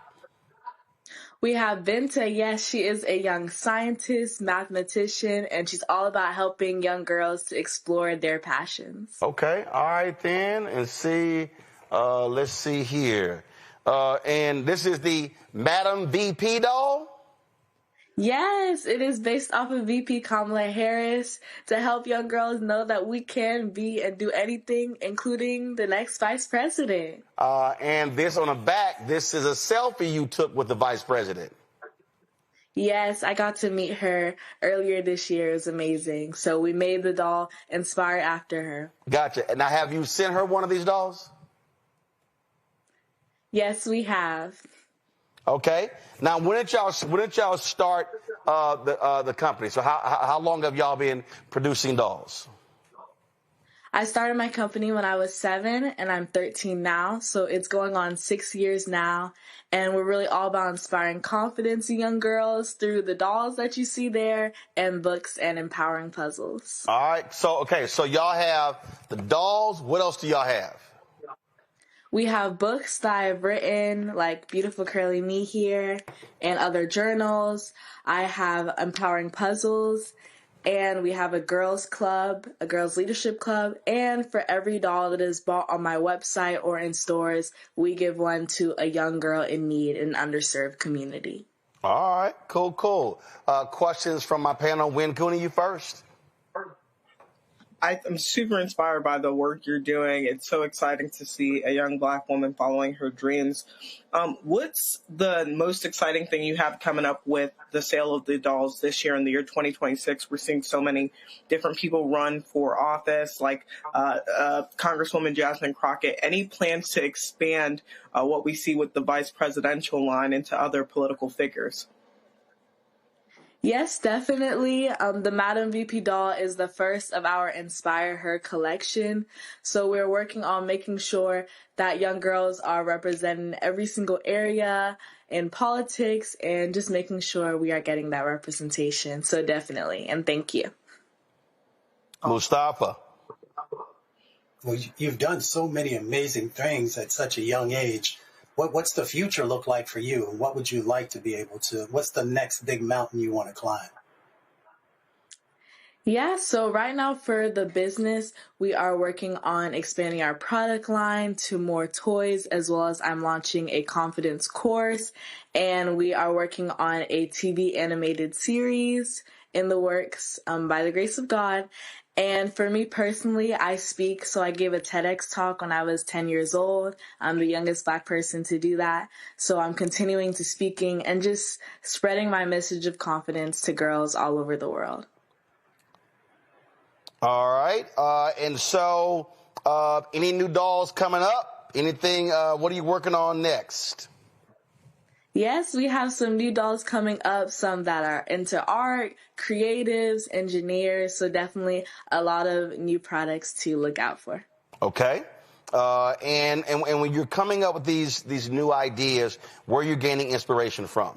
We have Vinta. Yes, she is a young scientist, mathematician, and she's all about helping young girls to explore their passions. Okay. All right, then. And see, let's see here. And this is the Madam VP doll? Yes, it is based off of VP Kamala Harris to help young girls know that we can be and do anything, including the next vice president. And this on the back, this is a selfie you took with the vice president. Yes, I got to meet her earlier this year. It was amazing. So we made the doll inspired after her. Gotcha. Now, have you sent her one of these dolls? Yes, we have. Okay. Now, when did y'all start the company? So how long have y'all been producing dolls? I started my company when I was 7 and I'm 13 now. So it's going on 6 years now. And we're really all about inspiring confidence in young girls through the dolls that you see there and books and empowering puzzles. All right. So y'all have the dolls. What else do y'all have? We have books that I've written, like Beautiful Curly Me here, and other journals. I have empowering puzzles, and we have a girls club, a girls leadership club, and for every doll that is bought on my website or in stores, we give one to a young girl in need in an underserved community. All right, cool. Questions from my panel. Win Cooney, you first. I'm super inspired by the work you're doing. It's so exciting to see a young Black woman following her dreams. What's the most exciting thing you have coming up with the sale of the dolls this year in the year 2026? We're seeing so many different people run for office, like Congresswoman Jasmine Crockett. Any plans to expand what we see with the vice presidential line into other political figures? Yes, definitely. The Madam VP doll is the first of our Inspire Her collection. So we're working on making sure that young girls are represented in every single area in politics and just making sure we are getting that representation. So definitely. And thank you. Mustafa. Well, you've done so many amazing things at such a young age. What's the future look like for you? And what would you like to be able to, what's the next big mountain you want to climb? Yeah, so right now for the business, we are working on expanding our product line to more toys, as well as I'm launching a confidence course, and we are working on a TV animated series in the works by the grace of God. And for me personally, I speak, so I gave a TEDx talk when I was 10 years old. I'm the youngest Black person to do that. So I'm continuing to speaking and just spreading my message of confidence to girls all over the world. All right. And so any new dolls coming up? Anything, what are you working on next? Yes, we have some new dolls coming up, some that are into art, creatives, engineers, so definitely a lot of new products to look out for. Okay. And when you're coming up with these new ideas, where are you gaining inspiration from?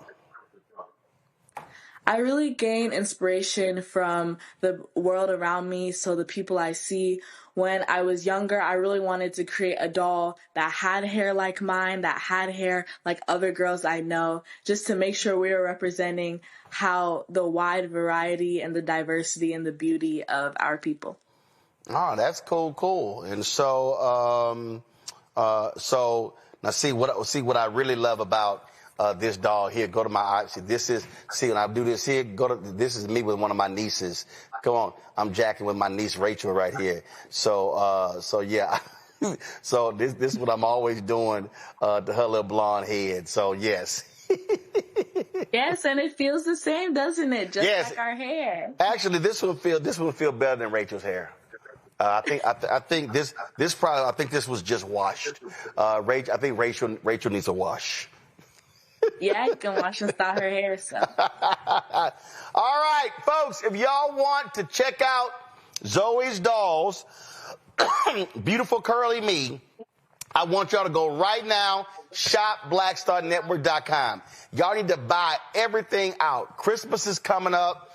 I really gain inspiration from the world around me, so the people I see. When I was younger, I really wanted to create a doll that had hair like mine, that had hair like other girls I know, just to make sure we were representing how the wide variety and the diversity and the beauty of our people. Oh, that's cool. And so, now see what I really love about this doll here. Go to my eye. See, when I do this here, this is me with one of my nieces. Come on, I'm jacking with my niece Rachel right here. So yeah. So this is what I'm always doing to her little blonde head. So yes. Yes, and it feels the same, doesn't it? Just yes. like our hair. Actually, this one feel better than Rachel's hair. I think this was just washed. I think Rachel needs a wash. Yeah, you can wash and style her hair. So. All right, folks, if y'all want to check out Zoe's dolls, Beautiful Curly Me, I want y'all to go right now, shopblackstarnetwork.com. Y'all need to buy everything out. Christmas is coming up.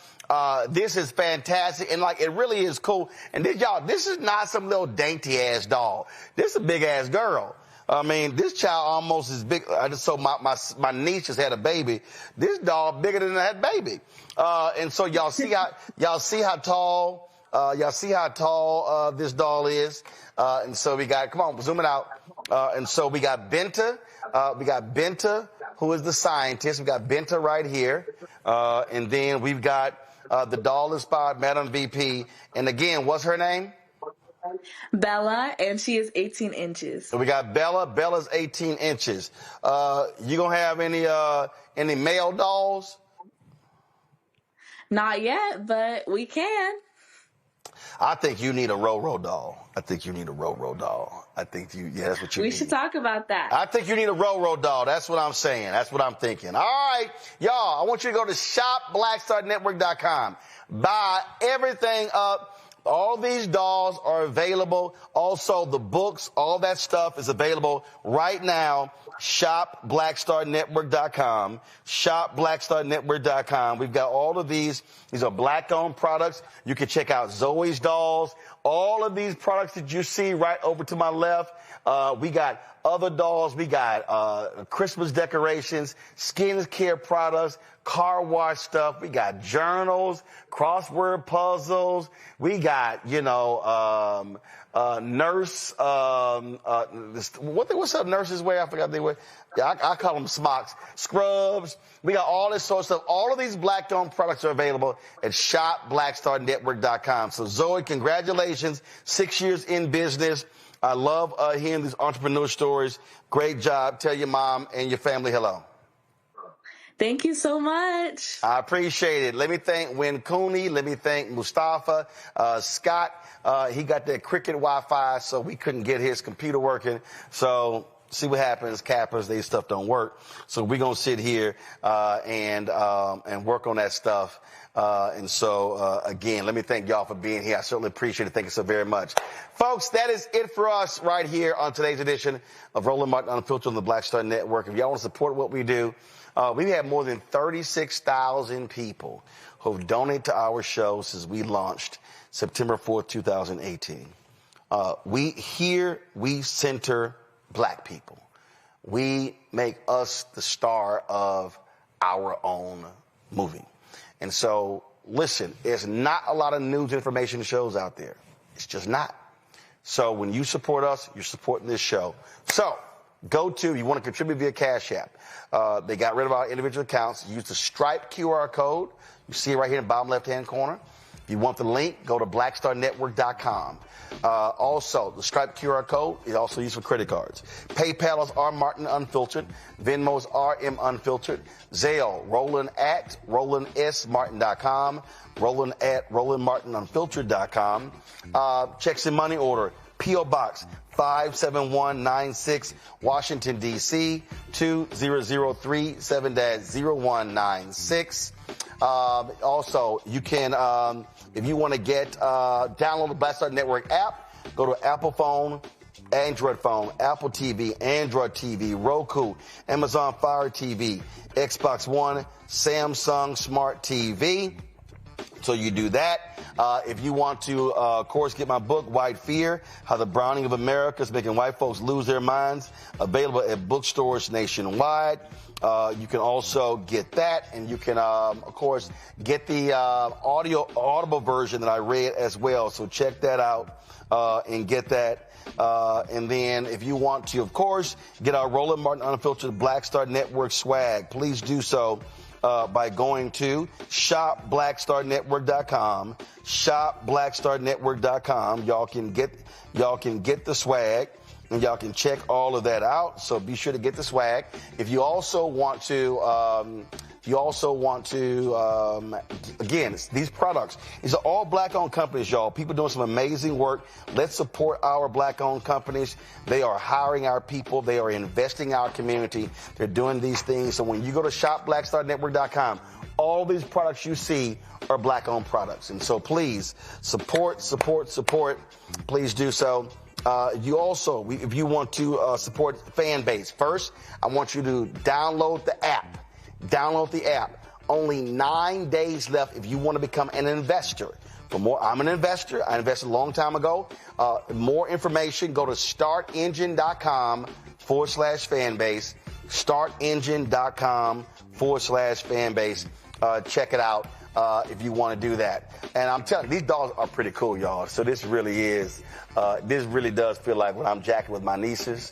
This is fantastic, and it really is cool. And this is not some little dainty ass doll. This is a big ass girl. I mean, this child almost is big. So my niece just had a baby. This doll bigger than that baby. And so y'all see how tall this doll is. And so we got, come on, zoom it out. And so we got Benta. Who is the scientist. We got Benta right here. And then we've got the doll inspired Madam VP. And again, what's her name? Bella, and she is 18 inches. So we got Bella. Bella's 18 inches. You gonna have any male dolls? Not yet, but we can. I think you need a Roro doll. I think that's what you need. We should talk about that. I think you need a Roro doll. That's what I'm saying. That's what I'm thinking. All right, y'all, I want you to go to shopblackstarnetwork.com. Buy everything up. All these dolls are available. Also, the books, all that stuff is available right now. ShopBlackStarNetwork.com. ShopBlackStarNetwork.com. We've got all of these. These are Black-owned products. You can check out Zoe's dolls. All of these products that you see right over to my left. We got other dolls. We got Christmas decorations, skin care products, car wash stuff. We got journals, crossword puzzles. We got, nurse, what's up nurses wear? I forgot they wear. Yeah, I call them smocks. Scrubs. We got all this sort of stuff. All of these Black-owned products are available at shopblackstarnetwork.com. So Zoe, congratulations. 6 years in business. I love hearing these entrepreneur stories. Great job. Tell your mom and your family hello. Thank you so much. I appreciate it. Let me thank Win Cooney. Let me thank Mustafa. Scott, he got that Cricket Wi-Fi, so we couldn't get his computer working. So see what happens. Cappers, they stuff don't work. So we're going to sit here and work on that stuff. Again, let me thank y'all for being here. I certainly appreciate it. Thank you so very much. Folks, that is it for us right here on today's edition of Roland Martin Unfiltered on the Black Star Network. If y'all want to support what we do, we've had more than 36,000 people who've donated to our show since we launched September 4th, 2018. We center Black people. We make us the star of our own movie. And so, listen, there's not a lot of news information shows out there. It's just not. So when you support us, you're supporting this show. So you want to contribute via Cash App. They got rid of our individual accounts. Use the Stripe QR code. You see it right here in the bottom left-hand corner. If you want the link, go to blackstarnetwork.com. Also, the Stripe QR code is also used for credit cards. PayPal is R Martin Unfiltered. Venmo is RM Unfiltered. Zelle, Roland at RolandSMartin.com. Roland at RolandMartinUnfiltered.com. Checks and money order, P.O. Box 57196, Washington, D.C. 20037-0196. Also, you can, if you want to download the Black Star Network app, go to Apple phone, Android phone, Apple TV, Android TV, Roku, Amazon Fire TV, Xbox One, Samsung Smart TV. So you do that. If you want to, of course, get my book, White Fear, How the Browning of America is Making White Folks Lose Their Minds, available at bookstores nationwide. You can also get that, and you can, of course, get the audible version that I read as well. So check that out and get that. And then if you want to, of course, get our Roland Martin Unfiltered Black Star Network swag, please do so by going to shopblackstarnetwork.com. Shopblackstarnetwork.com. Y'all can get the swag, and y'all can check all of that out. So be sure to get the swag. If you also want to, again, these products, these are all black-owned companies, y'all. People doing some amazing work. Let's support our black-owned companies. They are hiring our people. They are investing in our community. They're doing these things. So when you go to shopblackstarnetwork.com, all these products you see are black-owned products. And so please support. Please do so. You also, if you want to support fan base, first, I want you to download the app. Download the app. Only 9 days left if you want to become an investor. For more, I'm an investor. I invested a long time ago. More information, go to startengine.com/fanbase. Startengine.com/fanbase. Check it out if you want to do that. And I'm telling you, these dogs are pretty cool, y'all. So this really is, this really does feel like when I'm jacking with my nieces,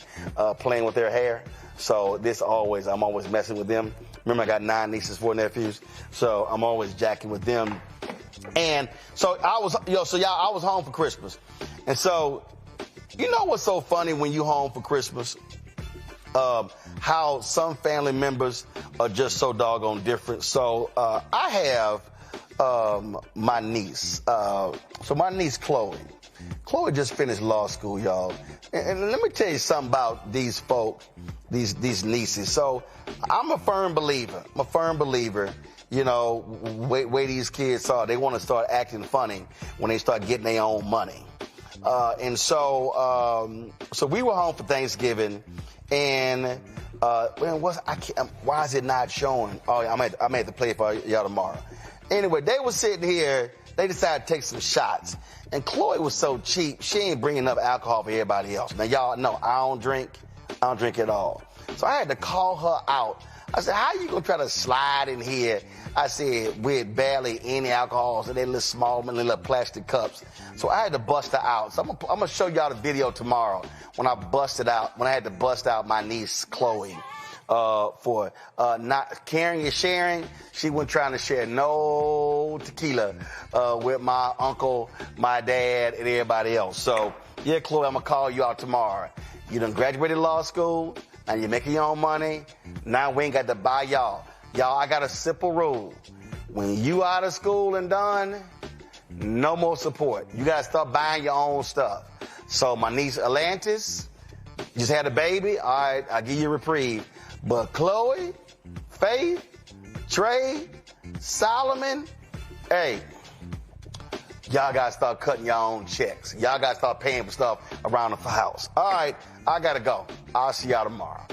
playing with their hair. So I'm always messing with them. Remember, I got 9 nieces, 4 nephews. So I'm always jacking with them. And so I was home for Christmas. And so, you know what's so funny when you home for Christmas? How some family members are just so doggone different. So I have my niece. So my niece, Chloe. Chloe just finished law school, y'all. And let me tell you something about these folk, these nieces. So I'm a firm believer. You know, way these kids are. They want to start acting funny when they start getting their own money. And so we were home for Thanksgiving, and why is it not showing? Oh, I might have to play it for y'all tomorrow. Anyway, they were sitting here. They decided to take some shots. And Chloe was so cheap, she ain't bringing enough alcohol for everybody else. Now, y'all know I don't drink at all. So I had to call her out. I said, how you going to try to slide in here? I said, with barely any alcohol, so they little small, little plastic cups. So I had to bust her out. So I'm going to show y'all the video tomorrow when I had to bust out my niece, Chloe. For not caring and sharing. She wasn't trying to share no tequila with my uncle, my dad, and everybody else. So, yeah, Chloe, I'm going to call you out tomorrow. You done graduated law school. Now you're making your own money. Now we ain't got to buy y'all. Y'all, I got a simple rule. When you out of school and done, no more support. You got to start buying your own stuff. So my niece, Atlantis, just had a baby. All right, I'll give you a reprieve. But Chloe, Faith, Trey, Solomon, hey, y'all got to start cutting your own checks. Y'all got to start paying for stuff around the house. All right, I got to go. I'll see y'all tomorrow.